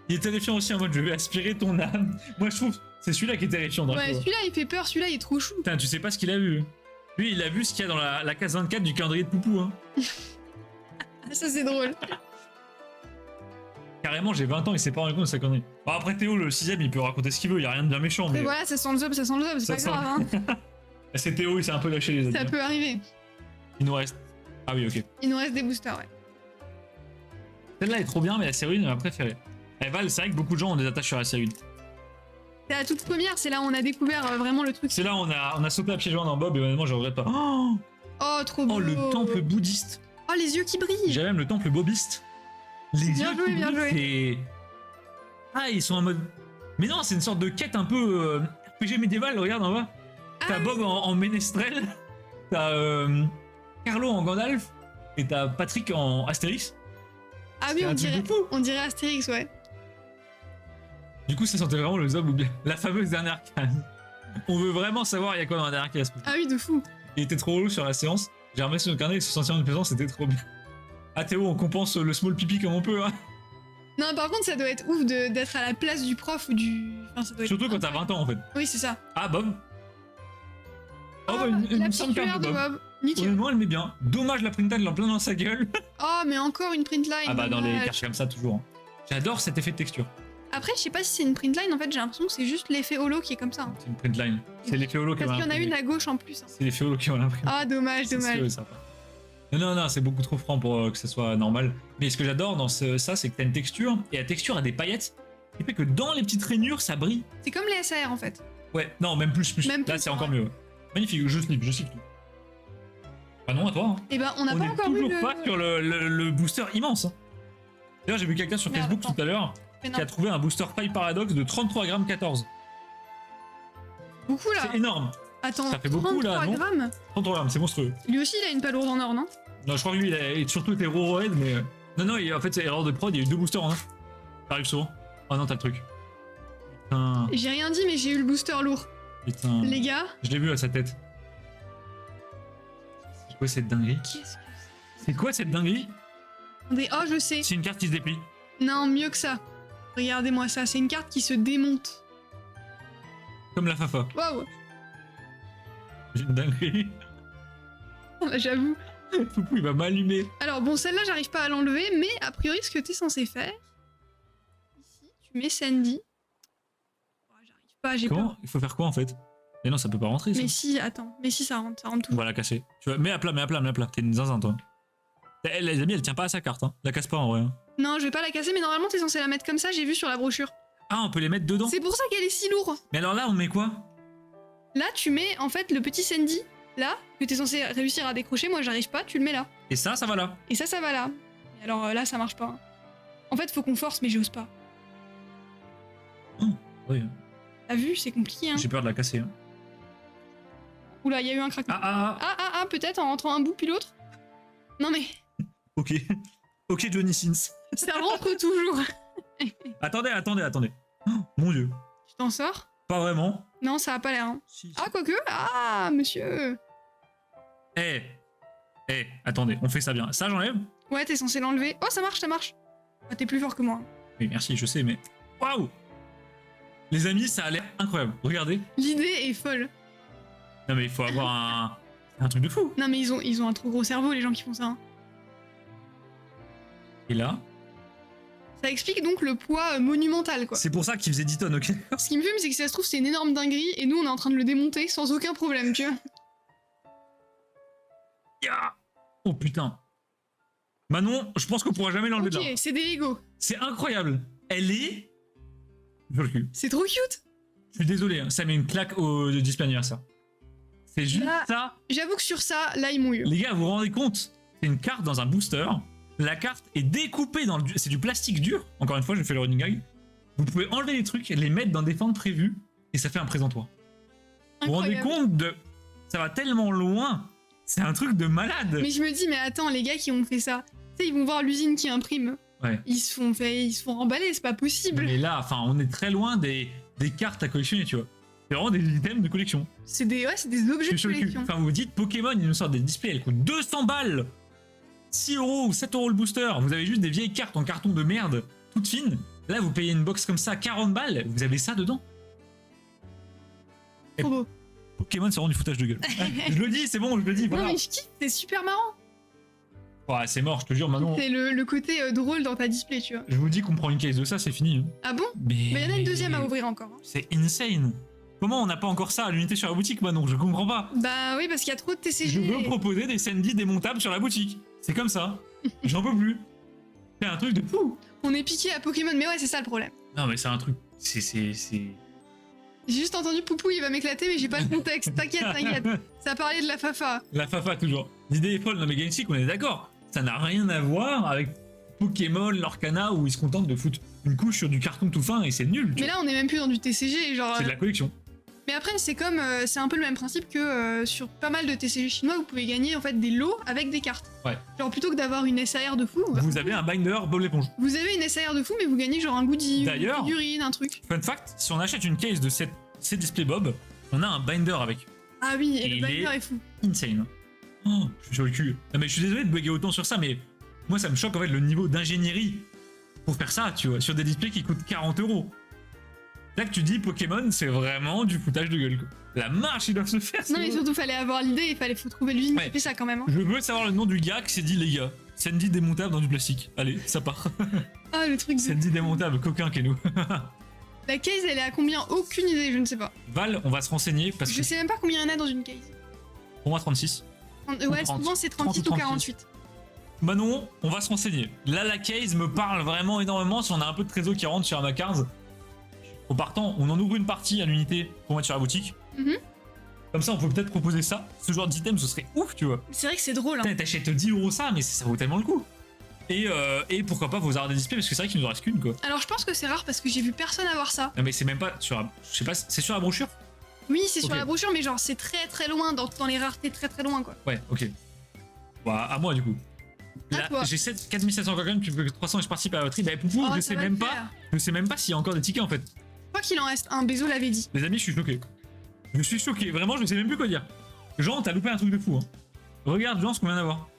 Il est terrifiant aussi en mode je vais aspirer ton âme. Moi, je trouve c'est celui-là qui est terrifiant. Draco. Ouais, celui-là, il fait peur, celui-là, il est trop chou. Putain, tu sais pas ce qu'il a vu. Lui, il a vu ce qu'il y a dans la case 24 du calendrier de Poupou. Hein. Ah, ça, c'est drôle. Carrément, j'ai 20 ans, il s'est pas rendu compte de sa connerie. Bon, après Théo, le 6ème, il peut raconter ce qu'il veut, il y a rien de bien méchant. Mais Mais voilà, ça sent le zob, c'est Ça pas sent- grave, hein. c'est Théo, il s'est un peu lâché les amis. Ça peut arriver. Il nous reste. Ah oui, ok. Il nous reste des boosters, ouais. Celle-là est trop bien, mais la série 1 est ma préférée. Eh Val, c'est vrai que beaucoup de gens ont des attaches sur la série 1. C'est la toute première, c'est là où on a découvert vraiment le truc. C'est là où on a sauté à pieds joints dans Bob et honnêtement, je regrette pas. Oh, Oh, trop beau. oh, le temple bouddhiste. Oh, les yeux qui brillent. J'ai même le temple bobiste. Les Bien yeux joué, qui bien brillent, c'est- Ah, ils sont en mode. Mais non, c'est une sorte de quête un peu RPG médiéval, regarde en bas. T'as Ah, Bob en ménestrel, t'as Carlo en Gandalf, et t'as Patrick en Astérix. ah oui, C'est un truc de fou. on dirait Astérix, ouais. Du coup, ça sentait vraiment le zob ou bien la fameuse dernière case. On veut vraiment savoir il y a quoi dans la dernière case. Ah oui, de fou. Il était trop relou sur la séance. J'ai remercié son carnet et ce sentiment de présence, c'était trop bien. Ah Théo, on compense le small pipi comme on peut. Hein. Non, par contre, ça doit être ouf d'être à la place du prof ou du. Enfin, ça doit être Surtout quand t'as incroyable. 20 ans en fait. Oui, c'est ça. Ah, Bob. Oh, Ah, bah, la une petite simple cuillère carte de de Bob. Bob. Nickel. Honnêtement, elle met bien. Dommage, la printline l'a plein dans sa gueule. Oh, mais encore une print line. Ah bah, dans les dommage. cartes comme ça, toujours. hein. J'adore cet effet de texture. Après, je sais pas si c'est une print line, en fait, j'ai l'impression que c'est juste l'effet holo qui est comme ça. hein. C'est une printline. C'est l'effet holo qui Parce va qu'il y en a une l'imprimer. à gauche en plus. hein. C'est l'effet holo qui va l'imprimer. Ah, dommage, C'est dommage. sûr et certain. Non, c'est beaucoup trop franc pour que ce soit normal. Mais ce que j'adore dans ça, c'est que t'as une texture, et la texture a des paillettes, qui fait que dans les petites rainures, ça brille. C'est comme les SAR en fait. Ouais, non, même plus. Même Là, plus, c'est encore ouais. mieux. Magnifique, je slip tout. Ah non, à toi. hein. Et ben, on n'a On pas est encore eu toujours le. pas sur le booster immense. hein. D'ailleurs, j'ai vu quelqu'un sur Merde, Facebook attends. tout à l'heure Mais qui non, a trouvé un booster paille paradoxe de 33 grammes 14. beaucoup là. C'est énorme. Attends, ça fait beaucoup, là, 33 non grammes. 33 grammes, c'est monstrueux. Lui aussi, il a une palourde en or, non? Non, je crois que lui, il a surtout été Rorohead, mais. Non, en fait, c'est erreur de prod, il y a eu 2 boosters en un. Ça arrive souvent. Oh non, t'as le truc. Putain, J'ai rien dit, mais j'ai eu le booster lourd. putain. Les gars, Je l'ai vu à sa tête. C'est quoi cette dinguerie qu'est-ce que C'est quoi cette dinguerie c'est? Oh, je sais. C'est une carte qui se déplie. Non, mieux que ça. Regardez-moi ça, c'est une carte qui se démonte. Comme la Fafa. Waouh, J'ai une dinguerie. j'avoue. Foupou, il va m'allumer. Alors bon, celle-là, j'arrive pas à l'enlever, mais a priori, ce que t'es censé faire, ici, tu mets Sandy. Oh, j'arrive pas, j'ai Comment peur. Il faut faire quoi en fait Mais non, ça peut pas rentrer ça. Mais si, attends, mais si, ça rentre tout. On va la casser. Tu vois, mets à plat. T'es une zinzin toi. Les amis, elle tient pas à sa carte. Hein. La casse pas en vrai. hein. Non, je vais pas la casser, mais normalement, t'es censé la mettre comme ça, j'ai vu sur la brochure. Ah, on peut les mettre dedans. C'est pour ça qu'elle est si lourde. Mais alors là, on met quoi Là, tu mets en fait le petit Sandy, là, que t'es censé réussir à décrocher. Moi, j'arrive pas, tu le mets là. Et ça va là. Et ça va là. Et alors là, ça marche pas. En fait, faut qu'on force, mais j'ose pas. Oui, T'as vu, c'est compliqué, hein. j'ai peur de la casser. hein. Oula, il y a eu un craquement. Ah. Peut-être en rentrant un bout puis l'autre. Non mais, Ok. Ok, Johnny Sins. ça rentre toujours. Attendez. Oh, mon dieu. Tu t'en sors? Pas vraiment. Non, ça a pas l'air. Hein. Si. Ah, quoique. Ah, monsieur. Eh, attendez, on fait ça bien. Ça, j'enlève. Ouais, t'es censé l'enlever. Oh, ça marche. Ah, t'es plus fort que moi. Oui, merci, je sais, mais. Waouh Les amis, ça a l'air incroyable. Regardez. L'idée est folle. Non, mais il faut avoir un truc de fou. Non mais ils ont un trop gros cerveau, les gens qui font ça. hein. Et là, Ça explique donc le poids monumental, quoi. c'est pour ça qu'il faisait 10 tonnes, ok Ce qui me fume, c'est que si ça se trouve, c'est une énorme dinguerie, et nous, on est en train de le démonter sans aucun problème, tu vois. Ya Oh putain. Manon, je pense qu'on pourra jamais l'enlever de là. Ok, c'est des Lego. C'est incroyable. Elle est. Sur le cul. C'est trop cute. Je suis désolé, hein, ça met une claque au display anniversaire. C'est juste Là- ça. J'avoue que sur ça, là, ils m'ont eu. Les gars, vous vous rendez compte? C'est une carte dans un booster. La carte est découpée dans le. C'est du plastique dur. Encore une fois, je fais le running gag. Vous pouvez enlever les trucs et les mettre dans des fentes prévues. Et ça fait un présentoir. Vous vous rendez Incroyable. compte de. Ça va tellement loin. C'est un truc de malade. Mais je me dis, mais attends, les gars qui ont fait ça, tu sais, ils vont voir l'usine qui imprime. Ouais. Ils se font remballer, c'est pas possible. Mais là, enfin, on est très loin des cartes à collectionner, tu vois. C'est vraiment des items de collection. C'est des objets Je de suis sur le cul. collection. Enfin, vous vous dites, Pokémon, ils nous sortent des displays, elles coûtent 200 balles 6 euros ou 7 euros le booster. Vous avez juste des vieilles cartes en carton de merde, toutes fines. Là, vous payez une box comme ça, 40 balles, vous avez ça dedans. Trop beau. Pokémon, c'est vraiment du foutage de gueule. Je le dis, c'est bon, je le dis, Non voilà. mais je kiffe, c'est super marrant. Ouais, c'est mort, je te jure, maintenant. C'est le côté drôle dans ta display, tu vois. Je vous dis qu'on prend une case de ça, c'est fini. hein. Ah bon? Mais Mais il y en a une deuxième à ouvrir encore. hein. C'est insane. Comment on n'a pas encore ça à l'unité sur la boutique, Manon? Je comprends pas. Bah oui, parce qu'il y a trop de TCG. Je veux proposer des Sandy démontables sur la boutique. C'est comme ça. J'en peux plus. C'est un truc de fou. On est piqué à Pokémon, mais ouais, c'est ça le problème. Non, mais c'est un truc. C'est. J'ai juste entendu Poupou, il va m'éclater, mais j'ai pas le contexte. T'inquiète. Ça parlait de la Fafa. La Fafa, toujours. L'idée est folle. Non, mais Genshin, on est d'accord. Ça n'a rien à voir avec Pokémon, l'Orcana, où ils se contentent de foutre une couche sur du carton tout fin et c'est nul. tu Mais là, on est même plus dans du TCG, genre. C'est de la collection. Mais après, c'est comme, c'est un peu le même principe que sur pas mal de TCG chinois, vous pouvez gagner en fait des lots avec des cartes. Ouais. Genre plutôt que d'avoir une SAR de fou, Vous avez un binder Bob l'éponge. vous avez une SAR de fou, mais vous gagnez genre un goodie, D'ailleurs- une figurine, un truc. Fun fact, si on achète une case de ces display Bob, on a un binder avec. Ah oui, Et et le il binder est- est fou. Insane. Oh, je suis sur le cul. Non, mais je suis désolé de bugger autant sur ça, mais moi ça me choque en fait le niveau d'ingénierie pour faire ça, tu vois, sur des displays qui coûtent 40 €. Là que tu dis Pokémon, c'est vraiment du foutage de gueule, quoi. La marche, ils doivent se faire. Non, mais surtout, fallait avoir l'idée, faut trouver l'usine qui fait ça quand même. Hein. Je veux savoir le nom du gars qui s'est dit, les gars, Sandy démontable dans du plastique. Allez, ça part. Ah, le truc de... Sandy démontable, coquin qu'est nous. La case, elle est à combien? Aucune idée, je ne sais pas. Val, on va se renseigner parce Je que sais même pas combien il y en a dans une case. pour moi 36. Ouais, 30. souvent c'est 36 ou 48. Manon, on va se renseigner. Là, la case me parle vraiment énormément. Si on a un peu de trésor qui rentre sur Amacards, au partant, on en ouvre une partie à l'unité pour mettre sur la boutique. Comme ça, on peut peut-être proposer ça. Ce genre d'item, ce serait ouf, tu vois. C'est vrai que c'est drôle. Hein. T'achètes 10 € ça, mais ça vaut tellement le coup. Et pourquoi pas vos arts de display, parce que c'est vrai qu'il nous en reste qu'une, quoi. Alors, je pense que c'est rare parce que j'ai vu personne avoir ça. Non, mais c'est même pas sur la... Je sais pas, c'est sur la brochure? Oui, c'est sur la brochure, mais genre, c'est très très loin, dans les raretés, très très loin, quoi. Ouais, ok. Bah, à moi, du coup. Là, toi. j'ai 4700 coins, puis 300 et je participe à la loterie. Bah, Poupou, je sais même pas. Je sais même pas s'il y a encore des tickets, en fait. Je crois qu'il en reste un, Bézo l'avait dit. Les amis, je suis choqué. Je suis choqué, vraiment, je sais même plus quoi dire. Jean, t'as loupé un truc de fou, hein. Regarde, Jean, ce qu'on vient d'avoir.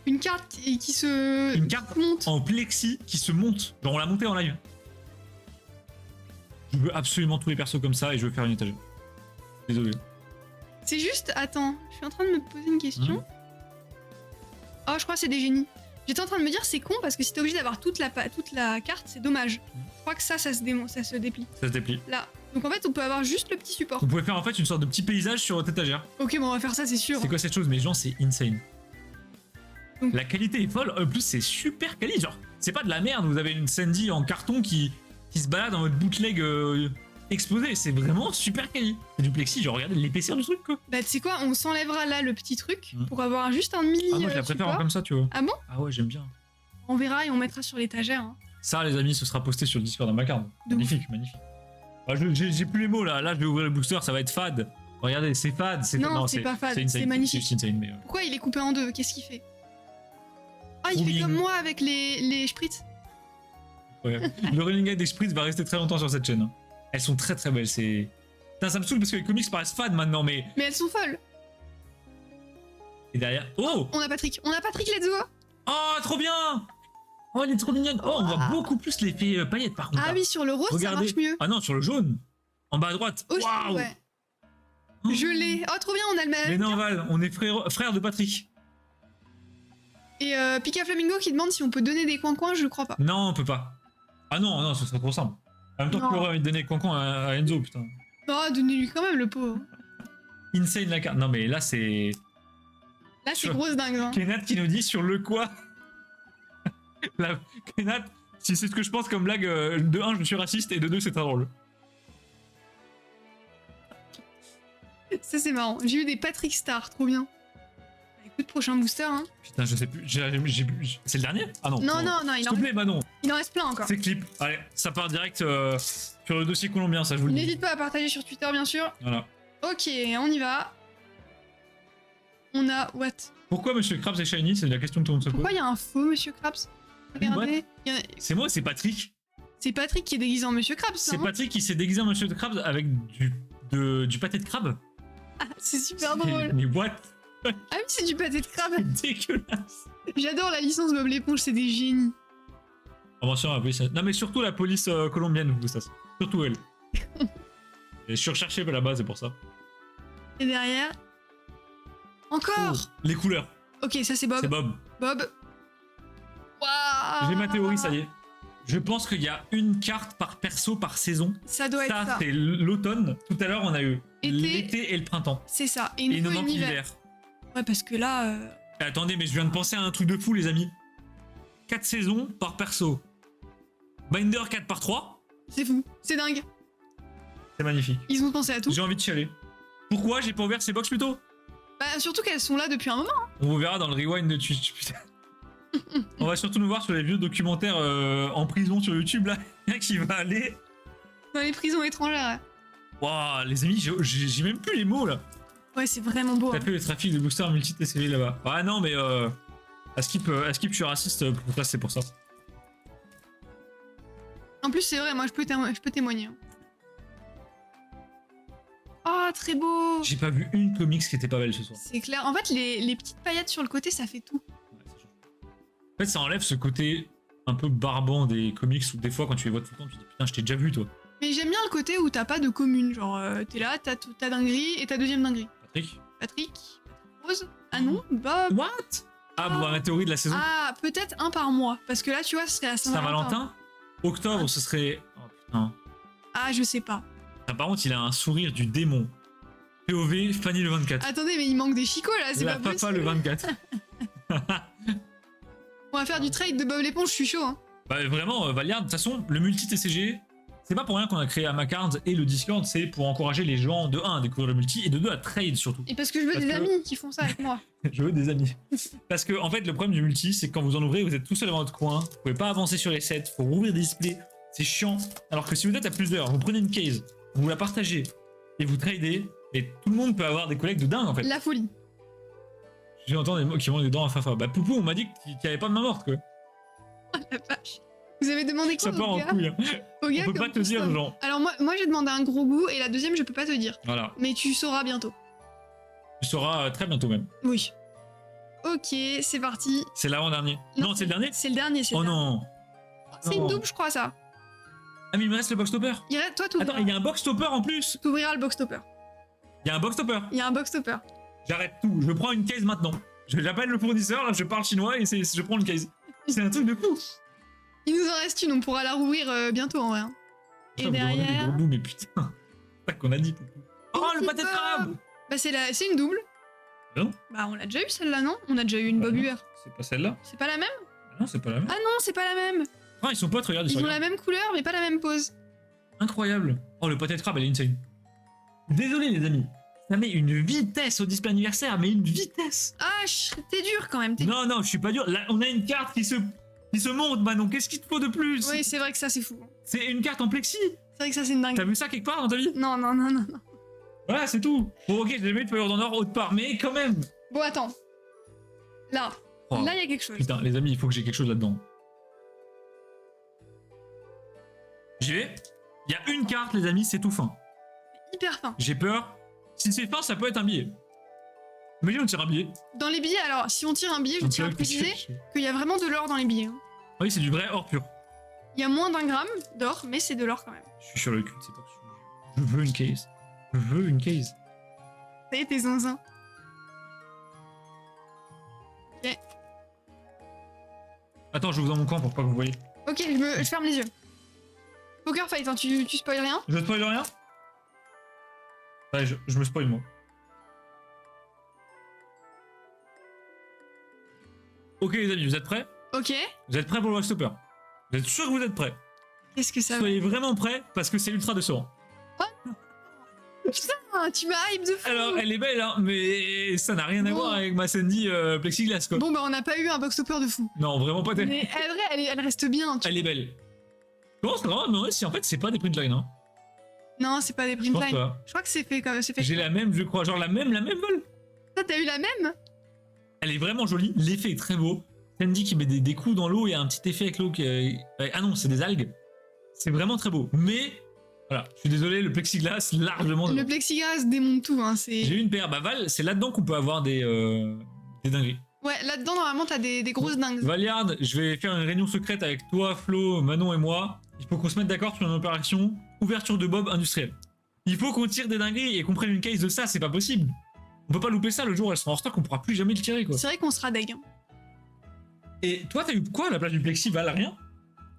Une carte qui se... Une carte monte. en plexi qui se monte. Genre, on l'a montée en live. Je veux absolument tous les persos comme ça et je veux faire une étagère. Désolé. C'est juste... Attends, je suis en train de me poser une question. Oh, je crois que c'est des génies. J'étais en train de me dire, c'est con, parce que si t'es obligé d'avoir toute la carte, c'est dommage. Je crois que ça se déplie. Ça se déplie. Là. Donc en fait, on peut avoir juste le petit support. Vous pouvez faire en fait une sorte de petit paysage sur votre étagère. Ok, bon, on va faire ça, c'est sûr. C'est quoi cette chose? Mais genre, c'est insane. Donc. La qualité est folle. En plus, c'est super quali. Genre, c'est pas de la merde. Vous avez une Sandy en carton qui se balade en mode bootleg explosé. C'est vraiment super quali. C'est du plexi. Genre, regardez l'épaisseur du truc, quoi. Bah, tu sais quoi, on s'enlèvera là le petit truc pour avoir juste un mini. Ah, moi, je la préfère comme ça, tu vois. Ah bon? Ah ouais, j'aime bien. On verra et on mettra sur l'étagère. Hein. Ça, les amis, ce sera posté sur le Discord d'Amacards. Magnifique, magnifique. Ah, j'ai plus les mots là. Là, je vais ouvrir le booster, ça va être fade. Regardez, c'est fade. Non, c'est pas fade, c'est magnifique. C'est insane, mais Pourquoi il est coupé en deux? Qu'est-ce qu'il fait? Ah, il fait comme moi avec les spritz. Ouais. Le running gag des spritz va rester très longtemps sur cette chaîne. Hein. Elles sont très très belles. C'est. Putain, ça me saoule parce que les comics paraissent fades maintenant, mais. Mais elles sont folles. Et derrière. Oh! On a Patrick, let's go! Oh, trop bien! Oh, elle est trop mignonne! Oh, on voit beaucoup plus l'effet paillettes par contre. Ah oui, sur le rose, regardez. Ça marche mieux. Ah non, sur le jaune! En bas à droite! Waouh! Ouais. Oh. Je l'ai! Oh, trop bien, on a le même. Mais non, Val, on est frère de Patrick. Et Pika Flamingo qui demande si on peut donner des coins-coins, je crois pas. Non, on peut pas. Ah non, non, ce serait trop simple. En même temps, tu aurais envie de donner coin-coin à Enzo, putain. Oh, donnez-lui quand même le pauvre. Insane la carte. Non, mais là, c'est. Là, c'est grosse dingue. Hein. Kenat qui nous dit sur le quoi. Kenat, si c'est ce que je pense comme blague, de 1, je suis raciste, et de 2, c'est très drôle. Ça, c'est marrant. J'ai eu des Patrick Star, trop bien. Écoute, prochain booster, hein. Putain, je sais plus. C'est le dernier? Ah non. Non, non, non, s'il te plaît, Manon. Il en reste plein encore. C'est clip. Allez, ça part direct sur le dossier colombien, ça je vous le dis. N'hésite pas à partager sur Twitter, bien sûr. Voilà. Ok, on y va. On a what? Pourquoi Monsieur Krabs est shiny? C'est la question que tout le monde se pose. Pourquoi il y a un faux Monsieur Krabs? Regardez. C'est moi, c'est Patrick. C'est Patrick qui est déguisé en Monsieur Krabs. C'est Patrick qui s'est déguisé en Monsieur Krabs avec du pâté de crabe. Ah, c'est super drôle. Mais what? Ah oui, c'est du pâté de crabe. Dégueulasse. J'adore la licence Bob l'éponge, c'est des génies. Attention à la police. Non mais surtout la police colombienne, vous ça. Surtout elle. Je suis recherché là-bas, c'est pour ça. Et derrière... Encore les couleurs. Ok, ça c'est Bob. C'est Bob. Bob. Waouh. J'ai ma théorie, ça y est. Je pense qu'il y a une carte par perso par saison. Ça doit être ça. Ça, c'est l'automne. Tout à l'heure, on a eu l'été et le printemps. C'est ça. Et il nous manque l'hiver. Ouais, parce que là... Attendez, mais je viens de penser à un truc de fou, les amis. 4 saisons par perso. Binder 4 par 3. C'est fou. C'est dingue. C'est magnifique. Ils ont pensé à tout. J'ai envie de chialer. Pourquoi j'ai pas ouvert ces box plus tôt? Bah, surtout qu'elles sont là depuis un moment. Hein. On vous verra dans le rewind de Twitch, putain. On va surtout nous voir sur les vieux documentaires en prison sur YouTube, là. Il y en a qui va aller... Dans les prisons étrangères. Waouh, les amis, j'ai même plus les mots, là. Ouais, c'est vraiment beau. T'as fait le trafic de boosters multi-TCV là-bas. Ah non, mais à skip, je suis raciste, pour ça, c'est pour ça. En plus, c'est vrai, moi, je peux témoigner. Oh, très beau. J'ai pas vu une comics qui était pas belle ce soir. C'est clair. En fait, les petites paillettes sur le côté, ça fait tout. En fait, ça enlève ce côté un peu barbant des comics où des fois quand tu les vois tout le temps, tu te dis putain, je t'ai déjà vu toi. Mais j'aime bien le côté où t'as pas de commune. Genre, t'es là, t'as ta dinguerie et ta deuxième dinguerie. Patrick? Patrick, Rose, ah non, Bob. What? Ah bon, la théorie de la saison. Ah, peut-être un par mois. Parce que là, tu vois, ce serait la Saint-Valentin. Saint-Valentin? Octobre, ce serait. Oh putain. Ah, je sais pas. Ah, par contre, il a un sourire du démon. POV, Fanny le 24. Attendez, mais il manque des chicots là, c'est La pas papa possible. le 24. On va faire du trade de Bob l'éponge, je suis chaud. Hein. Bah vraiment, Valiard, de toute façon, le multi-TCG, c'est pas pour rien qu'on a créé Amacards et le Discord, c'est pour encourager les gens de 1 à découvrir le multi et de 2 à trade surtout. Et parce que je veux Parce des que- amis qui font ça avec moi. Je veux des amis. Parce que en fait, le problème du multi, c'est que quand vous en ouvrez, vous êtes tout seul dans votre coin, vous pouvez pas avancer sur les sets, faut rouvrir des displays, c'est chiant. Alors que si vous êtes à plusieurs, vous prenez une case, vous la partagez et vous tradez, et tout le monde peut avoir des collègues de dingue en fait. La folie. J'ai entendu des mots qui vont dedans à Fafa. Bah Poupou, on m'a dit qu'il n'y avait pas de main morte quoi. La vache. Vous avez demandé quoi Ça part au en gars, couille. Hein. au gars On peut comme pas te dire custom. genre. Alors moi j'ai demandé un gros goût et la deuxième je peux pas te dire. Voilà. Mais tu sauras bientôt. Tu sauras très bientôt même. Oui. Ok, c'est parti. C'est l'avant-dernier. Non, c'est le dernier. C'est le dernier, c'est Oh le dernier. non. C'est une Non. double, je crois, ça. Ah mais il me reste le box topper. Toi, Attends, il y a un box topper en plus. t'ouvriras le box topper. Il y a un box topper. Il y a un box topper. J'arrête tout. Je prends une case maintenant. J'appelle le fournisseur, là, je parle chinois et je prends une case. C'est un truc de fou. Il nous en reste une, on pourra la rouvrir bientôt en vrai. hein. Et Putain, vous demandez des derrière. gros bouts, mais putain. C'est ça qu'on a dit. Poupou. Oh, le pâté de crabe. Bah c'est une double. Non. Bah on l'a déjà eu celle-là, non? On a déjà eu une Bob non. Uer. C'est pas celle-là. C'est pas la même? Non, c'est pas la même. Ah non, c'est pas la même. Ah, ils sont potes, regarde, ils Ils sont ont la même couleur, mais pas la même pose. incroyable. Oh, le pâté de crabe, elle est insane. Désolé, les amis. Ça met une vitesse au display anniversaire, mais une vitesse. Ah, t'es dur quand même. Non, non, je suis pas dur. Là, on a une carte qui se monte, Manon. Qu'est-ce qu'il te faut de plus? Oui, c'est vrai que ça c'est fou. C'est une carte en plexi. C'est vrai que ça c'est une dingue. T'as vu ça quelque part dans ta vie? Non, non, non, non, non. Voilà, c'est tout. Bon, ok, j'ai jamais eu de Power d'or autre part, mais quand même. Bon, attends. Là. Oh, Là, il y a quelque chose. putain, les amis, il faut que j'ai quelque chose là-dedans. J'y vais. Il y a une carte, les amis, c'est tout fin. Hyper fin. J'ai peur. Si c'est fin, ça peut être un billet. Imagine, on tire un billet. Dans les billets, alors, si on tire un billet, je On tiens à tire- préciser qu'il y a vraiment de l'or dans les billets. hein. Oui, c'est du vrai or pur. Il y a moins d'1 gramme d'or, mais c'est de l'or quand même. Je suis sur le cul, c'est pas que je veux une case. Je veux une case. Ça y est, t'es zinzin. Ok. Attends, je vous dans mon camp pour pas que vous voyez. Ok, je ferme les yeux. Poker Fight, hein, tu spoil rien? Je spoil rien? Ouais, je me spoil moi. Ok les amis, vous êtes prêts? Ok. Vous êtes prêts pour le Box Stopper? Vous êtes sûr que vous êtes prêts? Qu'est-ce que ça veut? Soyez vraiment prêts parce que c'est ultra décevant. Putain, tu m'as hype de fou! Alors elle est belle hein, mais ça n'a rien à Bon. voir avec ma Sandy plexiglas quoi. Bon, bah, on n'a pas eu un box topper de fou. Non, vraiment pas tellement. Mais elle reste bien. Elle est belle. Je pense vraiment à me demander si en fait c'est pas des print line hein. Non, c'est pas des Je pense print line. pas. Je crois que c'est fait comme. C'est fait. J'ai la même, je crois, genre la même vol. Toi, t'as eu la même? Elle est vraiment jolie, l'effet est très beau. Sandy qui met des coups dans l'eau et un petit effet avec l'eau qui... Ah non, c'est des algues. C'est vraiment très beau. Mais, voilà, je suis désolé, le plexiglas largement... Le plexiglas démonte tout, hein. J'ai C'est. eu une paire, bah Val, c'est là-dedans qu'on peut avoir des dingueries. Ouais, là-dedans, normalement, t'as des grosses dingues. Valiard, je vais faire une réunion secrète avec toi, Flo, Manon et moi. Il faut qu'on se mette d'accord sur une opération ouverture de Bob industriel. Il faut qu'on tire des dingueries et qu'on prenne une case de ça, c'est pas possible. On peut pas louper ça, le jour où elles seront en stock, on pourra plus jamais le tirer quoi. C'est vrai qu'on sera deg. hein. Et toi, t'as eu quoi à la place du plexi, Val? Rien?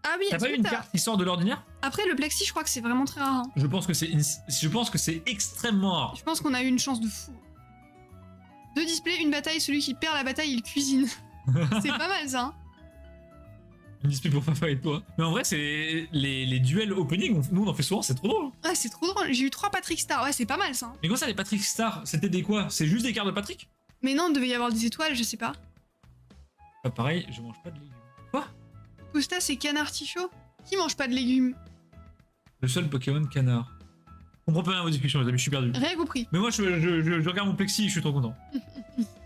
Ah oui, T'as pas eu une carte qui sort de l'ordinaire? Après, le plexi, je crois que c'est vraiment très rare. hein. Je pense que c'est extrêmement rare. Je pense qu'on a eu une chance de fou. Deux displays, une bataille, celui qui perd la bataille, il cuisine. C'est pas mal ça. hein. Une dispute pour Fafa et toi. Mais en vrai, c'est les duels opening, nous on en fait souvent, c'est trop drôle. Ah, c'est trop drôle. J'ai eu 3 Patrick Star. Ouais, c'est pas mal ça. hein. Mais comment ça, les Patrick Star, c'était des quoi? C'est juste des cartes de Patrick? Mais non, il devait y avoir des étoiles, je sais pas. Pas pareil, je mange pas de légumes. Quoi? Costa, c'est canard tichot. Qui mange pas de légumes? Le seul Pokémon canard. Je comprends pas rien à vos discussions, les amis, je suis perdu. Rien compris. Mais moi, je regarde mon plexi et je suis trop content.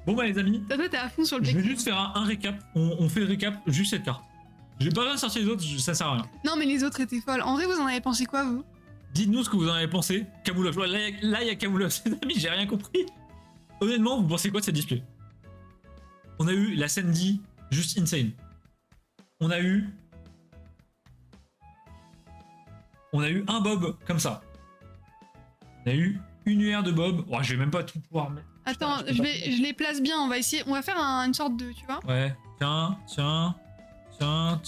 Bon, bah, les amis, Toi, t'es à fond sur le je vais plexi. juste faire un récap. On fait le récap, juste cette carte. J'ai pas besoin de sortir les autres, ça sert à rien. Non, mais les autres étaient folles. En vrai, vous en avez pensé quoi, vous? Dites-nous ce que vous en avez pensé. Camoulox, là, il y a Camoulox, les amis, j'ai rien compris. Honnêtement, vous pensez quoi de cette display? On a eu la Sandy, juste insane. On a eu on a eu un Bob comme ça. On a eu une UR de Bob. Oh, je vais même pas tout pouvoir mettre. Attends, Putain, je les place bien. On va essayer. On va faire une sorte de, tu vois. Ouais, tiens. Wow.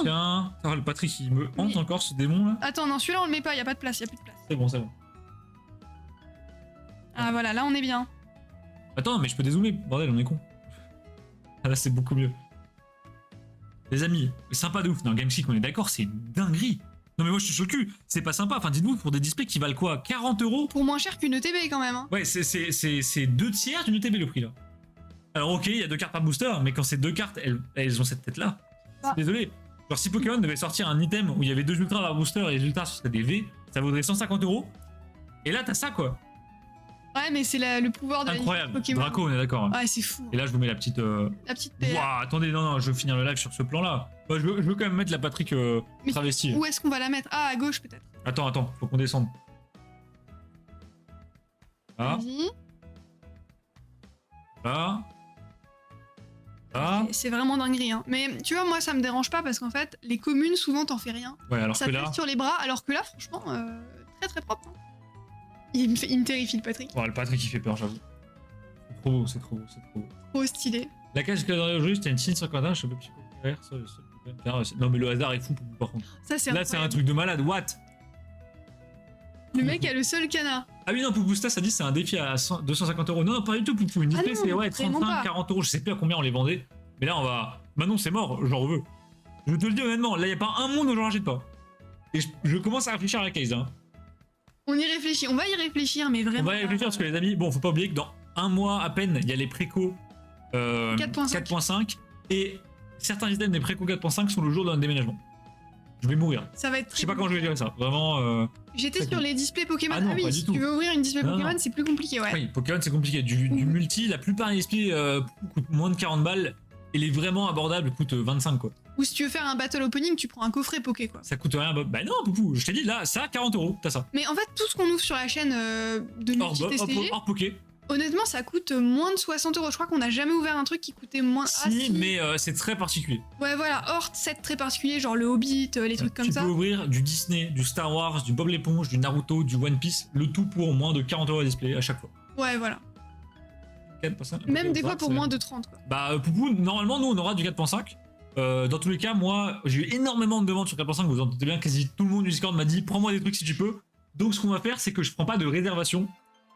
Tiens. Oh, le Patrick, il me hante encore ce démon là. Attends, non, celui-là on le met pas. Y a pas de place. Y a plus de place. C'est bon, c'est bon. Ah voilà, là on est bien. Attends, mais je peux dézoomer. Bordel, on est con. Ah, là, c'est beaucoup mieux. Les amis, sympa de ouf. Non, GameSeek, on est d'accord, c'est une dinguerie. Non, mais moi, je suis sur le cul. C'est pas sympa. Enfin, dites-vous, pour des displays qui valent quoi, 40 €? Pour moins cher qu'une ETB quand même. Hein. Ouais, c'est 2 tiers d'une ETB le prix là. Alors, ok, il y a 2 cartes par booster, mais quand ces 2 cartes, elles ont cette tête-là. Ah. Désolé. Genre, si Pokémon devait sortir un item où il y avait 2 ultras par booster et les résultats ce serait des V, ça vaudrait 150 €. Et là, t'as ça quoi. Ouais, mais c'est le pouvoir de Incroyable. la Pokémon. Draco, on est d'accord. Ouais, c'est fou. Et là, je vous mets la petite. La petite PR. Ouah, attendez, non, je veux finir le live sur ce plan-là. Bah, je veux quand même mettre la Patrick Mais travestie. Où est-ce qu'on va la mettre? Ah, à gauche peut-être. Attends, faut qu'on descende. Là, Vas-y. là. Là. C'est vraiment dinguerie. Hein. Mais tu vois, moi ça me dérange pas parce qu'en fait, les communes souvent t'en fais rien. Ouais, alors Ça que pèse là. sur les bras, alors que là, franchement, très très propre. Hein. Il me terrifie le Patrick. Ouais, le Patrick il fait peur, j'avoue. C'est trop beau, c'est trop beau, c'est trop beau. Trop stylé. La cage que dans aujourd'hui, c'était une signe 51, je sais pas psycho. Non, mais le hasard est fou par contre. Ça, c'est Là, c'est un truc de malade, what? Le mec a le seul canard. Ah oui, non, Poupousta, ça dit c'est un défi à 250 €. Non, pas du tout, Poupou. Une display, non, c'est ouais, vraiment 35, pas. 40 €. Je sais plus à combien on les vendait. Mais là, on va. Maintenant, c'est mort, j'en veux. Je te le dis honnêtement, là, il n'y a pas un monde où j'en rachète pas. Et je commence à réfléchir à la case. Hein. On y réfléchit, on va y réfléchir, mais On vraiment. va y réfléchir parce que les amis, bon, faut pas oublier que dans un mois à peine, il y a les préco 4.5 et certains items des préco 4.5 sont le jour d'un déménagement. Je vais mourir. Ça va être Je très sais pas comment je vais gérer ça. Vraiment. J'étais très sur cool. les displays Pokémon. Ah non, oui, pas du si tout. tu veux ouvrir une display Non, Pokémon, non. c'est plus compliqué, ouais. Oui, Pokémon c'est compliqué. Du multi, la plupart des displays coûtent moins de 40 balles. Et les vraiment abordables coûtent 25 quoi. Ou si tu veux faire un battle opening, tu prends un coffret Poké, quoi. Ça coûte rien. Bah non, Poupou, je t'ai dit là, ça 40 €, t'as ça. Mais en fait, tout ce qu'on ouvre sur la chaîne de Hors, multi-TCG, hors Poké. honnêtement, ça coûte moins de 60 €. Je crois qu'on n'a jamais ouvert un truc qui coûtait moins. Si, mais c'est très particulier. Ouais, voilà, hors set très particulier, genre le Hobbit, les trucs comme tu ça. peux ouvrir du Disney, du Star Wars, du Bob l'éponge, du Naruto, du One Piece, le tout pour moins de 40 € à display à chaque fois. Ouais, voilà. 4.5. Même Ok, des fois ça, pour c'est- moins de 30, quoi. Bah Poupou, normalement nous on aura du 4.5. Dans tous les cas, moi j'ai eu énormément de demandes sur 4.5, vous en doutez bien, quasi tout le monde du Discord m'a dit prends-moi des trucs si tu peux. Donc ce qu'on va faire, c'est que je prends pas de réservation.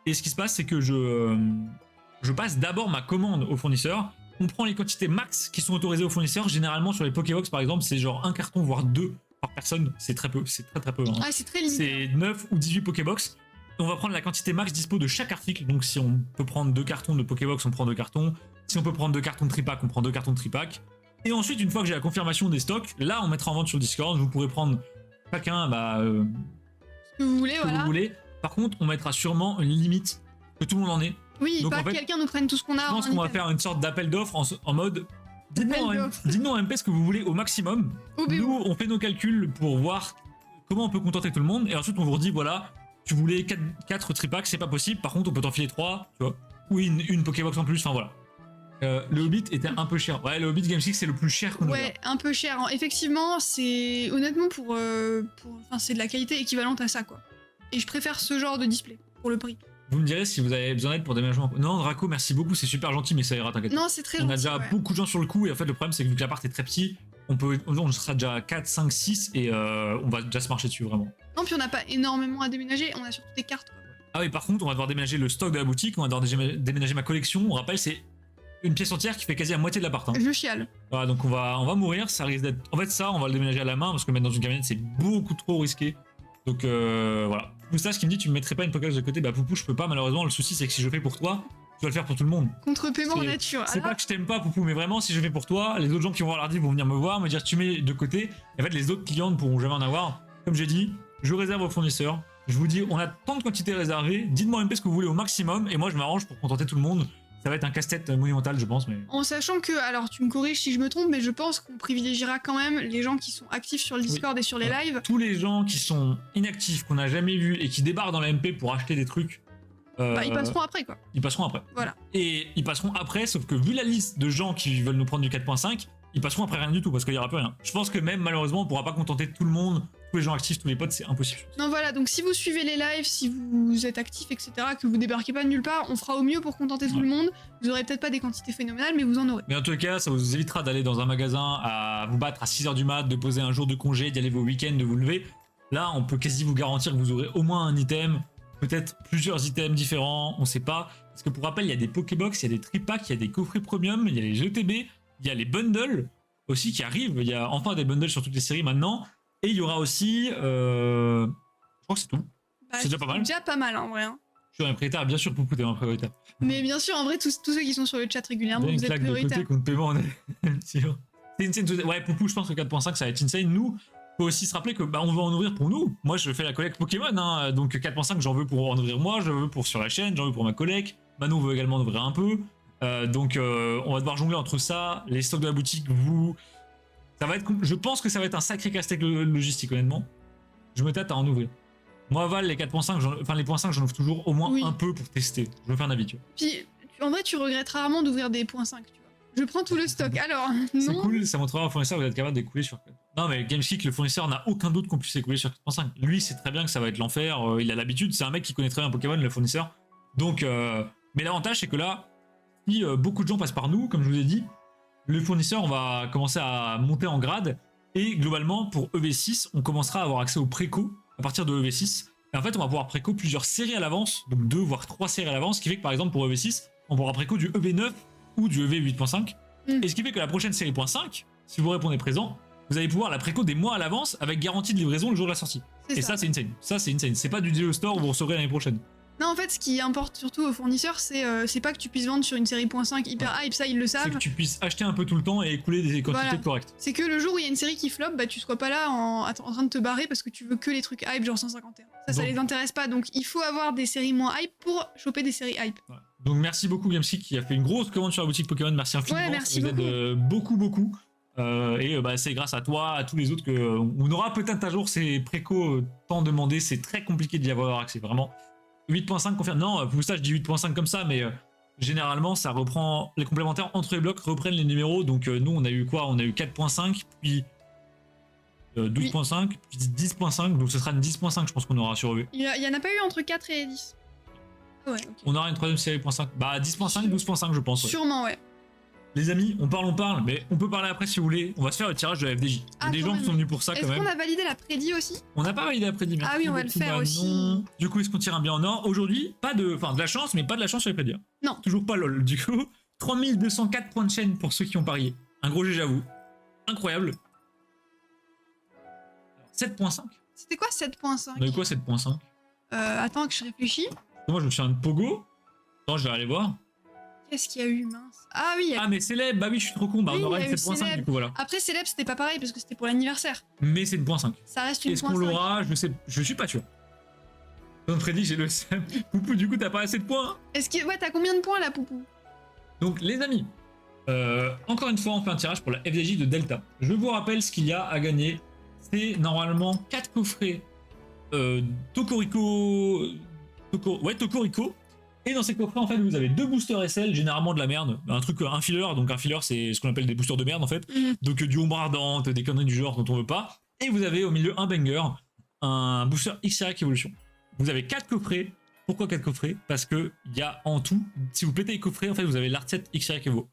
Et ce qui se passe, c'est que je passe d'abord ma commande au fournisseur. On prend les quantités max qui sont autorisées au fournisseur. Généralement sur les Pokébox par exemple, c'est genre un carton voire 2 par personne. C'est très peu, c'est très peu. Hein. Ah, c'est très limité. C'est 9 ou 18 Pokébox. On va prendre la quantité max dispo de chaque article. Donc si on peut prendre 2 cartons de Pokébox, on prend 2 cartons. Si on peut prendre 2 cartons de Tripack, on prend 2 cartons de Tripack. Et ensuite, une fois que j'ai la confirmation des stocks, là on mettra en vente sur le Discord. Vous pourrez prendre chacun Ce que vous voulez, ce que voilà. vous voulez. Par contre, on mettra sûrement une limite que tout le monde en ait. Oui, Donc, pas en fait, que quelqu'un nous prenne tout ce qu'on a. Je pense en qu'on va item. faire une sorte d'appel d'offres en mode Appel d'offres. dites-nous en MP ce que vous voulez au maximum. Au BO. Nous, on fait nos calculs pour voir comment on peut contenter tout le monde. Et ensuite, on vous redit voilà, tu voulais 4 tripacks, c'est pas possible. Par contre, on peut t'en filer 3, tu vois. Ou une Pokébox en plus, enfin voilà. Le Hobbit était un peu cher. Ouais, le Hobbit Game Six, c'est le plus cher qu'on a. Ouais, un peu cher. Effectivement, c'est honnêtement enfin, c'est de la qualité équivalente à ça, quoi. Et je préfère ce genre de display pour le prix. Vous me direz si vous avez besoin d'aide pour déménagement. Non, Draco, merci beaucoup, c'est super gentil, mais ça ira, t'inquiète. Non, c'est très On a gentil, déjà ouais. beaucoup de gens sur le coup, et en fait, le problème, c'est que vu que l'appart est très petit, on sera déjà 4, 5, 6, et on va déjà se marcher dessus, vraiment. Non, puis on n'a pas énormément à déménager, on a surtout des cartes, quoi. Ah oui, par contre, on va devoir déménager le stock de la boutique, on va devoir déménager ma collection. On rappelle, c'est une pièce entière qui fait quasi la moitié de l'appart. Hein. Je chiale. Voilà, donc on va mourir, ça risque d'être... En fait, ça, on va le déménager à la main, parce que mettre dans une camionnette, c'est beaucoup trop risqué. Donc voilà. Moustache qui me dit, tu me mettrais pas une Pokébox de côté? Bah Poupou, je peux pas, malheureusement. Le souci, c'est que si je fais pour toi, tu vas le faire pour tout le monde. Contre-paiement en C'est- nature. C'est Ah, pas que je t'aime pas, Poupou, mais vraiment, si je fais pour toi, les autres gens qui vont voir l'article vont venir me voir, me dire tu mets de côté. Et en fait, les autres clients ne pourront jamais en avoir. Comme j'ai dit, je réserve aux fournisseurs. Je vous dis, on a tant de quantités réservées. Dites-moi un peu ce que vous voulez au maximum. Et moi, je m'arrange pour contenter tout le monde. Ça va être un casse-tête monumental, je pense. Mais En sachant que, alors tu me corriges si je me trompe, mais je pense qu'on privilégiera quand même les gens qui sont actifs sur le Discord et sur les Ouais. lives. tous les gens qui sont inactifs, qu'on n'a jamais vus et qui débarquent dans la MP pour acheter des trucs, Bah, ils passeront après, quoi. ils passeront après. Voilà. Et ils passeront après, sauf que vu la liste de gens qui veulent nous prendre du 4.5, ils passeront après rien du tout parce qu'il n'y aura plus rien. Je pense que même malheureusement, on pourra pas contenter tout le monde tous les gens actifs, tous les potes, c'est impossible. Non, voilà, donc si vous suivez les lives, si vous êtes actifs, etc., que vous débarquez pas de nulle part, on fera au mieux pour contenter tout le monde. Vous aurez peut-être pas des quantités phénoménales, mais vous en aurez. Mais en tout cas, ça vous évitera d'aller dans un magasin à vous battre à 6h du mat, de poser un jour de congé, d'y aller vos week-ends, de vous lever. Là, on peut quasi vous garantir que vous aurez au moins un item, peut-être plusieurs items différents, on sait pas. Parce que pour rappel, il y a des Pokébox, il y a des tripacks, il y a des coffrets premium, il y a les GTB, il y a les bundles aussi qui arrivent. Il y a enfin des bundles sur toutes les séries maintenant. Et il y aura aussi... je crois que c'est tout. Bah, c'est déjà pas mal. C'est déjà pas mal, en vrai. Hein. Je suis un prioritaire, bien sûr, Poupou, t'es un prioritaire. Mais bien sûr, en vrai, tous ceux qui sont sur le chat régulièrement, Une vous êtes claque de prioritaires. côté contre paiement, on est sûr. C'est insane. Ouais, Poupou, je pense que 4.5, ça va être insane. Nous, faut aussi se rappeler que bah, on va en ouvrir pour nous. Moi, je fais la collecte Pokémon, hein, donc 4.5, j'en veux pour en ouvrir moi, j'en veux pour sur la chaîne, j'en veux pour ma collecte. Manon veut également en ouvrir un peu. Donc, on va devoir jongler entre ça, les stocks de la boutique, vous... Ça va être... Je pense que ça va être un sacré casse-tête logistique, honnêtement. Je me tâte à en ouvrir. Moi, Val, les 4.5, enfin les .5, j'en ouvre toujours au moins un peu pour tester. Je me fais un avis, tu vois. Puis, en vrai, tu regrettes rarement d'ouvrir des .5, tu vois. Je prends tout le stock. Alors, non. C'est cool, ça montrera au fournisseur que vous êtes capable d'écouler sur 4. Non, mais GameSkick, le fournisseur n'a aucun doute qu'on puisse écouler sur 4.5. Lui, c'est très bien que ça va être l'enfer. Il a l'habitude. C'est un mec qui connaît très bien Pokémon, le fournisseur. Donc, mais l'avantage, c'est que là, si beaucoup de gens passent par nous, comme je vous ai dit, le fournisseur, on va commencer à monter en grade. Et globalement, pour EV6, on commencera à avoir accès au préco à partir de EV6. Et en fait, on va pouvoir préco plusieurs séries à l'avance, donc 2 voire 3 séries à l'avance, ce qui fait que par exemple pour EV6, on pourra préco du EV9 ou du EV8.5. Et ce qui fait que la prochaine série .5, si vous répondez présent, vous allez pouvoir la préco des mois à l'avance avec garantie de livraison le jour de la sortie. Et ça, c'est insane. Ça, c'est insane. C'est pas du deal store où vous recevrez l'année prochaine. Non, en fait, ce qui importe surtout aux fournisseurs, c'est pas que tu puisses vendre sur une série .5 hyper hype, ça ils le savent. C'est que tu puisses acheter un peu tout le temps et écouler des quantités correctes. C'est que le jour où il y a une série qui flop, bah tu sois pas là en train de te barrer parce que tu veux que les trucs hype genre 151. Ça les intéresse pas, donc il faut avoir des séries moins hype pour choper des séries hype. Ouais. Donc merci beaucoup GameSkick qui a fait une grosse commande sur la boutique Pokémon, merci infiniment. Ouais, merci ça vous aide beaucoup. C'est grâce à toi, à tous les autres que on aura peut-être un jour ces précos tant demandés, c'est très compliqué d'y avoir accès, vraiment. 8.5 confirme. Non, pour ça je dis 8.5 comme ça, mais généralement ça reprend les complémentaires entre les blocs, reprennent les numéros. Donc nous on a eu quoi? On a eu 4.5, puis 12.5, puis 10.5. Donc ce sera une 10.5, je pense qu'on aura sur EV. Il y en a pas eu entre 4 et 10. Ouais, okay. On aura une troisième série .5. Bah 10.5, 12.5 je pense. Ouais. Sûrement, ouais. Les amis, on parle, mais on peut parler après si vous voulez. On va se faire le tirage de la FDJ. Il y a des gens qui sont venus pour ça quand même. Est-ce qu'on a validé la prédit aussi? On n'a pas validé la prédit. Ah oui, on va le faire aussi. Non. Du coup, est-ce qu'on tire un bien en or? Aujourd'hui, de la chance, mais pas de la chance sur les prédits. Non. Toujours pas lol. Du coup, 3204 points de chaîne pour ceux qui ont parié. Un gros GG à vous. Incroyable. 7.5. C'était quoi 7.5? On a eu quoi 7.5? Attends que je réfléchis. Moi, je me souviens de Pogo. Attends, je vais aller voir. Qu'est-ce qu'il y a eu, mince? Ah oui. Ah mais Célèbre, bah oui, je suis trop con. Bah oui, on aura une 7.5 du coup, voilà. Après Célèbre, c'était pas pareil parce que c'était pour l'anniversaire. Mais c'est une .5. Ça reste une. Est-ce qu'on l'aura? Je sais, je suis pas sûr. Dans le prédit, j'ai le seum. Poupou, du coup, t'as pas assez de points. Est-ce que ouais, t'as combien de points là, Poupou? Donc les amis, encore une fois, on fait un tirage pour la FDJ de Delta. Je vous rappelle ce qu'il y a à gagner. C'est normalement 4 coffrets Tocorico. Tocorico. Et dans ces coffrets, en fait, vous avez 2 boosters SL, généralement de la merde. Un filler, donc un filler, c'est ce qu'on appelle des boosters de merde, en fait. Donc du ombre ardente, des conneries du genre dont on veut pas. Et vous avez au milieu un banger, un booster XY Evolution. Vous avez 4 coffrets. Pourquoi 4 coffrets? Parce que il y a en tout, si vous pétez les coffrets, en fait, vous avez l'Art7 XY Evo.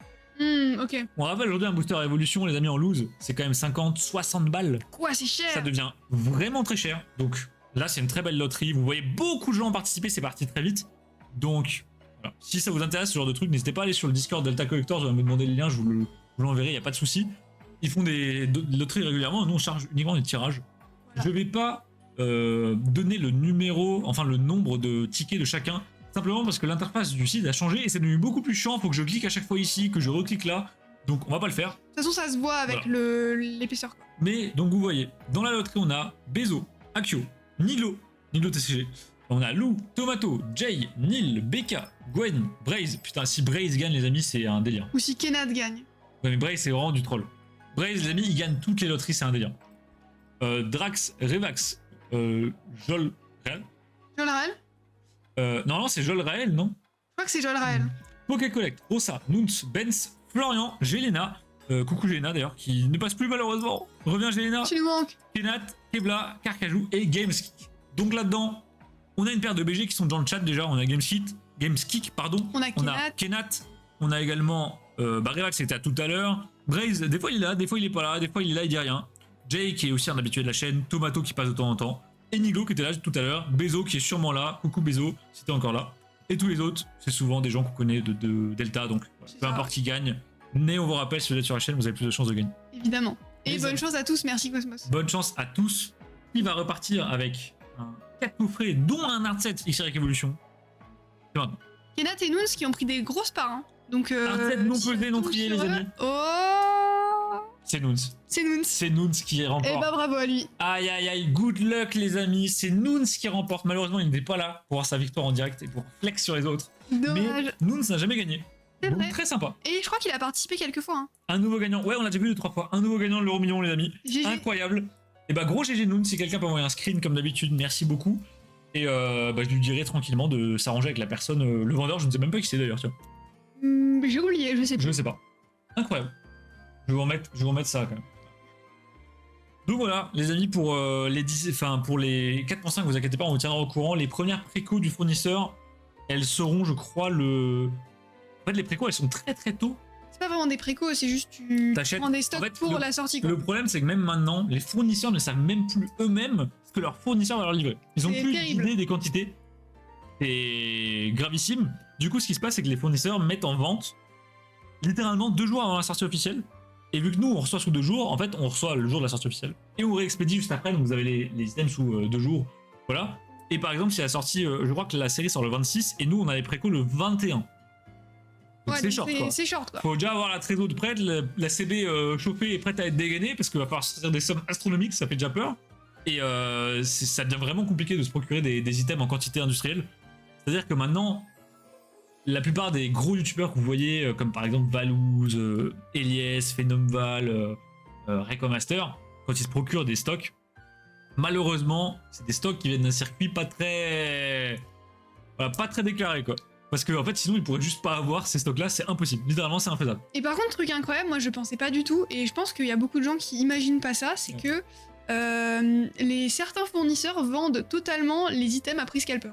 Ok. On rappelle aujourd'hui un booster Evolution, les amis, en loose, c'est quand même 50, 60 balles. Quoi, c'est cher? Ça devient vraiment très cher. Donc là, c'est une très belle loterie. Vous voyez beaucoup de gens participer, c'est parti très vite. Donc, voilà. Si ça vous intéresse ce genre de truc, n'hésitez pas à aller sur le Discord Delta Collectors, me demander le lien, je vous l'enverrai, il n'y a pas de souci. Ils font des loteries régulièrement, nous on charge uniquement des tirages. Voilà. Je vais pas donner le numéro, enfin le nombre de tickets de chacun, simplement parce que l'interface du site a changé et c'est devenu beaucoup plus chiant, il faut que je clique à chaque fois ici, que je reclique là, donc on va pas le faire. De toute façon, ça se voit avec l'épaisseur. Mais, donc vous voyez, dans la loterie on a Bezo, Akio, Nilo TCG. On a Lou, Tomato, Jay, Neil, Becca, Gwen, Braze. Putain, si Braze gagne, les amis, c'est un délire. Ou si Kenneth gagne. Ouais, mais Braze, c'est vraiment du troll. Braze, les amis, il gagne toutes les loteries, c'est un délire. Drax, Revax, Jol Rael. Jol Rael non, c'est Jol Rael, non? Je crois que c'est Jol Rael. Poké Collect, Rosa, Nuns, Benz, Florian, Jelena, Coucou Géna d'ailleurs, qui ne passe plus malheureusement. Reviens Géna. Tu nous manques. Kenat, Kebla, Carcajou et Gameskick. Donc là-dedans, on a une paire de BG qui sont dans le chat déjà. On a Gameskick, pardon. On a Kenat. On a également Revax, c'était tout à l'heure. Braze, des fois il est là, des fois il est pas là, des fois il est là, il dit rien. Jay qui est aussi un habitué de la chaîne. Tomato qui passe de temps en temps. Enigo qui était là tout à l'heure. Bezo qui est sûrement là. Coucou Bezo, si t'es encore là. Et tous les autres, c'est souvent des gens qu'on connaît de Delta, donc peu importe qui gagne. Mais on vous rappelle, si vous êtes sur la chaîne, vous avez plus de chances de gagner. Évidemment. Et bonne chance à tous, merci Cosmos. Bonne chance à tous. Il va repartir avec un 4 coffrets, dont un Art 7 XY Evolution. C'est maintenant. Kenat et Noons qui ont pris des grosses parts. Hein. Donc, Art 7 non pesé, non trié, les amis. Oh, c'est Noons. C'est Noons. C'est Noons qui remporte. Eh bah bravo à lui. Aïe aïe aïe, good luck les amis. C'est Noons qui remporte. Malheureusement, il n'était pas là pour voir sa victoire en direct et pour flex sur les autres. Dommage. Mais Noons n'a jamais gagné. C'est Donc vrai. très sympa. Et je crois qu'il a participé quelques fois. Hein. Un nouveau gagnant. Ouais, on l'a déjà vu 2-3 fois. Un nouveau gagnant de l'euro million, les amis. GG. Incroyable. Et bah, gros GG Noon, si quelqu'un peut envoyer un screen comme d'habitude, merci beaucoup. Et bah, je lui dirai tranquillement de s'arranger avec la personne, le vendeur, je ne sais même pas qui c'est d'ailleurs, tiens. J'ai oublié, je sais plus. Je ne sais pas. Incroyable. Je vais vous remettre ça quand même. Donc voilà, les amis, pour pour les 4.5, vous inquiétez pas, on vous tiendra au courant. Les premières précos du fournisseur, elles seront, je crois, En fait, les précos, elles sont très très tôt. C'est pas vraiment des précos, c'est juste tu T'achètes. prends des stocks En fait, pour la sortie. Quoi. Le problème, c'est que même maintenant, les fournisseurs ne savent même plus eux-mêmes ce que leur fournisseur va leur livrer. Ils ont C'est plus terrible. d'idée des quantités. C'est gravissime. Du coup, ce qui se passe, c'est que les fournisseurs mettent en vente littéralement 2 jours avant la sortie officielle. Et vu que nous, on reçoit sous 2 jours, en fait, on reçoit le jour de la sortie officielle. Et on réexpédie juste après, donc vous avez les items sous 2 jours. Voilà. Et par exemple, si la sortie, je crois que la série sort le 26, et nous, on a les précos le 21. Donc Ouais, c'est short, quoi. C'est short, quoi. Faut déjà avoir la trésor de prête, la CB chauffée et prête à être dégainée, parce qu'il va falloir sortir des sommes astronomiques, ça fait déjà peur. Et ça devient vraiment compliqué de se procurer des items en quantité industrielle. C'est-à-dire que maintenant, la plupart des gros youtubeurs que vous voyez, comme par exemple Valouz, Elias, Phenomval, Recomaster, quand ils se procurent des stocks, malheureusement, c'est des stocks qui viennent d'un circuit pas très déclaré, quoi. Parce que en fait, sinon, ils pourraient juste pas avoir ces stocks-là, c'est impossible. Littéralement, c'est infaisable. Et par contre, truc incroyable, moi je pensais pas du tout, et je pense qu'il y a beaucoup de gens qui imaginent pas ça, c'est que certains fournisseurs vendent totalement les items à prix scalper.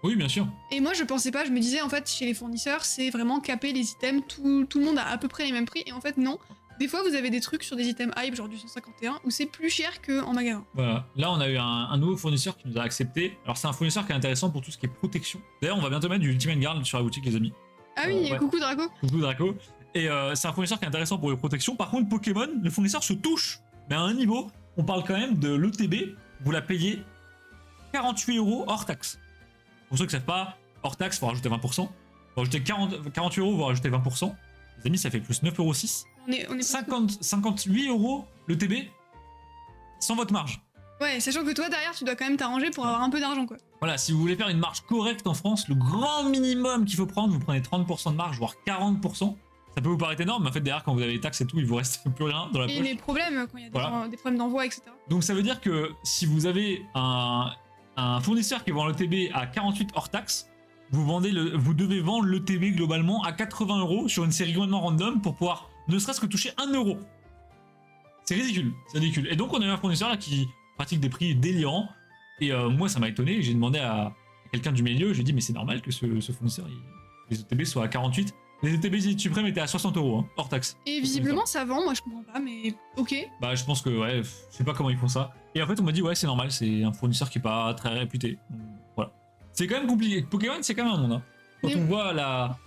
Oui, bien sûr. Et moi je pensais pas, je me disais en fait chez les fournisseurs c'est vraiment caper les items, tout le monde a à peu près les mêmes prix, et en fait non. Des fois vous avez des trucs sur des items hype genre du 151 où c'est plus cher qu'en magasin. Voilà. Là, on a eu un nouveau fournisseur qui nous a accepté. Alors, c'est un fournisseur qui est intéressant pour tout ce qui est protection. D'ailleurs, on va bientôt mettre du Ultimate Guard sur la boutique, les amis. Ah oui, ouais. coucou Draco. Coucou Draco. Et c'est un fournisseur qui est intéressant pour les protections. Par contre, Pokémon, le fournisseur se touche. Mais à un niveau, on parle quand même de l'ETB. Vous la payez 48 € hors taxe. Pour ceux qui ne savent pas, hors taxe, il faut rajouter 20%. Faut rajouter 48 €, vous rajoutez 20%. Les amis, ça fait plus 9,06 €. On est 58 € l'ETB sans votre marge. Ouais, sachant que toi derrière tu dois quand même t'arranger pour avoir un peu d'argent quoi. Voilà, si vous voulez faire une marge correcte en France, le grand minimum qu'il faut prendre, vous prenez 30% de marge, voire 40%. Ça peut vous paraître énorme, mais en fait derrière quand vous avez les taxes et tout, il vous reste plus rien dans la Et poche. les problèmes quand il y a Voilà. des problèmes d'envoi, etc. Donc ça veut dire que si vous avez un fournisseur qui vend l'ETB à 48 hors taxe, vous devez vendre l'ETB globalement à 80 € sur une série complètement random pour pouvoir ne serait-ce que toucher 1 €. C'est ridicule, c'est ridicule. Et donc on a eu un fournisseur là qui pratique des prix délirants. Et moi ça m'a étonné, j'ai demandé à quelqu'un du milieu, j'ai dit mais c'est normal que ce fournisseur, les ETB soient à 48. Les ETB suprêmes étaient à 60 € hein, hors taxe. Et visiblement ça vend, moi je comprends pas, mais ok. Bah je pense que ouais, je sais pas comment ils font ça. Et en fait on m'a dit ouais c'est normal, c'est un fournisseur qui est pas très réputé. Donc, voilà. C'est quand même compliqué. Pokémon c'est quand même un monde. Hein. Quand Mais on voit la...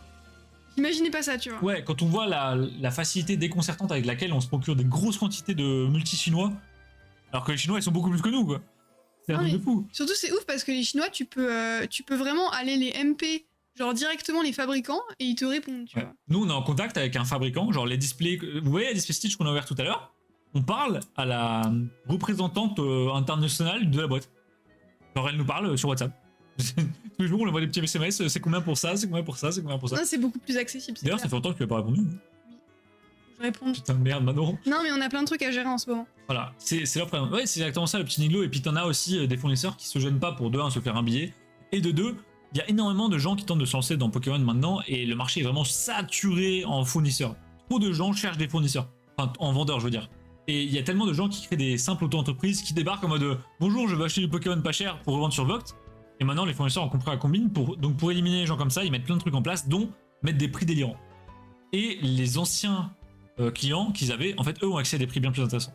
Imaginez pas ça, tu vois. Ouais, quand on voit la facilité déconcertante avec laquelle on se procure des grosses quantités de multi-chinois, alors que les Chinois ils sont beaucoup plus que nous quoi. C'est un Ah truc oui. de fou. Surtout c'est ouf parce que les Chinois tu peux vraiment aller les MP genre directement les fabricants et ils te répondent, tu Ouais. vois. Nous on est en contact avec un fabricant, genre les displays, vous voyez les display Stitch qu'on a ouvert tout à l'heure, on parle à la représentante internationale de la boîte. Genre elle nous parle sur WhatsApp. Tous les jours on envoie des petits SMS, c'est combien pour ça, c'est combien pour ça, c'est combien pour ça. Non, c'est beaucoup plus accessible. c'est D'ailleurs ça clair. fait longtemps que tu n'as pas répondu. Je réponds. Putain de merde Manon. Non, mais on a plein de trucs à gérer en ce moment. Voilà, c'est leur problème. Ouais, c'est exactement ça le petit Niglo. Et puis t'en as aussi des fournisseurs qui se gênent pas pour de 1 se faire un billet. Et de 2, il y a énormément de gens qui tentent de se lancer dans Pokémon maintenant. Et le marché est vraiment saturé en fournisseurs. Trop de gens cherchent des fournisseurs. Enfin, en vendeur, je veux dire. Et il y a tellement de gens qui créent des simples auto-entreprises qui débarquent en mode bonjour, je veux acheter du Pokémon pas cher pour revendre sur Vogt. Et maintenant, les fournisseurs ont compris la combine. Donc, pour éliminer les gens comme ça, ils mettent plein de trucs en place, dont mettre des prix délirants. Et les anciens clients qu'ils avaient, en fait, eux ont accès à des prix bien plus intéressants.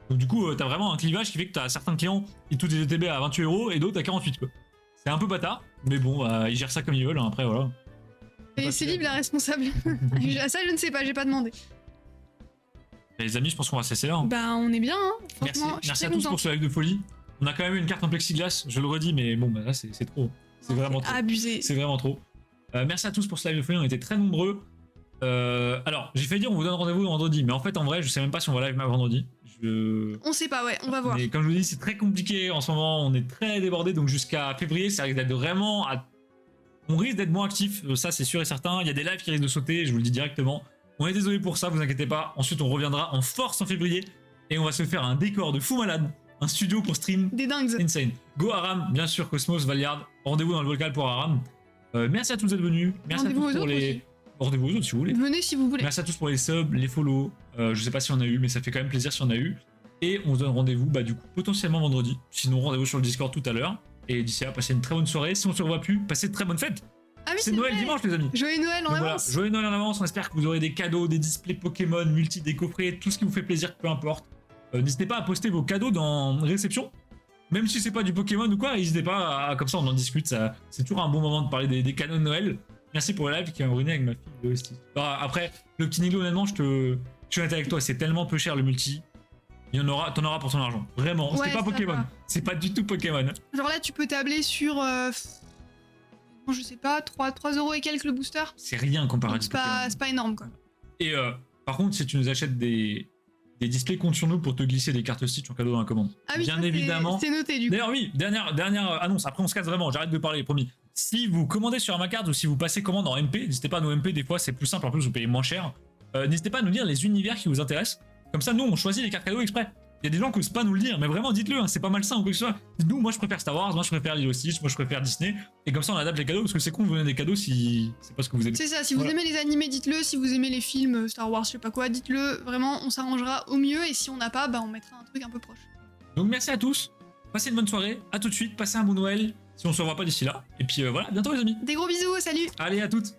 Donc, du coup, t'as vraiment un clivage qui fait que t'as certains clients, ils touchent des ETB à 28 € et d'autres à 48, quoi. C'est un peu bâtard, mais bon, ils gèrent ça comme ils veulent, hein, après, voilà. Et c'est libre la responsable. Ça, je ne sais pas, j'ai pas demandé. Les amis, je pense qu'on va cesser là. Hein. Bah, on est bien, hein. Franchement, je suis Merci très à tous contente. pour ce live de folie. On a quand même eu une carte en plexiglas, je le redis, mais bon, bah là, c'est trop. C'est vraiment trop. Abusé. C'est vraiment trop. Merci à tous pour ce live de folie, on était très nombreux. Alors, j'ai fait dire on vous donne rendez-vous vendredi, mais en fait, en vrai, je sais même pas si on va live vendredi. On sait pas, ouais, on va voir. Mais comme je vous dis, c'est très compliqué en ce moment, on est très débordé, donc jusqu'à février, ça risque d'être vraiment. On risque d'être moins actif, ça c'est sûr et certain. Il y a des lives qui risquent de sauter, je vous le dis directement. On est désolé pour ça, vous inquiétez pas. Ensuite, on reviendra en force en février et on va se faire un décor de fou malade, un studio pour stream. Des dingues. Insane. Go Aram, bien sûr, Cosmos, Valiard. Rendez-vous dans le local pour Aram. Merci à tous d'être venus. Merci à tous pour les. Rendez-vous aux autres si vous voulez. Venez si vous voulez. Merci à tous pour les subs, les follow. Je sais pas si on a eu, mais ça fait quand même plaisir si on a eu. Et on se donne rendez-vous, bah du coup, potentiellement vendredi. Sinon, rendez-vous sur le Discord tout à l'heure. Et d'ici là, passez une très bonne soirée. Si on se revoit plus, passez de très bonnes fêtes. Ah oui, c'est Noël vrai. dimanche, les amis. Joyeux Noël en Donc voilà, avance. joyeux Noël en avance. On espère que vous aurez des cadeaux, des displays Pokémon, multi, des coffrets, tout ce qui vous fait plaisir, peu importe. N'hésitez pas à poster vos cadeaux dans réception. Même si c'est pas du Pokémon ou quoi, n'hésitez pas à, comme ça on en discute. C'est toujours un bon moment de parler des cadeaux de Noël. Merci pour le live qui m'a ruiné avec ma fille de Hostie. Après, le petit Niglo, honnêtement, je suis honnête avec toi, c'est tellement peu cher le multi. T'en auras pour ton argent. Vraiment, Ouais, c'est pas ça Pokémon. va. C'est pas du tout Pokémon. Genre là, tu peux tabler sur. Bon, je sais pas, 3 € et quelques le booster. C'est rien comparé à Donc du c'est Pokémon. pas énorme quoi. Et par contre, si tu nous achètes des displays, compte sur nous pour te glisser des cartes Stitch en cadeau dans la commande. Ah oui, bien ça, évidemment. c'est noté du coup. D'ailleurs, oui, dernière annonce. Après, on se casse vraiment. J'arrête de parler, promis. Si vous commandez sur Amacard ou si vous passez commande en MP, n'hésitez pas à nos MP. Des fois, c'est plus simple. En plus, vous payez moins cher. N'hésitez pas à nous dire les univers qui vous intéressent. Comme ça, nous, on choisit les cartes cadeaux exprès. Il y a des gens qui osent pas nous le dire, mais vraiment, dites-le. Hein, c'est pas malsain ou quoi que ce soit. Nous, moi, je préfère Star Wars. Moi, je préfère Lilo Stitch. Moi, je préfère Disney. Et comme ça, on adapte les cadeaux parce que c'est con de vous donner des cadeaux si c'est pas ce que vous aimez. C'est ça, si vous Voilà. aimez les animés, dites-le. Si vous aimez les films Star Wars, je sais pas quoi, dites-le. Vraiment, on s'arrangera au mieux. Et si on n'a pas, bah on mettra un truc un peu proche. Donc, merci à tous. Passez une bonne soirée. À tout de suite. Passez un bon Noël. Si on se revoit pas d'ici là. Et puis voilà, à bientôt, les amis. Des gros bisous, salut! Allez, à toutes.